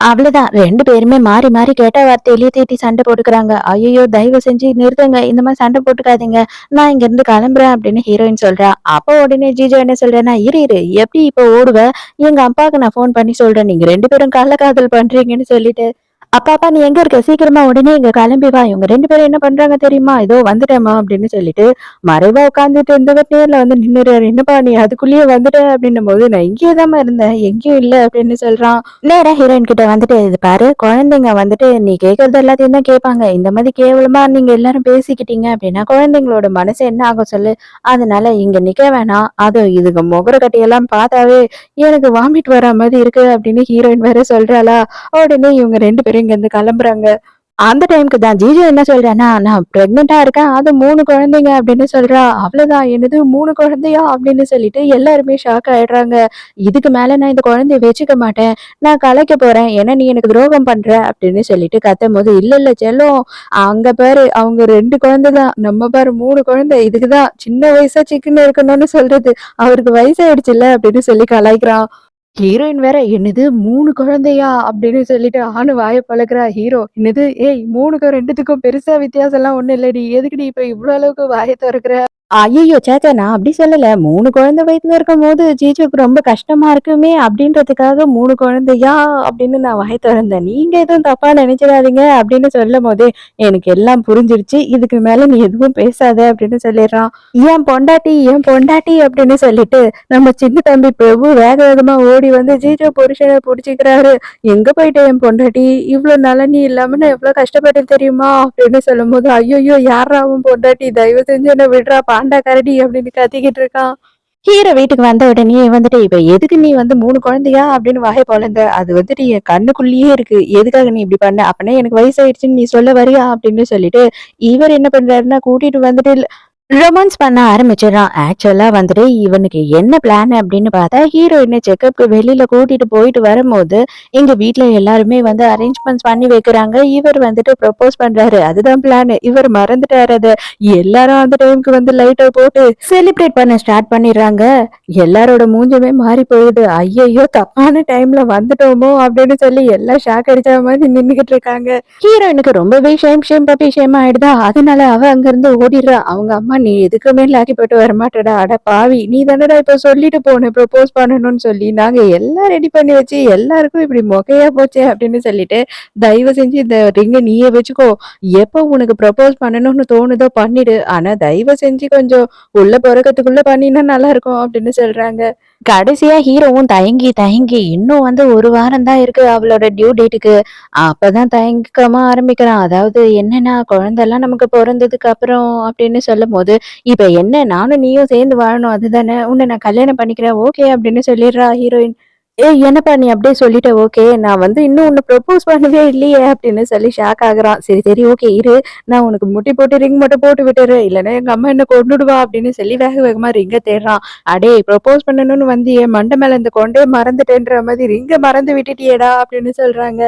அவ்வளவுதான். 2 பேருமே மாறி மாறி கெட்ட வார்த்தையிலேயே திட்டி சண்டை போட்டுக்கிறாங்க. "ஐயையோ! தயவு செஞ்சு நிறுத்துங்க. இந்த மாரி சண்டை போட்டுக்காதீங்க. நான் இங்கிருந்து கிளம்புறேன்" அப்படின்னு ஹீரோயின் சொல்றா. அப்போ உடனே ஜிஜோ என்ன சொல்றான்னா, "இரு இரு. எப்படி இப்ப ஓடுவ? எங்க அப்பாவுக்கு நான் ஃபோன் பண்ணி சொல்றேன். நீங்க 2 பேரும் கள்ளக்காதல் பண்றீங்கன்னு சொல்லிட்டு." "அப்பா அப்பா நீ எங்க இருக்க? சீக்கிரமா உடனே இங்க கிளம்பி வா. இவங்க 2 பேரும் என்ன பண்றாங்க தெரியுமா? இதோ வந்துட்டேன்மா" அப்படின்னு சொல்லிட்டு மறைவா உட்கார்ந்துட்டு இருந்தவர் நேர்ல வந்து நின்னுறாரு. "என்னப்பா நீ அதுக்குள்ளேயே வந்துட்ட?" அப்படின்னும்போது, "நான் இங்கேயே தாம்மா இருந்தேன். எங்கேயும் இல்ல" அப்படின்னு சொல்றான். நேரா ஹீரோயின் கிட்ட வந்துட்டு, "இது பாரு குழந்தைங்க வந்துட்டு நீ கேட்கறது எல்லாத்தையும் தான் கேட்பாங்க. இந்த மாதிரி கேவலமா நீங்க எல்லாரும் பேசிக்கிட்டீங்க அப்படின்னா குழந்தைங்களோட மனசு என்ன ஆகும் சொல்லு? அதனால இங்க நிக்க வேணாம். அதுவும் இதுங்க முகர கட்டையெல்லாம் பார்த்தாவே எனக்கு வாமிட் வர மாதிரி இருக்கு" அப்படின்னு ஹீரோயின் வேற சொல்றாளா. உடனே இவங்க 2 பேரும் இங்கேருந்து கிளம்புறாங்க. அந்த டைம்க்கு தான் ஜிஜு என்ன சொல்றான்னா, "நான் பிரெக்னன்ட்டா இருக்கேன். அதுவும் 3 குழந்தைங்க" அப்படின்னு சொல்றா. அவ்வளோதான். "என்னது 3 குழந்தையா?" அப்படின்னு சொல்லிட்டு எல்லாருமே ஷாக் ஆயிடுறாங்க. "இதுக்கு மேல நான் இந்த குழந்தைய வச்சுக்க மாட்டேன். நான் கலைக்க போறேன். ஏன்னா நீ எனக்கு துரோகம் பண்ற" அப்படின்னு சொல்லிட்டு கத்தும்போது, "இல்ல இல்ல செல்லம். அங்க பாரு அவங்க 2 குழந்தை தான். நம்ம பாரு 3 குழந்தை. இதுக்கு தான் சின்ன வயசா சிக்குன்னு இருக்கணும்னு சொல்றது. அவருக்கு வயசாயிடுச்சுல்ல" அப்படின்னு சொல்லி கலாய்க்கிறான். ஹீரோயின் வேற, "என்னது 3 குழந்தையா?" அப்படின்னு சொல்லிட்டு ஆன்னு வாய பொளக்குறா. ஹீரோ, "என்னது? ஏய் 3க்கும் 2த்துக்கும் பெருசா வித்தியாசம்லாம் ஒண்ணும் இல்லடி. எதுக்குடி இப்ப இவ்ளோ அளவுக்கு வாய தொறக்குற?" ஐய்யய்யோ! ச்சே! நான் அப்படி சொல்லல. 3 குழந்தை வயித்துல இருக்கும்போது ஜிஜுக்கு ரொம்ப கஷ்டமா இருக்குமே அப்படின்றதுக்காக 3 குழந்தையா அப்படின்னு நான் வாய தொறந்தேன். நீங்க எதுவும் தப்பா நெனைச்சிடாதீங்க அப்படின்னு சொல்லும்போதே, எனக்கு எல்லாம் புரிஞ்சிருச்சு. இதுக்கு மேல நீ எதுவும் பேசாத அப்படின்னு சொல்லிடுறான். என் பொண்டாட்டி" அப்படின்னு சொல்லிட்டு நம்ம சின்ன தம்பி பிரபு வேக வேகமா ஓடி வந்து ஜிஜு புருஷன புடிச்சுக்கிறாரு. "எங்க போயிட்ட என் பொண்டாட்டி? இவ்ளோ நாளா நீ இல்லாம நான் எவ்ளோ கஷ்டப்பட்டேன் தெரியுமா?" அப்படின்னு சொல்லும்போது, "ஐய்யய்யோ! யார்றா உன் பொண்டாட்டி? தயவு செஞ்சு என்ன விட்றா பாண்டா கரடி" அப்படின்னு கத்திக்கிட்டு இருக்கான். ஹீரோ வீட்டுக்கு வந்த உடனே வந்துட்டு, "இப்ப எதுக்கு நீ வந்து 3 குழந்தையா?" அப்படின்னு வாய பொளந்த. "அது வந்துட்டு என் கண்ணுக்குள்ளேயே இருக்கு. எதுக்காக நீ இப்படி பண்ண? அப்பன்னா எனக்கு வயசாயிடுச்சுன்னு நீ சொல்ல வரியா?" அப்படின்னு சொல்லிட்டு, இவர் என்ன பண்றாருன்னா கூட்டிட்டு வந்துட்டு ரொமான்ஸ் பண்ண ஆரம்பிச்சிடறான். ஆக்சுவலா வந்துட்டு இவனுக்கு என்ன பிளான் அப்படின்னு பார்த்தா, ஹீரோயின செக்கப்க்கு வெளியில கூட்டிட்டு போயிட்டு வரும்போது, எங்க வீட்ல எல்லாருமே வந்து அரேஞ்ச்மெண்ட்ஸ் பண்ணி வைக்கிறாங்க. இவர் வந்துட்டு ப்ரப்போஸ் பண்றாரு. அதுதான் பிளான். இவர் மறந்துட்டாரு அத. எல்லாரும் அந்த டைம்க்கு வந்து லைட்ட போட்டு செலிப்ரேட் பண்ண ஸ்டார்ட் பண்ணிடுறாங்க. எல்லாரோட மூஞ்சுமே மாறி போகுது. ஐயையோ! தப்பான டைம்ல வந்துட்டோமோ! அப்படின்னு சொல்லி எல்லாம் ஷாக் அடிச்ச மாதிரி நின்னுகிட்டு இருக்காங்க. ஹீரோயினுக்கு ரொம்பவே ஷேம் ஷேம் பப்பி ஷேம் ஆயிடுதா. அதனால அவ அங்கிருந்து ஓடிடுறா. அவங்க அம்மா, "நீ எதுக்குமே லாக்கி போட்டு வரமாட்டடா. அட பாவி! நீ தானடா இப்ப சொல்லிட்டு போன ப்ரப்போஸ் பண்ணணும்னு சொல்லி. நாங்க எல்லாம் ரெடி பண்ணி வச்சு எல்லாருக்கும் இப்படி மொக்கையா போச்சே!" அப்படின்னு சொல்லிட்டு, "தயவு செஞ்சு இந்த ரிங்க நீயே வச்சுக்கோ. எப்போ உனக்கு ப்ரப்போஸ் பண்ணணும்னு தோணுதோ பண்ணிடு. ஆனா தயவு செஞ்சு கொஞ்சம் உள்ள பொறக்கத்துக்குள்ள பண்ணினா நல்லா இருக்கும்" அப்படின்னு சொல்றாங்க. கடைசியா ஹீரோவும் தயங்கி தயங்கி இன்னும் வந்து 1 வாரம் தான் இருக்கு அவளோட டியூ டேட்டுக்கு. அப்பதான் தயக்கமா ஆரம்பிக்கிறான். அதாவது என்னன்னா, குழந்தைலாம் நமக்கு பொறந்ததுக்கு அப்புறம் அப்படின்னு சொல்லும்போது, "இப்ப என்ன நானும் நீயும் சேர்ந்து வாழணும் அதுதானே? உன்ன நான் கல்யாணம் பண்ணிக்கிறேன். ஓகே" அப்படின்னு சொல்லிடுறா ஹீரோயின். "ஏய் என்னப்பா நீ அப்படியே சொல்லிட்ட ஓகே. நான் வந்து இன்னும் உன்ன ப்ரப்போஸ் பண்ணவே இல்லையே" அப்படின்னு சொல்லி ஷாக் ஆகுறான். "சரி, சரி ஓகே இரு. நான் உனக்கு முட்டி போட்டு ரிங் மட்டும் போட்டு விட்டுர்றேன். இல்லன்னா எங்க அம்மா என்ன கொன்னுடுவா" அப்படின்னு சொல்லி வேக வேகமா ரிங்க தேடுறான். "அடேய் ப்ரப்போஸ் பண்ணணும்னு வந்தியே, மண்டை மேல இந்த கொண்டைய மறந்துட்டேன்ற மாதிரி ரிங்க மறந்து விட்டுட்டியேடா" அப்படின்னு சொல்றாங்க.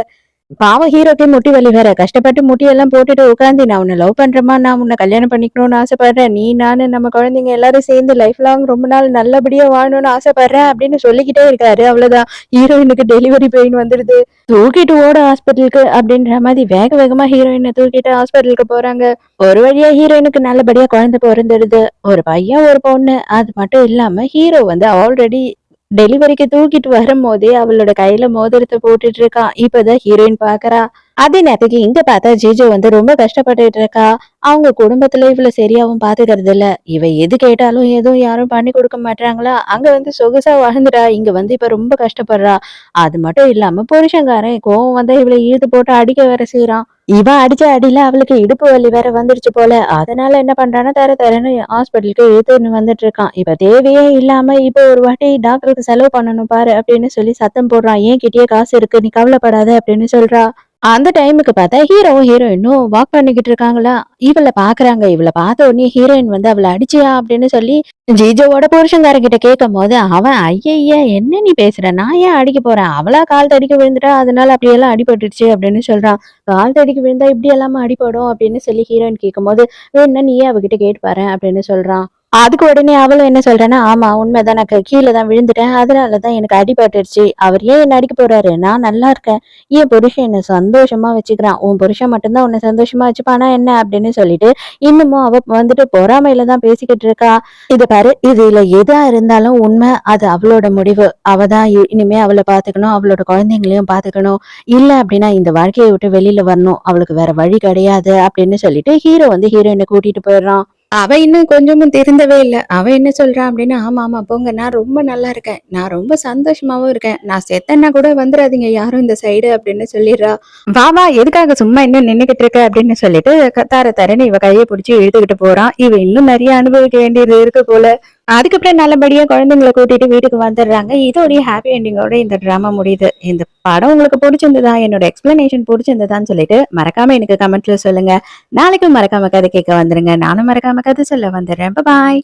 பாவம் ஹீரோக்கே முட்டி வலி வேற. கஷ்டப்பட்டு முட்டியெல்லாம் போட்டுட்டு உட்காந்து, "நான் உன்ன லவ் பண்றேம்மா, நான் உன்ன கல்யாணம் பண்ணிக்கணும்னு ஆசைப்படுறேன். நீ, நானு, நம்ம குழந்தைங்க எல்லாரும் சேர்ந்து லைஃப் லாங் ரொம்ப நாள் நல்லபடியா வாழணும்னு ஆசைப்படுறேன்" அப்படின்னு சொல்லிக்கிட்டே இருக்காரு. அவ்வளோதான். ஹீரோயினுக்கு டெலிவரி பெயின் வந்துடுது. தூக்கிட்டு ஓடு ஹாஸ்பிட்டலுக்கு அப்படின்ற மாரி வேக வேகமா ஹீரோயின தூக்கிட்டு ஹாஸ்பிட்டலுக்கு போறாங்க. ஒரு வழியா ஹீரோயினுக்கு நல்லபடியா குழந்தை பொறந்துடுது. ஒரு பையன், ஒரு பொண்ணு. அது மட்டும் இல்லாம ஹீரோ வந்து ஆல்ரெடி டெலிவரிக்கு தூக்கிட்டு வரும்போதே அவளோட கையில மோதிரத்த போட்டுட்டு இருக்கான். இப்பதான் ஹீரோயின் பாக்குறா. அதே நேரத்துக்கு இங்க பார்த்தா ஜிஜு வந்து ரொம்ப கஷ்டப்பட்டுட்டு இருக்கா. அவங்க குடும்பத்துல இவள சரியாவும் பாத்துக்கிறது இல்ல. இவ எது கேட்டாலும் எதுவும் யாரும் பண்ணி கொடுக்க மாட்றாங்களா. அங்க வந்து சொகுசா வாழ்ந்துட்டா. இங்க வந்து இப்ப ரொம்ப கஷ்டப்படுறா. அது மட்டும் இல்லாம புருஷன்காரன் கோவம் வந்தா இவள இழுத்து போட்டு அடிக்க வேற செய்றான். இவ அடிச்ச அடியில அவளுக்கு இடுப்பு வலி வேற வந்துருச்சு போல. அதனால என்ன பண்றான்னா, தர தரன்னு ஹாஸ்பிட்டலுக்கு இழுத்துன்னு வந்துட்டு இருக்கான். இப்ப தேவையே இல்லாம இப்ப ஒரு வாட்டி டாக்டருக்கு செலவு பண்ணணும் பாரு அப்படின்னு சொல்லி சத்தம் போடுறான். "என்கிட்டயே காசு இருக்கு. நீ கவலைப்படாத" அப்படின்னு சொல்றா. அந்த டைமுக்கு பார்த்தா ஹீரோவும் ஹீரோயினும் வாக் பண்ணிக்கிட்டு இருக்காங்களா. இவள பாக்குறாங்க. இவள பார்த்த உடனே ஹீரோயின் வந்து, "அவள அடிச்சியா?" அப்படின்னு சொல்லி ஜிஜோவோட புருஷன்காரங்கிட்ட கேட்கும்போது, அவன், "ஐயய்ய! என்ன நீ பேசுற? நான் ஏன் அடிக்க போறேன்? அவளா கால் தடிக்கி விழுந்துட்டா. அதனால அப்படியெல்லாம் அடிபட்டுடுச்சு" அப்படின்னு சொல்றான். "கால் தடிக்கி விழுந்தா இப்படி எல்லாமா அடிபடும்?" அப்படின்னு சொல்லி ஹீரோயின் கேட்கும்போது, "வேணும்னா நீயே அவகிட்ட கேட்டு பாரேன்" அப்படின்னு சொல்றான். அதுக்கு உடனே அவளும் என்ன சொல்றான்னா, "ஆமா உண்மைதான். நான் கீழ தான் விழுந்துட்டேன். அதனால தான் எனக்கு அடிபட்டுருச்சு. அவர் ஏன் என்ன அடிக்க போறாரு? நான் நல்லா இருக்கேன். என் புருஷன் என்ன சந்தோஷமா வச்சுக்கிறான். உன் புருஷன் மட்டும் தான் உன்ன சந்தோஷமா வச்சுப்பானா என்ன?" அப்படின்னு சொல்லிட்டு, இன்னமும் அவ வந்துட்டு பொறாமையில தான் பேசிக்கிட்டு இருக்கா. "இத பாரு, இதுல எதா இருந்தாலும் உண்மை. அது அவளோட முடிவு. அவ தான் இனிமே அவள பாத்துக்கணும். அவளோட குழந்தைங்களையும் பாத்துக்கணும். இல்ல அப்படின்னா இந்த வாழ்க்கைய விட்டு வெளியில வரணும். அவளுக்கு வேற வழி கிடையாது" அப்படின்னு சொல்லிட்டு ஹீரோ வந்து ஹீரோயின கூட்டிட்டு போயிடுறான். அவ இன்னும் கொஞ்சமும் திருந்தவே இல்ல. அவ என்ன சொல்றா அப்டின்னா, "ஆமா, ஆமா போங்க. நான் ரொம்ப நல்லா இருக்கேன். நான் ரொம்ப சந்தோஷமாவும் இருக்கேன். நான் செத்தேன்னா கூட வந்துராதீங்க யாரும் இந்த சைடு" அப்டின்னு சொல்லிர்றா. "வா, வா எதுக்காக சும்மா இன்னும் நின்னுகிட்டு இருக்க?" அப்டின்னு சொல்லிட்டு தர தரன்னு இவ கைய புடிச்சு இழுத்துக்கிட்டு போறான். இவ இன்னும் நெறைய அனுபவிக்க வேண்டியது இருக்கு போல. அதுக்கப்புறம் நல்லபடியா குழந்தைங்கள கூட்டிட்டு வீட்டுக்கு வந்துடுறாங்க. இதோடய ஹாப்பி எண்டிங்கோட இந்த ட்ராமா முடியுது. இந்த படம் உங்களுக்கு புடிச்சிருந்ததா? என்னோட எக்ஸ்பிளனேஷன் புடிச்சிருந்ததான்னு சொல்லிட்டு மறக்காம எனக்கு கமெண்ட்ல சொல்லுங்க. நாளைக்கும் மறக்காம கதை கேட்க வந்துருங்க. நானும் மறக்காம கதை சொல்ல வந்துடுறேன். பாய்.